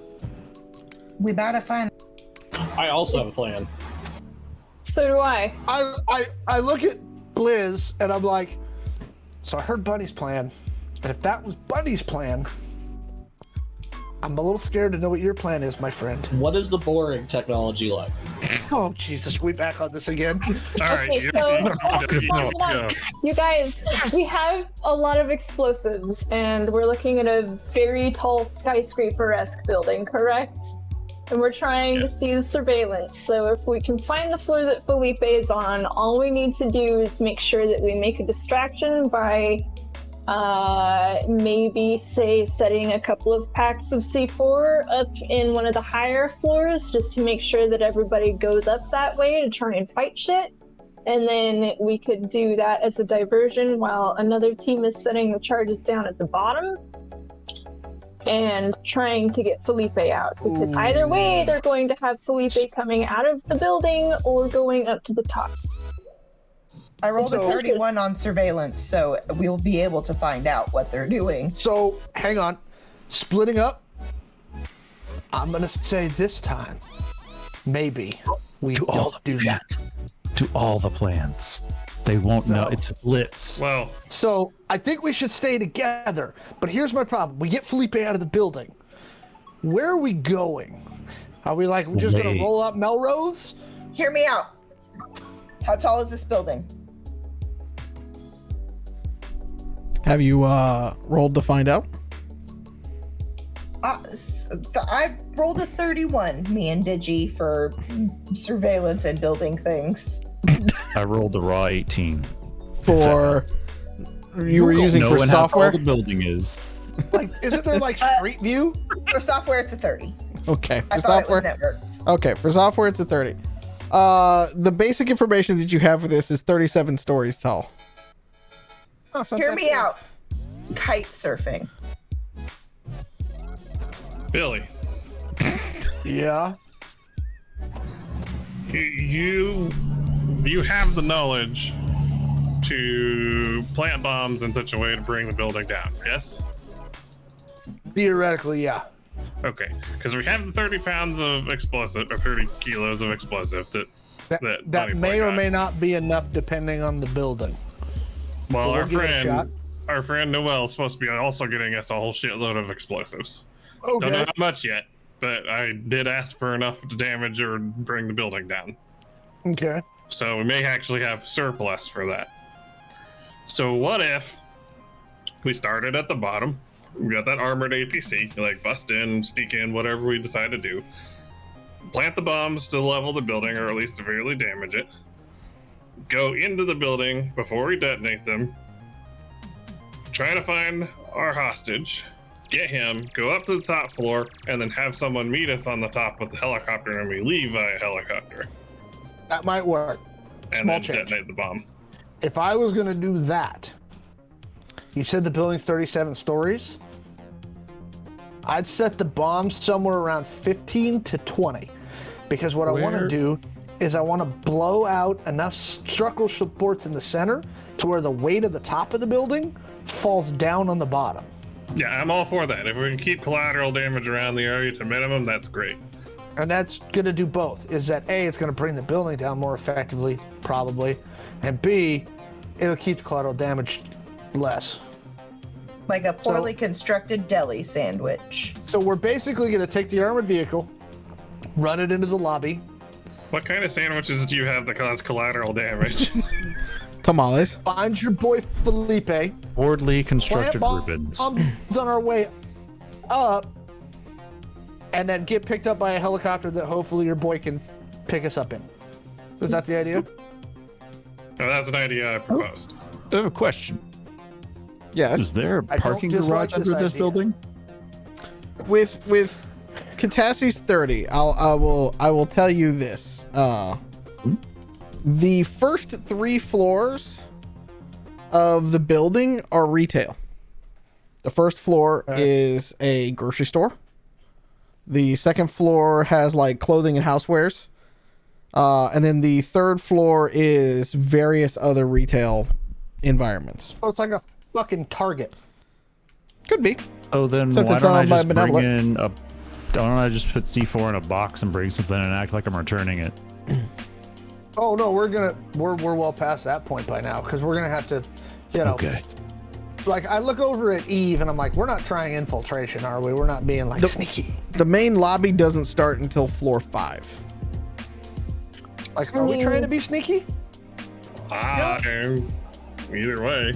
We about to find. I also have a plan. So do I. I look at Blizz and I'm like, so I heard Bunny's plan, and if that was Bunny's plan, I'm a little scared to know what your plan is, my friend. What is the boring technology like? Oh Jesus, we back on this again. All right. Okay, so you guys, we have a lot of explosives, and we're looking at a very tall skyscraper-esque building, correct? And we're trying to see the surveillance. So if we can find the floor that Felipe is on, all we need to do is make sure that we make a distraction by maybe say setting a couple of packs of C4 up in one of the higher floors just to make sure that everybody goes up that way to try and fight shit. And then we could do that as a diversion while another team is setting the charges down at the bottom and trying to get Felipe out, because either way they're going to have Felipe coming out of the building or going up to the top. I rolled a 31 on surveillance, so we'll be able to find out what they're doing. So hang on, splitting up. I'm gonna say this time, maybe we don't do that. To all the plans. They won't know. It's a blitz. Well, So I think we should stay together. But here's my problem: we get Felipe out of the building. Where are we going? Are we like just gonna Wait. roll up Melrose? Hear me out. How tall is this building? Have you rolled to find out? I rolled a 31, me and Digi, for surveillance and building things. I rolled a raw 18. For you were using for Knowing how tall software? the building is. Like, isn't there like Street View? For software, it's a 30. Okay, I for thought it was software. networks. Okay, for software it's a 30. The basic information that you have for this is 37 stories tall. Oh, it's not Hear that me big. out. Kite surfing. Billy, Yeah. you have the knowledge to plant bombs in such a way to bring the building down, yes? Theoretically, yeah. Okay, because we have the 30 pounds of explosive, or 30 kilos of explosives that That Bunny Boy may or got. may not be enough depending on the building. Well, But we'll give it a shot. our friend Noel is supposed to be also getting us a whole shitload of explosives. Okay. Don't know how much yet, but I did ask for enough to damage or bring the building down. Okay. So we may actually have surplus for that. So what if we started at the bottom? We got that armored APC, like bust in, sneak in, whatever we decide to do. Plant the bombs to level the building, or at least severely damage it. Go into the building before we detonate them. Try to find our hostage. Get him, go up to the top floor, and then have someone meet us on the top with the helicopter, and we leave via helicopter. That might work. And Small then change. detonate the bomb. If I was going to do that, you said the building's 37 stories. I'd set the bomb somewhere around 15 to 20. Because what I want to Where- do is I want to blow out enough structural supports in the center to where the weight of the top of the building falls down on the bottom. Yeah, I'm all for that. If we can keep collateral damage around the area to minimum, that's great. And that's going to do both. Is that A, it's going to bring the building down more effectively, probably. And B, it'll keep the collateral damage less. Like a poorly constructed deli sandwich. So we're basically going to take the armored vehicle, run it into the lobby. What kind of sandwiches do you have that cause collateral damage? Tamales. Find your boy Felipe. Poorly constructed Plant ribbons. bombs on our way up, and then get picked up by a helicopter that hopefully your boy can pick us up in. Is that the idea? No, that's an idea I proposed. I have a question. Yes. Is there a I don't parking dislike garage under this this idea. building? With Catassie's 30, I will tell you this. The first 3 floors of the building are retail. The first floor is a grocery store. The second floor has like clothing and housewares. And then the third floor is various other retail environments. Oh, it's like a fucking Target. Could be. Oh, then Except why it's don't I owned by just bring Benevolent. in a? Don't I just put C4 in a box and bring something and act like I'm returning it? Oh no, we're well past that point by now because we're gonna have to, you know. Okay. Like I look over at Eve and I'm like, we're not trying infiltration, are we? We're not being like sneaky. The main lobby doesn't start until floor 5. Like, are we trying to be sneaky? Either way.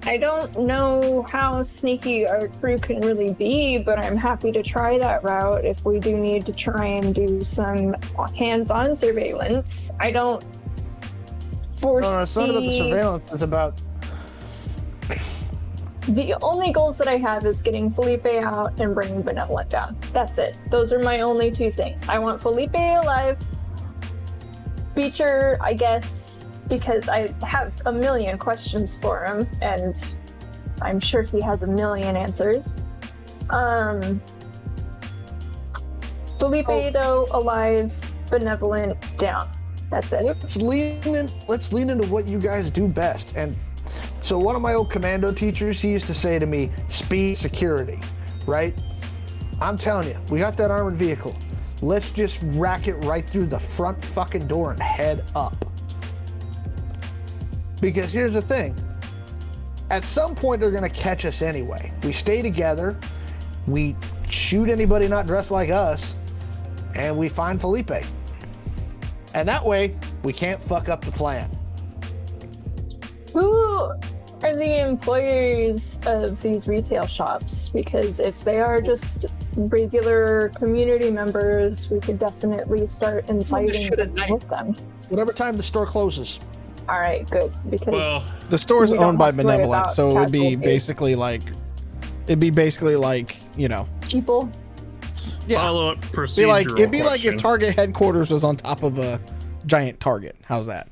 I don't know how sneaky our crew can really be, but I'm happy to try that route if we do need to try and do some hands-on surveillance. I don't foresee... No, it's not about the surveillance. It's about... The only goals that I have is getting Felipe out and bringing Benevolent down. That's it. Those are my only 2 things. I want Felipe alive. Beecher, I guess, because I have a million questions for him, and I'm sure he has a million answers. Felipe, though, alive, Benevolent, down. That's it. Let's lean into what you guys do best. And so one of my old commando teachers, he used to say to me, speed, security, right? I'm telling you, we got that armored vehicle. Let's just rack it right through the front fucking door and head up. Because here's the thing. At some point, they're gonna catch us anyway. We stay together, we shoot anybody not dressed like us, and we find Felipe. And that way, we can't fuck up the plan. Who are the employers of these retail shops? Because if they are just regular community members, we could definitely start inciting with them. Whatever time the store closes. All right, good. Because Well, The store is We don't owned by have to worry Benevolent, about so it would be casualties. basically like, you know, people. yeah. follow-up procedural It'd be like if question. Target headquarters was on top of a giant Target. How's that?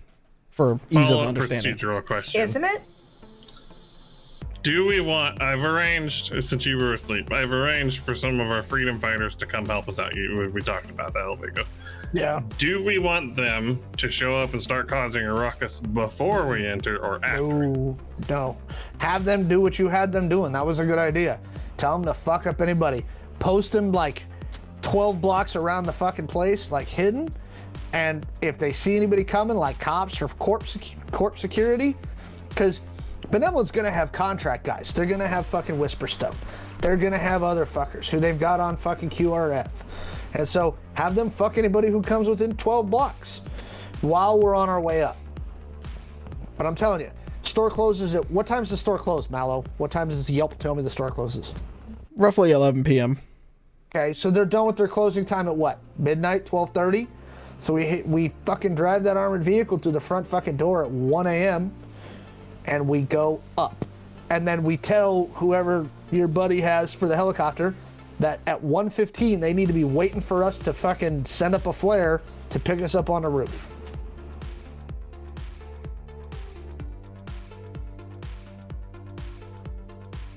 For ease of Follow-up understanding. procedural question. Isn't it? Do we want? I've arranged, since you were asleep, I've arranged for some of our freedom fighters to come help us out. We talked about that a little bit ago. Yeah. Do we want them to show up and start causing a ruckus before we enter or after? Ooh, no. Have them do what you had them doing. That was a good idea. Tell them to fuck up anybody. Post them like 12 blocks around the fucking place, like hidden. And if they see anybody coming, like cops or corpse security, because Benevolent's gonna have contract guys. They're gonna have fucking Whisper Stuff. They're gonna have other fuckers who they've got on fucking QRF. And so have them fuck anybody who comes within 12 blocks while we're on our way up. But I'm telling you, store closes at, what time's the store close, Mallo? What time does Yelp tell me the store closes? Roughly 11 p.m. Okay, so they're done with their closing time at what? Midnight, 12:30? So we fucking drive that armored vehicle to the front fucking door at 1 a.m. and we go up. And then we tell whoever your buddy has for the helicopter that at 1:15 they need to be waiting for us to fucking send up a flare to pick us up on the roof.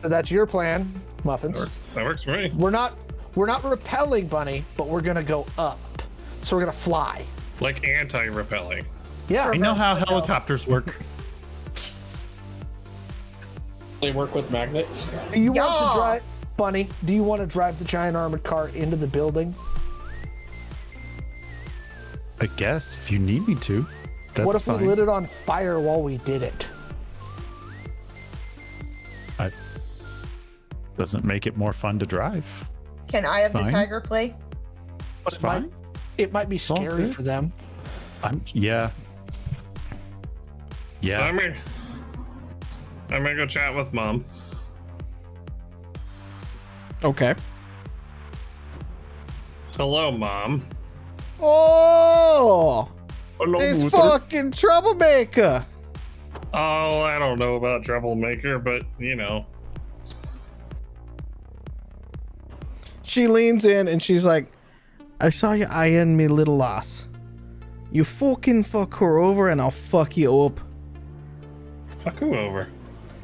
So that's your plan, Muffins. That works for me. We're not repelling Bunny, but we're gonna go up. So we're gonna fly. Like anti-repelling. Yeah. I know how helicopters work. They work with magnets. Do you want to Yeah. drive, Bunny? Do you want to drive the giant armored car into the building? I guess if you need me to, that's What if fine. we lit it on fire while we did it? Doesn't make it more fun to drive. Can I have the Fine. tiger play? It's fine. It might be all scary good. for them. Yeah. So Yeah. I'm gonna go chat with Mom. Okay. Hello, Mom. Oh, Hello, it's Luther. fucking Troublemaker. Oh, I don't know about Troublemaker, but you know. She leans in and she's like, I saw you eyeing me little loss. You fucking fuck her over and I'll fuck you up. Fuck who over?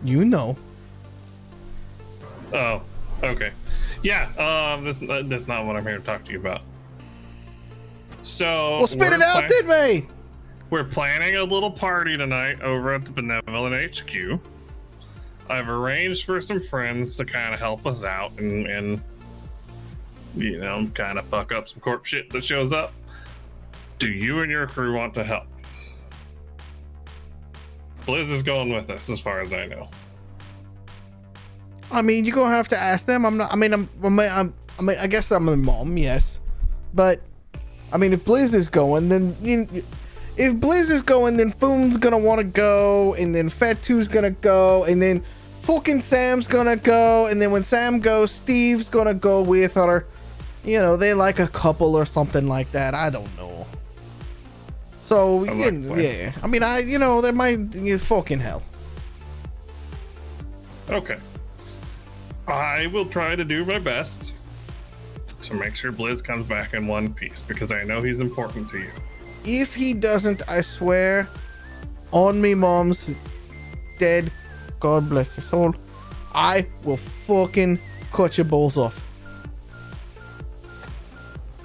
You know. Oh, okay. Yeah, that's not what I'm here to talk to you about. So Well, spit it out then, mate. We're planning a little party tonight over at the Benevolent HQ. I've arranged for some friends to kind of help us out and you know, kind of fuck up some corp shit that shows up. Do you and your crew want to help? Blizz is going with us, as far as I know. I mean, you're gonna have to ask them. I'm not. I mean, I guess I'm the mom, yes. But I mean, if Blizz is going, then if Blizz is going, then Foon's gonna want to go, and then Fat2's gonna go, and then fucking Sam's gonna go, and then when Sam goes, Steve's gonna go with her. You know, they like a couple or something like that. I don't know. So yeah, I mean, there might fucking hell. Okay. I will try to do my best to make sure Blizz comes back in one piece because I know he's important to you. If he doesn't, I swear on me mom's dead, God bless her soul, I will fucking cut your balls off.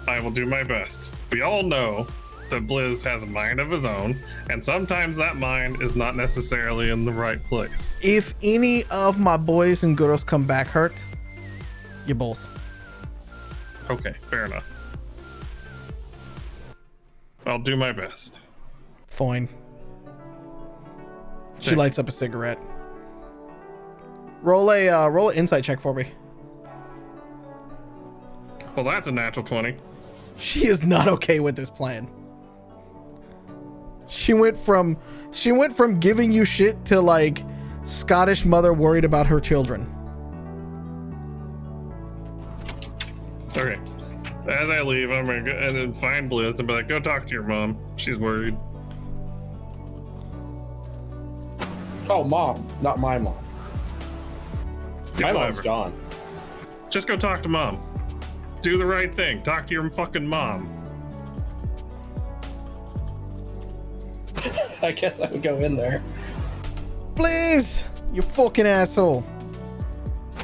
I will do my best. We all know that Blizz has a mind of his own, and sometimes that mind is not necessarily in the right place. If any of my boys and girls come back hurt, your balls. Okay, fair enough. I'll do my best. Fine. She lights up a cigarette. Roll an insight check for me. Well, that's a natural 20. She is not okay with this plan. She went from giving you shit to like Scottish mother worried about her children. Okay. As I leave, I'm gonna go and then find Blizz and be like, go talk to your mom. She's worried. Oh, mom, not my mom. Yeah, My mom's whatever. gone. Just go talk to mom. Do the right thing. Talk to your fucking mom. I guess I would go in there. Please, you fucking asshole.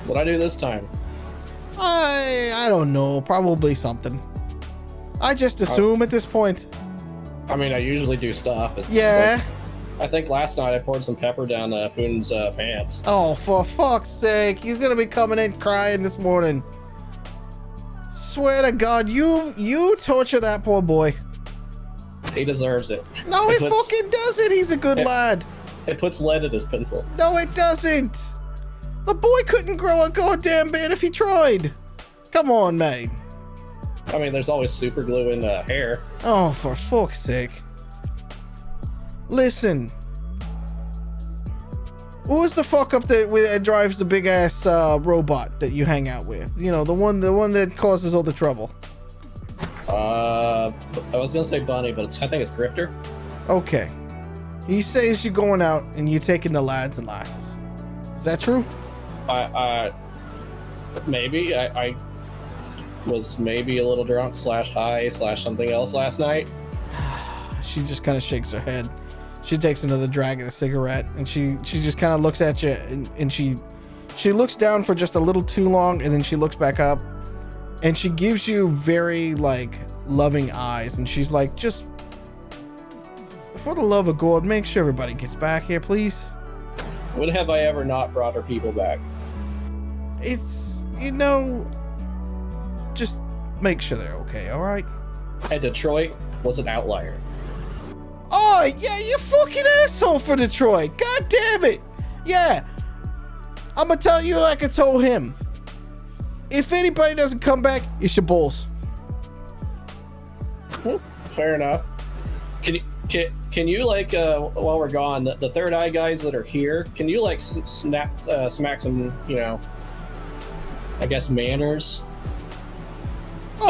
What'd I do this time? I don't know. Probably something. I just assume at this point. I mean, I usually do stuff. It's Yeah. like, I think last night I poured some pepper down Foon's pants. Oh, for fuck's sake. He's gonna be coming in crying this morning. Swear to God, you torture that poor boy. He deserves it. No, he fucking doesn't. He's a good lad. It puts lead in his pencil. No, it doesn't. The boy couldn't grow a goddamn beard if he tried. Come on, mate. I mean, there's always super glue in hair. Oh, for fuck's sake. Listen. Who's the fuck up that drives the big ass robot that you hang out with? You know, the one that causes all the trouble. I was gonna say Bunny, but I think it's Grifter. Okay. He says you're going out and you're taking the lads and lasses. Is that true? Maybe. I was maybe a little drunk / high / something else last night. She just kind of shakes her head. She takes another drag of the cigarette and she just kind of looks at you and she looks down for just a little too long and then she looks back up and she gives you very like loving eyes and she's like, just for the love of God, make sure everybody gets back here, please. When have I ever not brought her people back? It's, just make sure they're okay, all right? And Detroit was an outlier. Oh, yeah, you fucking asshole for Detroit. God damn it. Yeah. I'm gonna tell you like I told him. If anybody doesn't come back, it's your balls. Fair enough. Can you like while we're gone, the third eye guys that are here, can you like smack some, I guess manners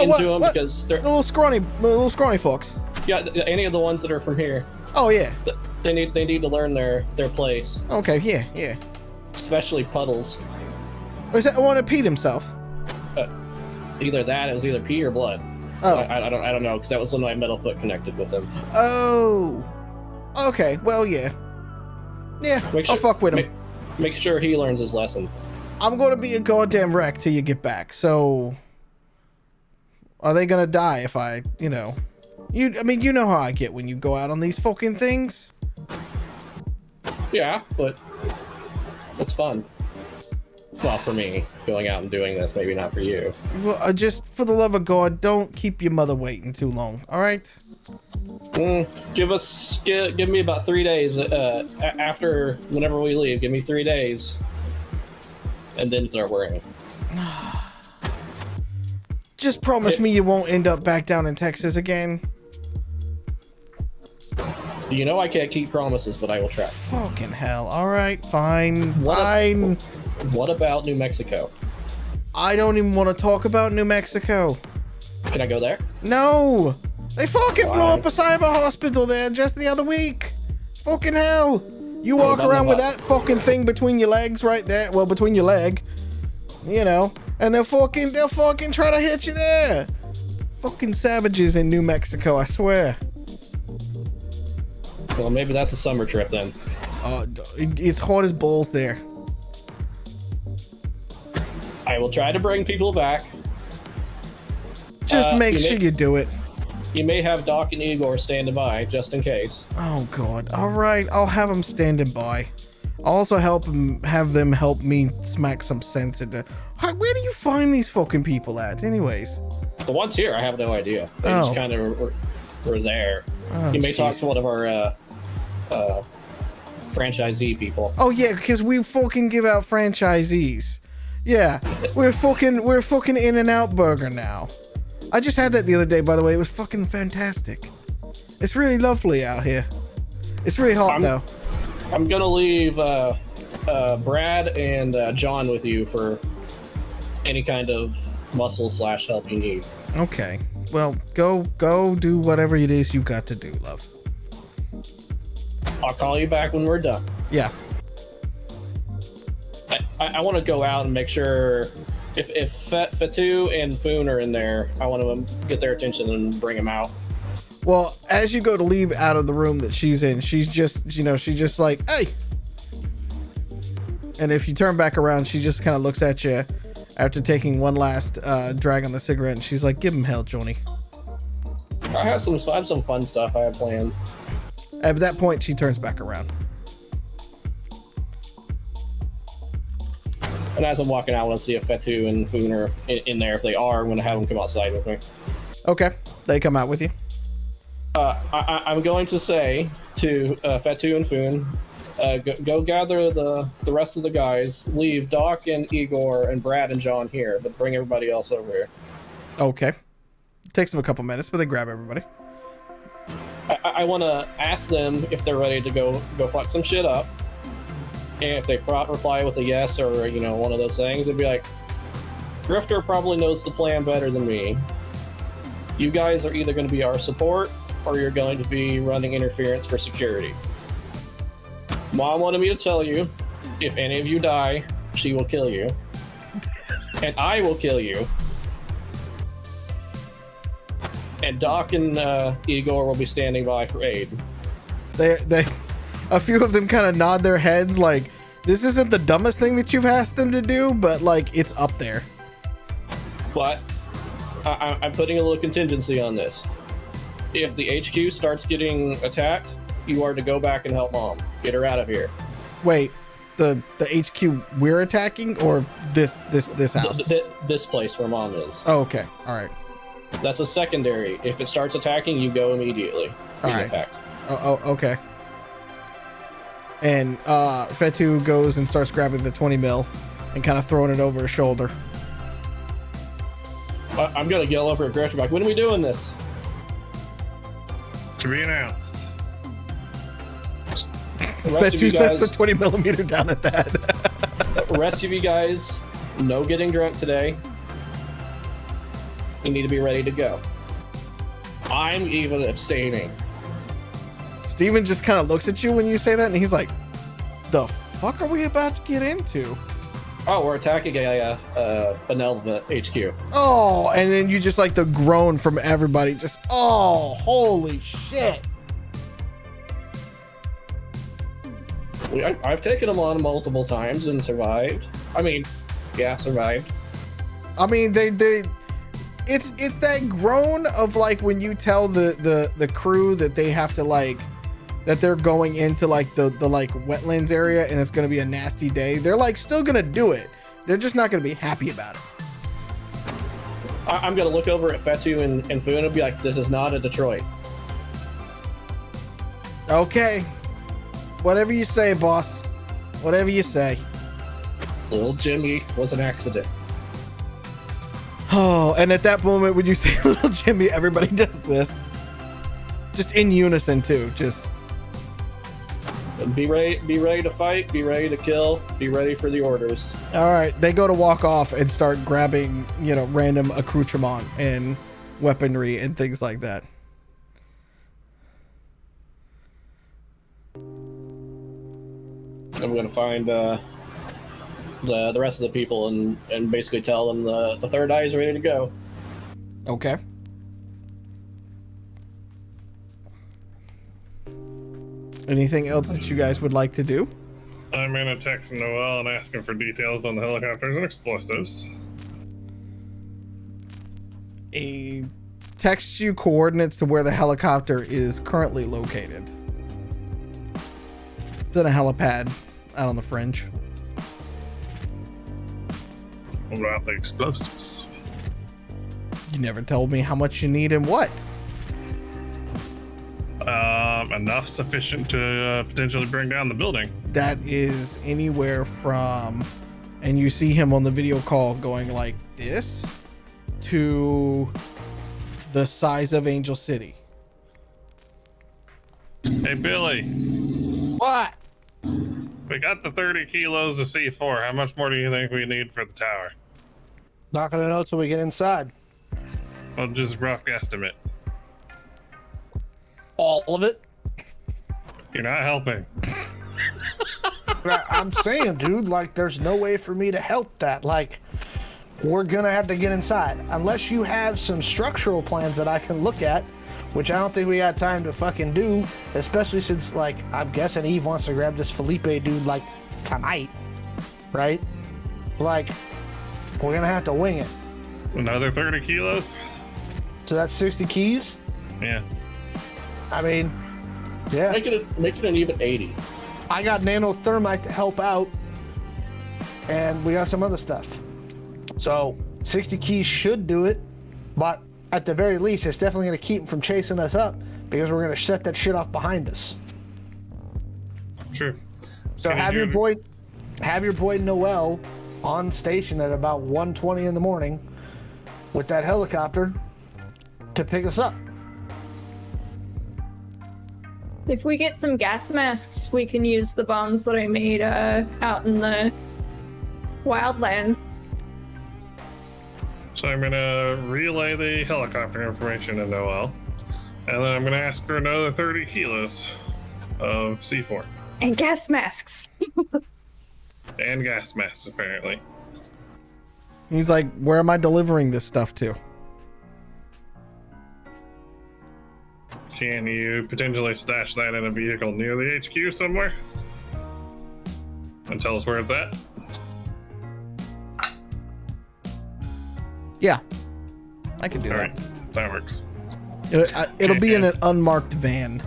into them because they're the little scrawny folks. Yeah, any of the ones that are from here. Oh yeah. They need to learn their place. Okay, yeah. Especially Puddles. Or is that the one that peed himself? Either that, it was either pee or blood. Oh. I don't know, because that was when my metal foot connected with him. Oh. Okay. Well, yeah. Yeah. I'll fuck with him. Make sure he learns his lesson. I'm gonna be a goddamn wreck till you get back. So, are they gonna die if I, you know? I mean, you know how I get when you go out on these fucking things. Yeah, but it's fun. Well, for me, going out and doing this, maybe not for you. Well, just for the love of God, don't keep your mother waiting too long. All right? Give me about 3 days after whenever we leave. Give me 3 days, and then start worrying. Just promise me you won't end up back down in Texas again. You know I can't keep promises, but I will try. Fucking hell. All right, fine. Fine. What about New Mexico? I don't even want to talk about New Mexico. Can I go there? No. They fucking blew Why? up a cyber hospital there just the other week. Fucking hell. You What walk about around with Nevada? that fucking thing between your legs right there. Well, between your leg. You know. And they'll fucking try to hit you there. Fucking savages in New Mexico, I swear. Well, maybe that's a summer trip then. It's hot as balls there. I will try to bring people back. Just make you sure may- you do it. You may have Doc and Igor standing by, just in case. Oh god. All right, I'll have them standing by. I'll also have them help me smack some sense into. Where do you find these fucking people at, anyways? The ones here, I have no idea. They just kind of were there. Oh, You may talk jeez. to one of our franchisee people. Oh yeah, because we fucking give out franchisees. Yeah, we're fucking In-N-Out Burger now. I just had that the other day, by the way. It was fucking fantastic. It's really lovely out here. It's really hot though. I'm gonna leave Brad and John with you for any kind of muscle/help you need. Okay. Well, go do whatever it is you got to do, love. I'll call you back when we're done. Yeah. I want to go out and make sure if Fatu and Foon are in there, I want to get their attention and bring them out. Well, as you go to leave out of the room that she's in, she's just like, hey. And if you turn back around, she just kind of looks at you after taking one last drag on the cigarette, and she's like, give him hell, Johnny. I have some fun stuff I have planned. At that point, she turns back around. And as I'm walking out, I want to see if Fatu and Foon are in there. If they are, I'm going to have them come outside with me. Okay. They come out with you. I'm going to say to Fatu and Foon, go gather the rest of the guys. Leave Doc and Igor and Brad and John here, but bring everybody else over here. Okay. It takes them a couple minutes, but they grab everybody. I want to ask them if they're ready to go fuck some shit up. And if they reply with a yes or, one of those things, it'd be like, Grifter probably knows the plan better than me. You guys are either going to be our support or you're going to be running interference for security. Mom wanted me to tell you, if any of you die, she will kill you. And I will kill you. And Doc and Igor will be standing by for aid. They a few of them kind of nod their heads like, this isn't the dumbest thing that you've asked them to do, but like it's up there. But I'm putting a little contingency on this. If the HQ starts getting attacked, you are to go back and help Mom. Get her out of here. Wait, the HQ we're attacking or this house? This place where Mom is. Oh, okay. All right. That's a secondary. If it starts attacking, you go immediately. All right. Attacked. Oh, okay. And Fetu goes and starts grabbing the 20 mil and kind of throwing it over his shoulder. I'm gonna yell over at Gretchen like, when are we doing this? To be announced. The rest of Fetu you sets guys, the 20 millimeter down at that. the rest of you guys, no getting drunk today. You need to be ready to go. I'm even abstaining. Steven just kind of looks at you when you say that and he's like, the fuck are we about to get into? Oh, we're attacking a Benevolent HQ. Oh, and then you just like the groan from everybody. Just, oh, holy shit. I've taken them on multiple times and survived. I mean, yeah, survived. I mean, it's that groan of like when you tell the crew that they have to like, that they're going into like the like wetlands area and it's going to be a nasty day. They're like still going to do it. They're just not going to be happy about it. I'm going to look over at Fetu and Foon and be like, this is not a Detroit. Okay. Whatever you say, boss. Whatever you say. Little Jimmy was an accident. Oh, and at that moment when you say little Jimmy, everybody does this. Just in unison too. Just be ready to fight, be ready to kill, be ready for the orders. all right. They go to walk off and start grabbing, you know, random accoutrement and weaponry and things like that. I'm gonna find the rest of the people and basically tell them the third eye is ready to go. Okay. Anything else that you guys would like to do? I'm gonna text Noel and ask him for details on the helicopters and explosives. A text you coordinates to where the helicopter is currently located. It's in a helipad out on the fringe. What about the explosives? You never told me how much you need and what. Enough sufficient to potentially bring down the building. That is anywhere from, and you see him on the video call going like this to the size of Angel City. Hey, Billy. What? We got the 30 kilos of C4. How much more do you think we need for the tower? Not gonna know till we get inside. Well, just rough guesstimate. All of it. You're not helping. I'm saying, dude, like, there's no way for me to help that. Like, we're gonna have to get inside. Unless you have some structural plans that I can look at, which I don't think we got time to fucking do, especially since, like, I'm guessing Eve wants to grab this Felipe dude, like, tonight, right? Like, we're gonna have to wing it. Another 30 kilos? So that's 60 keys? Yeah. I mean, yeah. Make it an even 80. I got nanothermite to help out, and we got some other stuff. So 60 keys should do it, but at the very least, it's definitely going to keep them from chasing us up because we're going to set that shit off behind us. True. So have your boy Noel on station at about 1:20 in the morning with that helicopter to pick us up. If we get some gas masks, we can use the bombs that I made out in the wildland. So I'm gonna relay the helicopter information to Noel, and then I'm gonna ask for another 30 kilos of C4 And gas masks. and gas masks, apparently. He's like, where am I delivering this stuff to? Can you potentially stash that in a vehicle near the HQ somewhere? And tell us where it's at? Yeah, I can do All that. right, that works. It'll be in an unmarked van.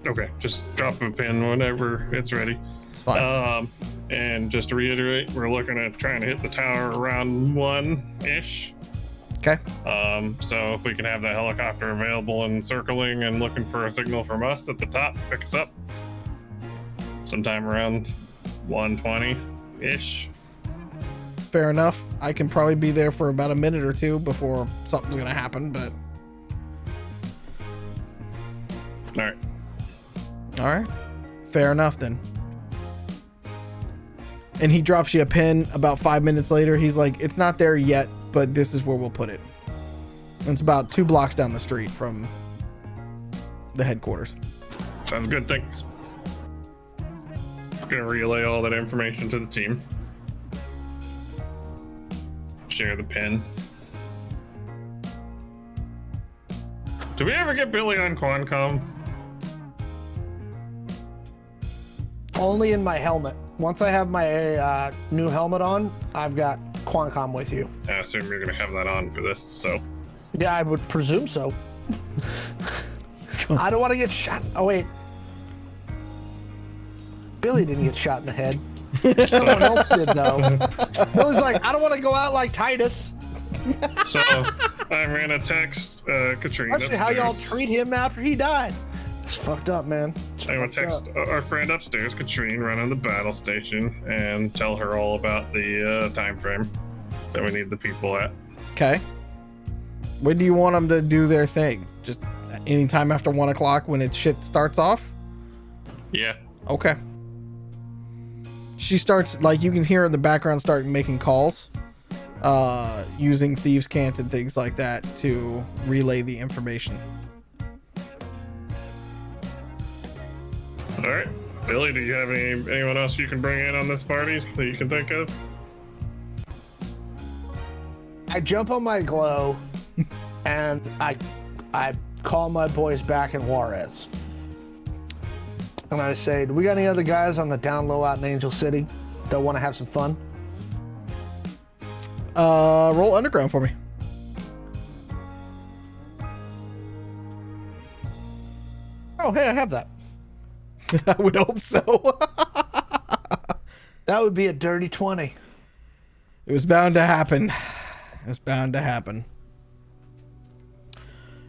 Okay, just drop a pin whenever it's ready. It's fine. And just to reiterate, we're looking at trying to hit the tower around 1-ish. Okay. So if we can have that helicopter available and circling and looking for a signal from us at the top, pick us up sometime around 1:20-ish. Fair enough. I can probably be there for about a minute or two before something's gonna happen, but All right. all right. Fair enough then. And he drops you a pin about 5 minutes later. He's like, it's not there yet, but this is where we'll put it. And it's about 2 blocks down the street from the headquarters. Sounds good. Thanks. Gonna relay all that information to the team. share the pin. Do we ever get Billy on Quancom? Only in my helmet. Once I have my new helmet on, I've got Quancom with you. I assume you're gonna have that on for this, so. Yeah, I would presume so. I don't want to get shot. Oh, wait. Billy didn't get shot in the head. Someone else did, though. Billy's like, I don't want to go out like Titus. So I'm gonna text Katrina. Especially how y'all treat him after he died. It's fucked up, man. It's I'm gonna fucked text up. our friend upstairs, Katrine, running the battle station, and tell her all about the time frame that we need the people at. Okay. When do you want them to do their thing? Just anytime after 1 o'clock when shit starts off? Yeah. Okay. She starts, like, you can hear her in the background start making calls, using Thieves' Cant and things like that to relay the information. All right, Billy, do you have anyone else you can bring in on this party that you can think of? I jump on my glow, and I call my boys back in Juarez. And I say, do we got any other guys on the down low out in Angel City that want to have some fun? Roll underground for me. Oh, hey, I have that. I would hope so. That would be a dirty 20. It was bound to happen. It was bound to happen.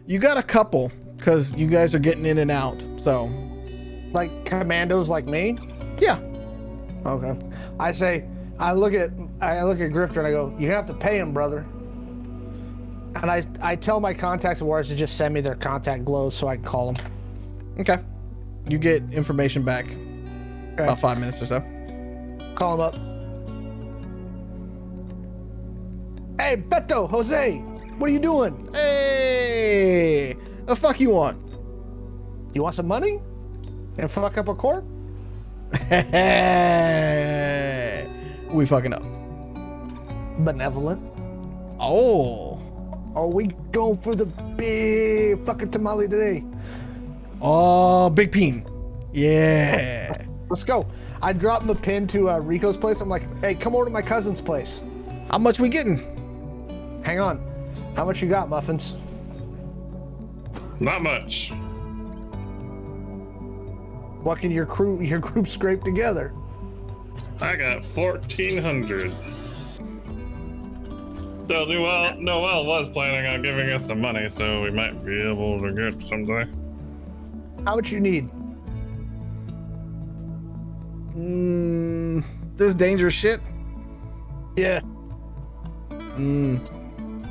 You got a couple, because you guys are getting in and out, so. Like commandos like me? Yeah. Okay. I look at Grifter and I go, you have to pay him, brother. And I tell my contacts at Juarez to just send me their contact glows so I can call them. Okay. You get information back Okay. about 5 minutes or so. Call him up. Hey, Beto, Jose, what are you doing? Hey, the fuck you want? You want some money? And fuck up a corp? We fucking up. Benevolent. Oh. Are we going for the big fucking tamale today? Oh, Big Peen. Yeah. Let's go. I drop him a pin to Rico's place. I'm like, hey, come over to my cousin's place. How much we getting? Hang on. How much you got, Muffins? Not much. What can your group scrape together? I got 1,400. Though Noel was planning on giving us some money, so we might be able to get someday. How much you need? This dangerous shit. Yeah.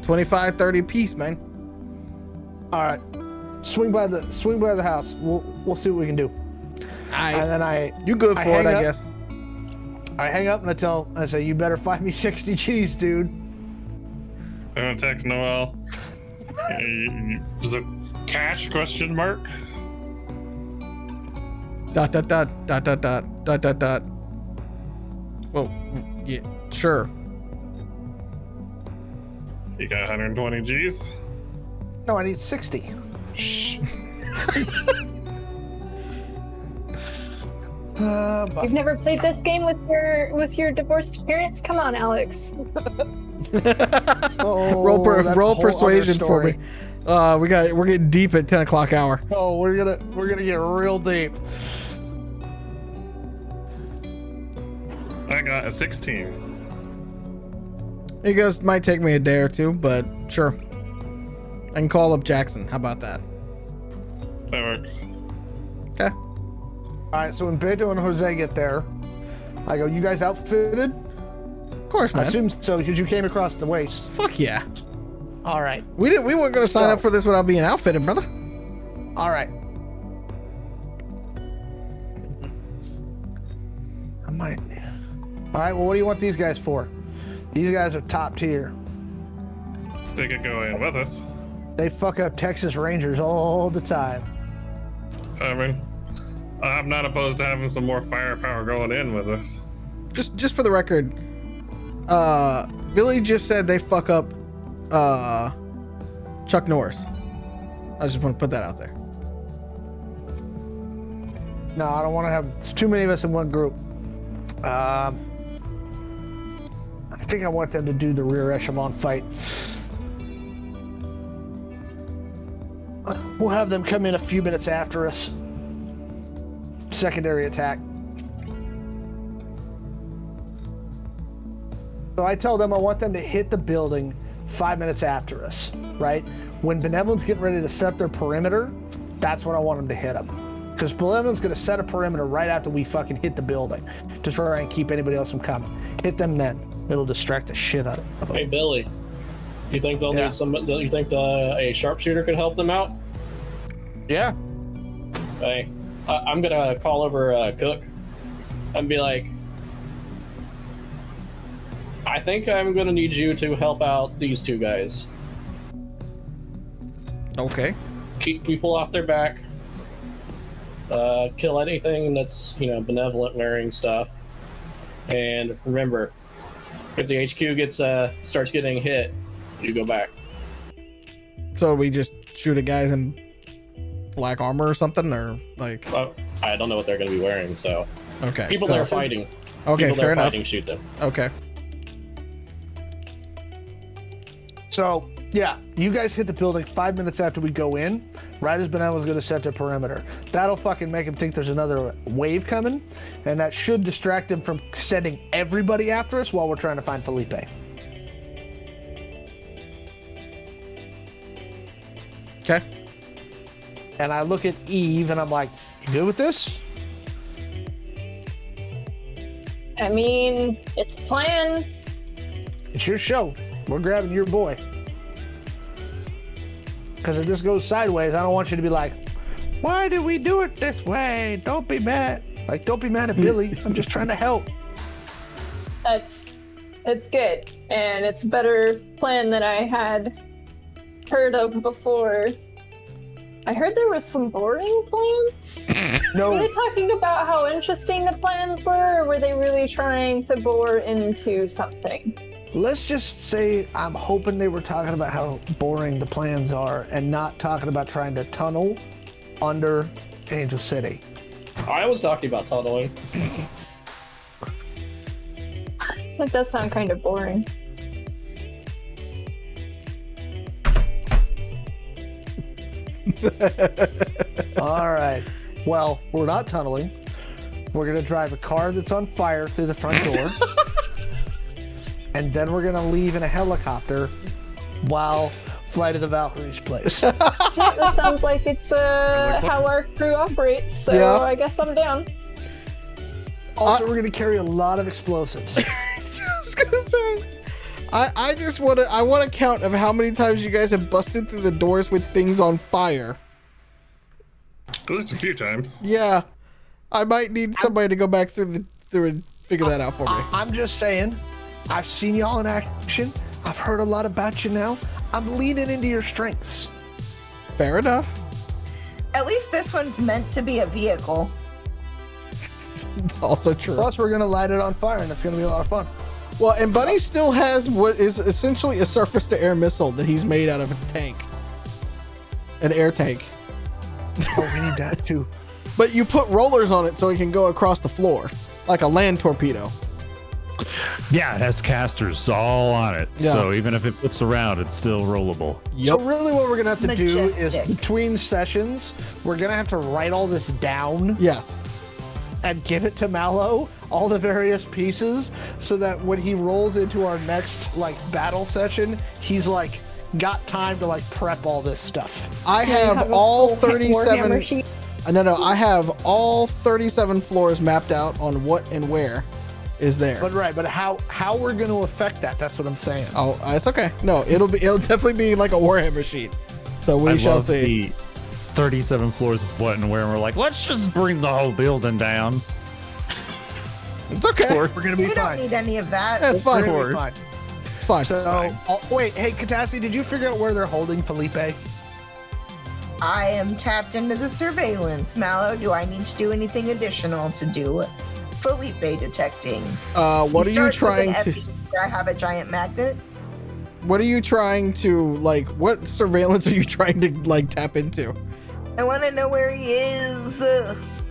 25, 30 piece, man. All right. Swing by the house. We'll see what we can do. And then you good for it, I guess. I hang up and I say, you better find me 60 cheese, dude. I'm gonna text Noel. Was it cash question mark? ... Well, yeah, sure. You got 120 G's? No, I need 60. Shh. You've never played this game with your divorced parents? Come on, Alex. Oh, roll that's a whole persuasion other for me. story. We're getting deep at 10 o'clock hour. Oh, we're gonna get real deep. I got a 16. It goes, might take me a day or two, but sure. I can call up Jackson. How about that? That works. Okay. All right, so when Beto and Jose get there, I go, you guys outfitted? Of course, I man. assume so, because you came across the waist. Fuck yeah. All right. We weren't going to sign up for this without being outfitted, brother. All right. I might. All right, well, what do you want these guys for? These guys are top tier. They could go in with us. They fuck up Texas Rangers all the time. I mean, I'm not opposed to having some more firepower going in with us. Just for the record, Billy just said they fuck up Chuck Norris. I just want to put that out there. No, I don't want to have it's too many of us in one group. I think I want them to do the rear echelon fight. We'll have them come in a few minutes after us. Secondary attack. So I tell them I want them to hit the building 5 minutes after us, right? When Benevolent's getting ready to set their perimeter, that's when I want them to hit them. Because Benevolent's going to set a perimeter right after we fucking hit the building to try and keep anybody else from coming. Hit them then. It'll distract the shit out of them. Hey, Billy, you think they'll need some? You think a sharpshooter could help them out? Yeah. Hey, I'm gonna call over Cook and be like, I think I'm gonna need you to help out these two guys. Okay. Keep people off their back. Kill anything that's, benevolent wearing stuff. And remember, if the HQ starts getting hit, you go back. So we just shoot at guys in black armor or something, or like? I don't know what they're going to be wearing, so. Okay. People that are fighting. Okay, people fair that are enough. fighting, shoot them. Okay. So, yeah, you guys hit the building 5 minutes after we go in, right as Benevolent's going to set their perimeter. That'll fucking make them think there's another wave coming, and that should distract them from sending everybody after us while we're trying to find Felipe. Okay. And I look at Eve and I'm like, you good with this? I mean, it's a plan. It's your show. We're grabbing your boy. Because if this goes sideways, I don't want you to be like, why did we do it this way? Don't be mad. Like, don't be mad at Billy. I'm just trying to help. It's good, and it's a better plan than I had heard of before. I heard there was some boring plans. No. Were they talking about how interesting the plans were, or were they really trying to bore into something? Let's just say I'm hoping they were talking about how boring the plans are and not talking about trying to tunnel under Angel City. I was talking about tunneling. That does sound kind of boring. All right. Well, we're not tunneling. We're going to drive a car that's on fire through the front door. And then we're going to leave in a helicopter while Flight of the Valkyries plays. Yeah, that sounds like it's how our crew operates, so Yeah. I guess I'm down. Also, we're going to carry a lot of explosives. I was gonna say, I just want a count of how many times you guys have busted through the doors with things on fire. Just a few times. Yeah, I might need somebody to go back through and figure that out for me. I'm just saying, I've seen y'all in action. I've heard a lot about you now. I'm leaning into your strengths. Fair enough. At least this one's meant to be a vehicle. It's also true. Plus, we're going to light it on fire, and it's going to be a lot of fun. Well, and Bunny still has what is essentially a surface-to-air missile that he's made out of a tank. An air tank. Oh, we need that, too. But you put rollers on it so it can go across the floor, like a land torpedo. Yeah, it has casters all on it. Yeah. So even if it flips around, it's still rollable. So really what we're going to have to do is, Majestic. between sessions, we're going to have to write all this down Yes. and give it to Mallo, all the various pieces, so that when he rolls into our next, battle session, he's, got time to, prep all this stuff. I You have a all full Warhammer 37. sheet. No, I have all 37 floors mapped out on what and where is there. But how we're going to affect that, that's what I'm saying. Oh, it's okay. No, it'll definitely be like a Warhammer sheet. So we I shall love see. the 37 floors of what and where, and we're like, let's just bring the whole building down. It's okay. We're going to be We don't fine. need any of that. That's fine. We're gonna be fine. It's fine. So, wait, hey, Catassie, did you figure out where they're holding Felipe? I am tapped into the surveillance. Mallow, do I need to do anything additional to do Felipe detecting. What He are you starts with trying an to? FE where I have a giant magnet. What are you trying to like? What surveillance are you trying to like tap into? I want to know where he is.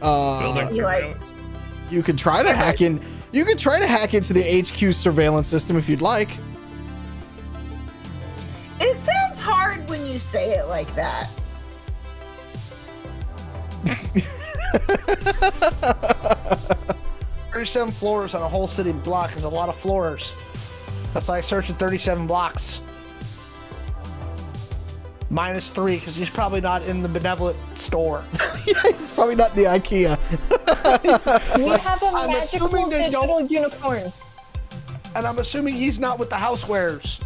Building You like- surveillance. You could try to hack in. You could try to hack into the HQ surveillance system if you'd like. It sounds hard when you say it like that. 37 floors on a whole city block is a lot of floors. That's like searching 37 blocks. -3 because he's probably not in the Benevolent store. Yeah, he's probably not in the IKEA. We have a I'm magical assuming they digital don't- unicorn. And I'm assuming he's not with the housewares.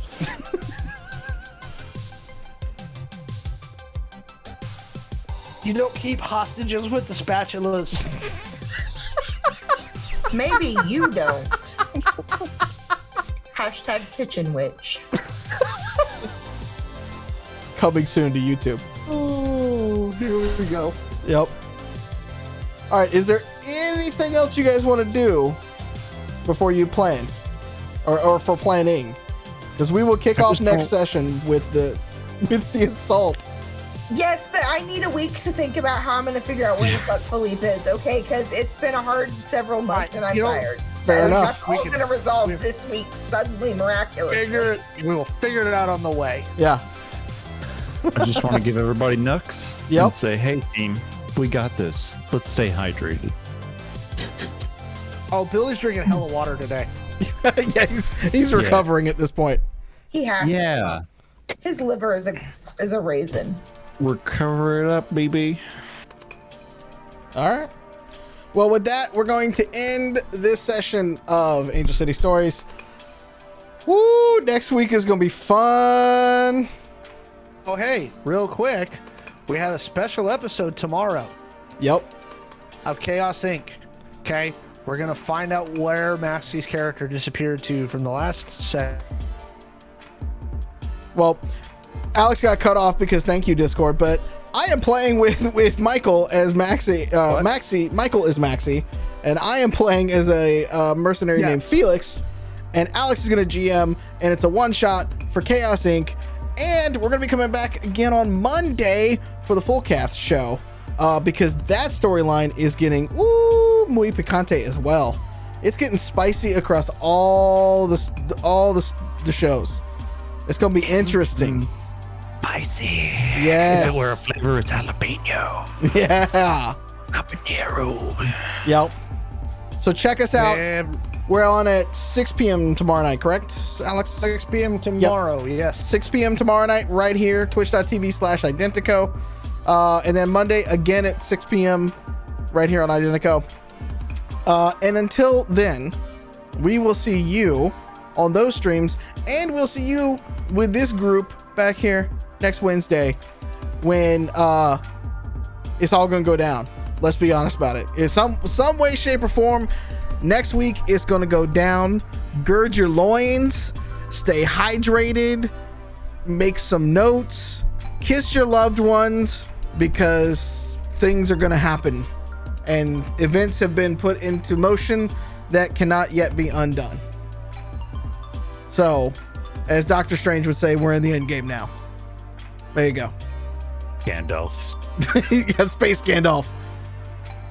You don't keep hostages with the spatulas. Maybe you don't. Hashtag kitchen witch. Coming soon to YouTube. Oh, here we go. Yep. All right. Is there anything else you guys want to do before you plan, or for planning? Because we will kick I off just next don't- session with the assault. Yes, but I need a week to think about how I'm going to figure out where the fuck Philippe is, okay? Because it's been a hard several months and I'm you know, tired. fair And enough. That's all going to resolve this week, suddenly miraculously. We will figure it out on the way. Yeah. I just want to give everybody nooks Yep. and say, hey, team, we got this. Let's stay hydrated. Oh, Billy's drinking hella water today. Yeah, he's recovering at this point. He has Yeah. to. His liver is a raisin. Recover it up, baby. All right. Well, with that, we're going to end this session of Angel City Stories. Woo! Next week is going to be fun. Oh, hey, real quick, we have a special episode tomorrow Yep. of Chaos Inc. Okay, we're gonna find out where Maxie's character disappeared to from the last set. Well, Alex got cut off because thank you, Discord, but I am playing with Michael as Maxie. Michael is Maxie, and I am playing as a mercenary named Felix, and Alex is going to GM, and it's a one-shot for Chaos Inc., and we're going to be coming back again on Monday for the Full Cast show, because that storyline is getting, muy picante as well. It's getting spicy across all the shows. It's going to be interesting. Spicy. Yes. If it were a flavor, it's jalapeno. Yeah. Habanero. Yep. So check us out. And We're on at 6 p.m. tomorrow night, correct, Alex? 6 p.m. tomorrow, yes. 6 p.m. tomorrow night, right here, twitch.tv/Identico. And then Monday, again at 6 p.m., right here on Identico. And until then, we will see you on those streams, and we'll see you with this group back here next Wednesday when it's all going to go down. Let's be honest about it. In some way, shape, or form, next week it's going to go down. Gird your loins, stay hydrated, make some notes, kiss your loved ones, because things are going to happen and events have been put into motion that cannot yet be undone. So, as Doctor Strange would say, we're in the end game now. There you go. Gandalf. Yeah, Space Gandalf.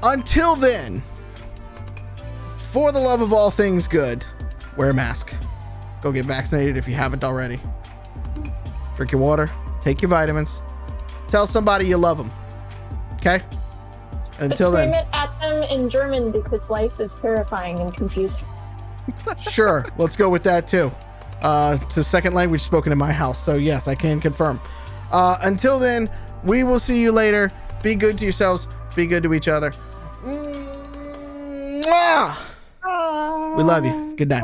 Until then, for the love of all things good, wear a mask. Go get vaccinated if you haven't already. Drink your water. Take your vitamins. Tell somebody you love them. Okay? Until Scream then. it at them in German because life is terrifying and confusing. Sure. Let's go with that too. It's the second language spoken in my house. So yes, I can confirm. Until then, we will see you later. Be good to yourselves. Be good to each other. Mwah! We love you. Good night.